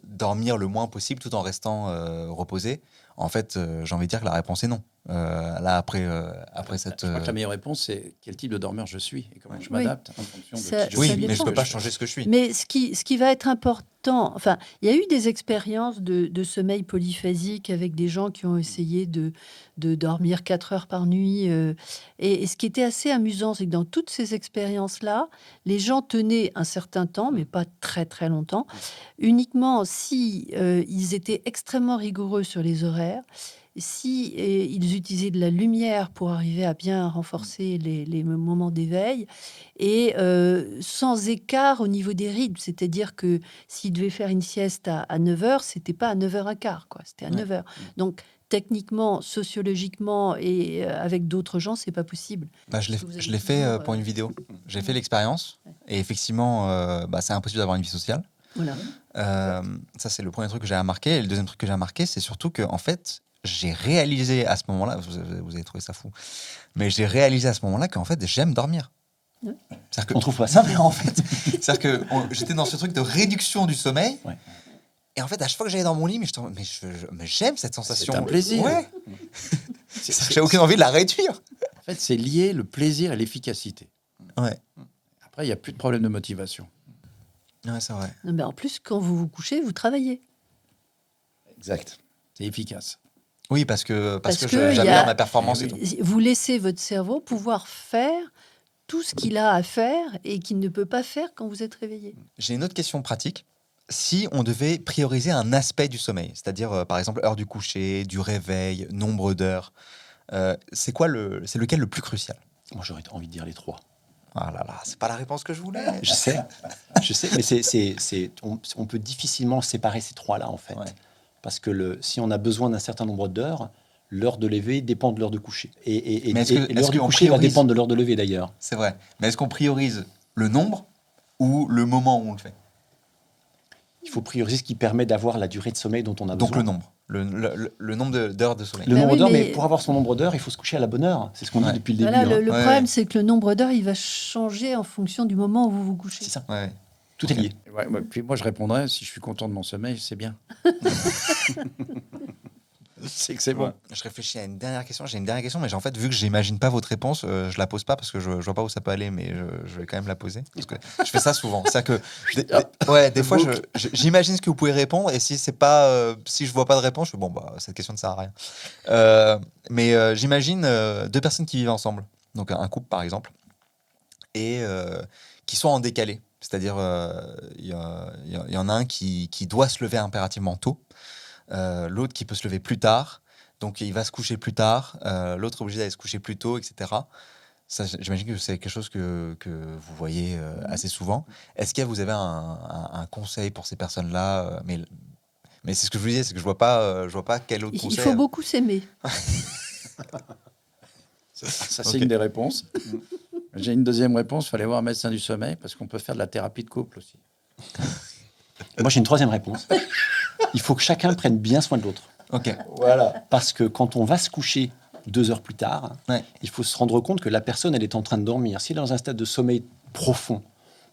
dormir le moins possible tout en restant reposé. En fait, j'ai envie de dire que la réponse est non. Là, après cette... Je crois que la meilleure réponse, c'est quel type de dormeur je suis et comment je Oui. m'adapte en fonction de Ça- qui je Oui, ça suis. mais je dépend. ne peux pas changer ce que je suis. Mais ce qui va être important, enfin, il y a eu des expériences de sommeil polyphasique avec des gens qui ont essayé de dormir 4 heures par nuit. Et ce qui était assez amusant, c'est que dans toutes ces expériences-là, les gens tenaient un certain temps, mais pas très très longtemps, uniquement si ils étaient extrêmement rigoureux sur les horaires, si ils utilisaient de la lumière pour arriver à bien renforcer les moments d'éveil, et sans écart au niveau des rythmes. C'est-à-dire que s'ils devaient faire une sieste à 9 heures, c'était pas à 9h15, quoi. C'était à 9 heures. Donc, techniquement, sociologiquement et avec d'autres gens, c'est pas possible. Bah, je Parce que vous l'ai avez fait toujours, pour une vidéo. J'ai fait l'expérience. Et effectivement, c'est impossible d'avoir une vie sociale. Voilà. Ça, c'est le premier truc que j'ai remarqué. Et le deuxième truc que j'ai remarqué, c'est surtout que, en fait, j'ai réalisé à ce moment-là, vous avez trouvé ça fou, mais j'ai réalisé à ce moment-là qu'en fait, j'aime dormir. Ouais. C'est-à-dire que, On trouve pas ça. non, mais en fait, c'est-à-dire que j'étais dans ce truc de réduction du sommeil. Ouais. Et en fait, à chaque fois que j'allais dans mon lit, mais j'aime cette sensation. un plaisir. Ouais. C'est-à-dire que j'ai aucune envie de la réduire. En fait, c'est lié le plaisir et l'efficacité. Ouais. Après, il n'y a plus de problème de motivation. Ouais, c'est vrai. Non, mais en plus, quand vous vous couchez, vous travaillez. Exact. C'est efficace. Oui, parce que Parce que j'améliore y a- ma performance et tout. Vous laissez votre cerveau pouvoir faire tout ce qu'il a à faire et qu'il ne peut pas faire quand vous êtes réveillé. J'ai une autre question pratique. Si on devait prioriser un aspect du sommeil, c'est-à-dire par exemple heure du coucher, du réveil, nombre d'heures, c'est lequel le plus crucial? Moi, j'aurais envie de dire les trois. Ah là là, c'est pas la réponse que je voulais. Je sais, mais on peut difficilement séparer ces trois-là, en fait. Ouais. Parce que si on a besoin d'un certain nombre d'heures, l'heure de lever dépend de l'heure de coucher. Et Mais est-ce l'heure du qu'on coucher va priorise- dépendre de l'heure de lever, d'ailleurs. C'est vrai. Mais est-ce qu'on priorise le nombre ou le moment où on le fait? Il faut prioriser ce qui permet d'avoir la durée de sommeil dont on a Donc besoin. le nombre. Le nombre d'heures de sommeil. Le Bah nombre oui, d'heures, mais- mais pour avoir son nombre d'heures, il faut se coucher à la bonne heure. C'est ce qu'on dit Ouais. depuis le début. Voilà, hein. le Ouais, problème, ouais. c'est que le nombre d'heures, il va changer en fonction du moment où vous vous couchez. C'est ça. Ouais. Tout est lié. Ouais, puis moi, je répondrais, si je suis content de mon sommeil, c'est bien. C'est que c'est bon. Je réfléchis à une dernière question. J'ai une dernière question, mais en fait, vu que j'imagine pas votre réponse, je la pose pas parce que je vois pas où ça peut aller, mais je vais quand même la poser. Parce que je fais ça souvent. C'est que des fois, j'imagine ce que vous pouvez répondre, et si c'est pas, si je vois pas de réponse, je fais bon, bah cette question ne sert à rien. Mais j'imagine deux personnes qui vivent ensemble, donc un couple par exemple, et qui sont en décalé. C'est-à-dire, il y en a un qui doit se lever impérativement tôt, l'autre qui peut se lever plus tard, donc il va se coucher plus tard, l'autre est obligé d'aller se coucher plus tôt, etc. Ça, j'imagine que c'est quelque chose que vous voyez assez souvent. Est-ce que vous avez un conseil pour ces personnes-là mais c'est ce que je vous disais, c'est que je vois pas quel autre conseil. Il faut beaucoup s'aimer. Ça, c'est Ok. une des réponses. J'ai une deuxième réponse. Il fallait voir un médecin du sommeil parce qu'on peut faire de la thérapie de couple aussi. Moi, j'ai une troisième réponse. Il faut que chacun prenne bien soin de l'autre. Ok. Voilà. Parce que quand on va se coucher 2 heures plus tard, Ouais. il faut se rendre compte que la personne, elle est en train de dormir. Si elle est dans un stade de sommeil profond,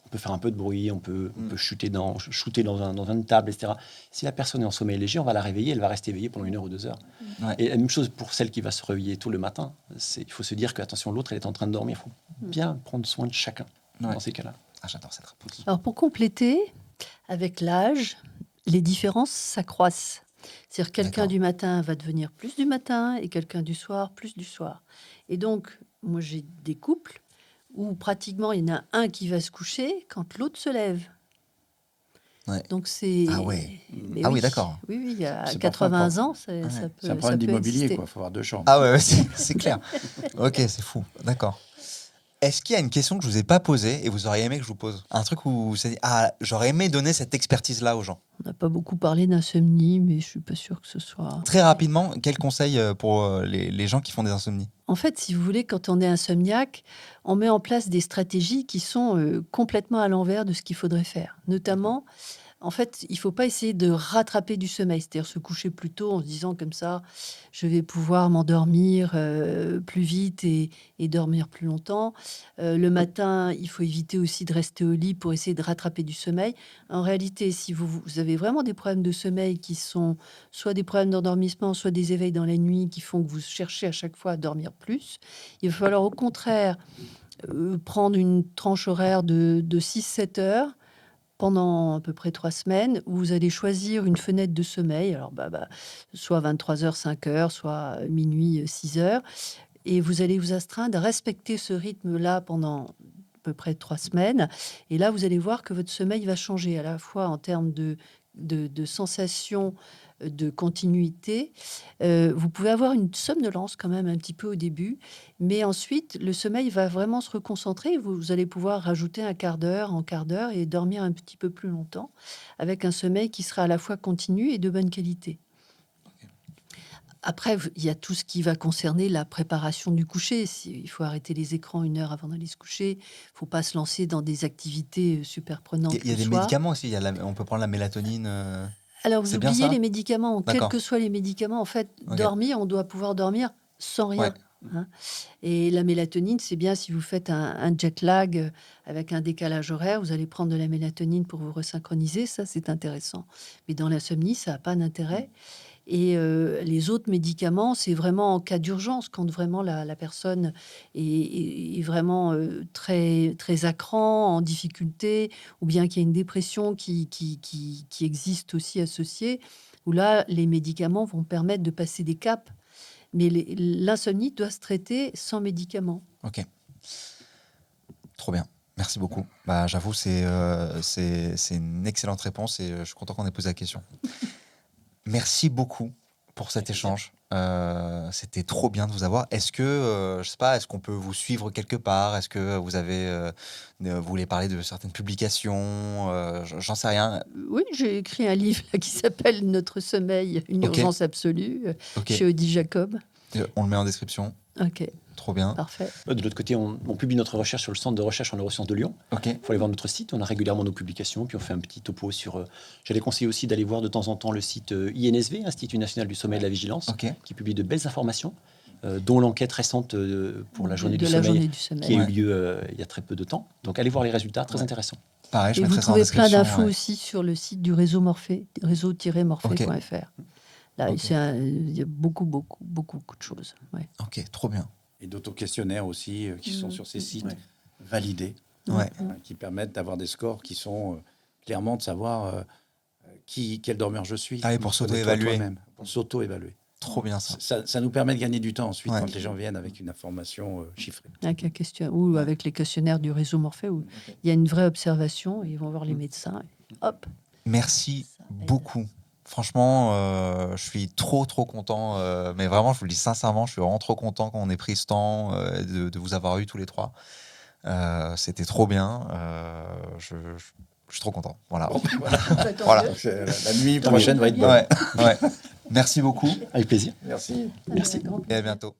on peut faire un peu de bruit, on peut shooter dans une table, etc. Si la personne est en sommeil léger, on va la réveiller, elle va rester éveillée pendant 1 heure ou 2 heures. Ouais. Et la même chose pour celle qui va se réveiller tôt le matin. Il faut se dire que, attention, l'autre, elle est en train de dormir. Il faut bien prendre soin de chacun Ouais. dans ces cas-là. Ah, j'adore cette réponse. Alors pour compléter, avec l'âge, les différences s'accroissent. C'est-à-dire quelqu'un D'accord. du matin va devenir plus du matin et quelqu'un du soir plus du soir. Et donc, moi j'ai des couples où pratiquement il y en a un qui va se coucher quand l'autre se lève. Ouais. Donc c'est... Ah ouais. Mais Ah oui, d'accord. Oui, oui, il y a C'est 80 parfois un ans, ça peut C'est un problème ça peut d'immobilier, exister. quoi. Il faut avoir 2 chambres. Ah ouais, c'est clair. Ok, c'est fou. D'accord. Est-ce qu'il y a une question que je vous ai pas posée et vous auriez aimé que je vous pose? Un truc où vous savez, ah, j'aurais aimé donner cette expertise-là aux gens. On n'a pas beaucoup parlé d'insomnie, mais je suis pas sûre que ce soit... Très rapidement, quel conseil pour les gens qui font des insomnies? En fait, si vous voulez, quand on est insomniaque, on met en place des stratégies qui sont complètement à l'envers de ce qu'il faudrait faire. Notamment, en fait, il ne faut pas essayer de rattraper du sommeil, c'est-à-dire se coucher plus tôt en se disant comme ça, je vais pouvoir m'endormir plus vite et dormir plus longtemps. Le matin, il faut éviter aussi de rester au lit pour essayer de rattraper du sommeil. En réalité, si vous avez vraiment des problèmes de sommeil qui sont soit des problèmes d'endormissement, soit des éveils dans la nuit qui font que vous cherchez à chaque fois à dormir plus, il va falloir au contraire prendre une tranche horaire de 6-7 heures pendant à peu près 3 semaines, où vous allez choisir une fenêtre de sommeil, alors soit 23h, 5h, soit minuit, 6h, et vous allez vous astreindre à respecter ce rythme-là pendant à peu près 3 semaines. Et là, vous allez voir que votre sommeil va changer, à la fois en termes de sensation, de continuité. Vous pouvez avoir une somnolence quand même un petit peu au début, mais ensuite, le sommeil va vraiment se reconcentrer. Vous allez pouvoir rajouter un quart d'heure en quart d'heure et dormir un petit peu plus longtemps, avec un sommeil qui sera à la fois continu et de bonne qualité. Après, il y a tout ce qui va concerner la préparation du coucher. Il faut arrêter les écrans 1 heure avant d'aller se coucher. Il ne faut pas se lancer dans des activités super prenantes. Il y a le des soir. médicaments aussi. On peut prendre la mélatonine. Alors, vous C'est bien oubliez ça les médicaments. Quels D'accord. que soient les médicaments, en fait, Ok. dormir, on doit pouvoir dormir sans rien. Ouais. Hein. Et la mélatonine, c'est bien si vous faites un jet lag avec un décalage horaire, vous allez prendre de la mélatonine pour vous resynchroniser. Ça, c'est intéressant. Mais dans l'insomnie, ça n'a pas d'intérêt. Et les autres médicaments, c'est vraiment en cas d'urgence, quand vraiment la personne est vraiment très, très à cran, en difficulté, ou bien qu'il y a une dépression qui existe aussi associée, où là, les médicaments vont permettre de passer des caps. Mais l'insomnie doit se traiter sans médicaments. Ok. Trop bien. Merci beaucoup. Bah, j'avoue, c'est une excellente réponse et je suis content qu'on ait posé la question. Merci beaucoup pour cet échange. C'était trop bien de vous avoir. Est-ce que, je sais pas, est-ce qu'on peut vous suivre quelque part? Est-ce que vous voulez parler de certaines publications? J'en sais rien. Oui, j'ai écrit un livre là, qui s'appelle Notre sommeil, une Ok. urgence absolue, Ok. chez Odile Jacob. On le met en description. Ok, Trop bien. parfait. De l'autre côté, on publie notre recherche sur le centre de recherche en neurosciences de Lyon. Ok. Il faut aller voir notre site, on a régulièrement nos publications, puis on fait un petit topo sur... J'allais conseiller aussi d'aller voir de temps en temps le site INSV, Institut National du Sommeil et de la Vigilance, Ok. qui publie de belles informations, dont l'enquête récente pour la journée de du la sommeil, journée du sommeil. qui a eu Ouais. lieu il y a très peu de temps. Donc allez voir les résultats, très Ouais. intéressant. Pareil, je Et vous mettrai ça en trouvez plein description. d'infos ouais. aussi sur le site du réseau Morphée, réseau-morphée.fr. Là, Ok. il y a beaucoup de choses. Ouais. Ok, trop bien. Et d'auto-questionnaires aussi qui sont sur ces sites validés, Ouais. qui permettent d'avoir des scores qui sont clairement de savoir quel dormeur je suis. Ah oui, pour Connais-toi s'auto-évaluer. toi-même, pour s'auto-évaluer. trop bien ça. Ça nous permet de gagner du temps ensuite Ouais. quand les gens viennent avec une information chiffrée. Avec ou avec les questionnaires du réseau Morphée, où il y a une vraie observation, et ils vont voir les médecins. Et hop. Merci Ça aide. beaucoup. Franchement, je suis trop content. Mais vraiment, je vous le dis sincèrement, je suis vraiment trop content qu'on ait pris ce temps de vous avoir eu tous les trois. C'était trop bien. Je suis trop content. Voilà. Voilà. Donc, la nuit prochaine va être bonne. Ouais, ouais. Merci beaucoup Avec plaisir. Merci. Merci. et à bientôt.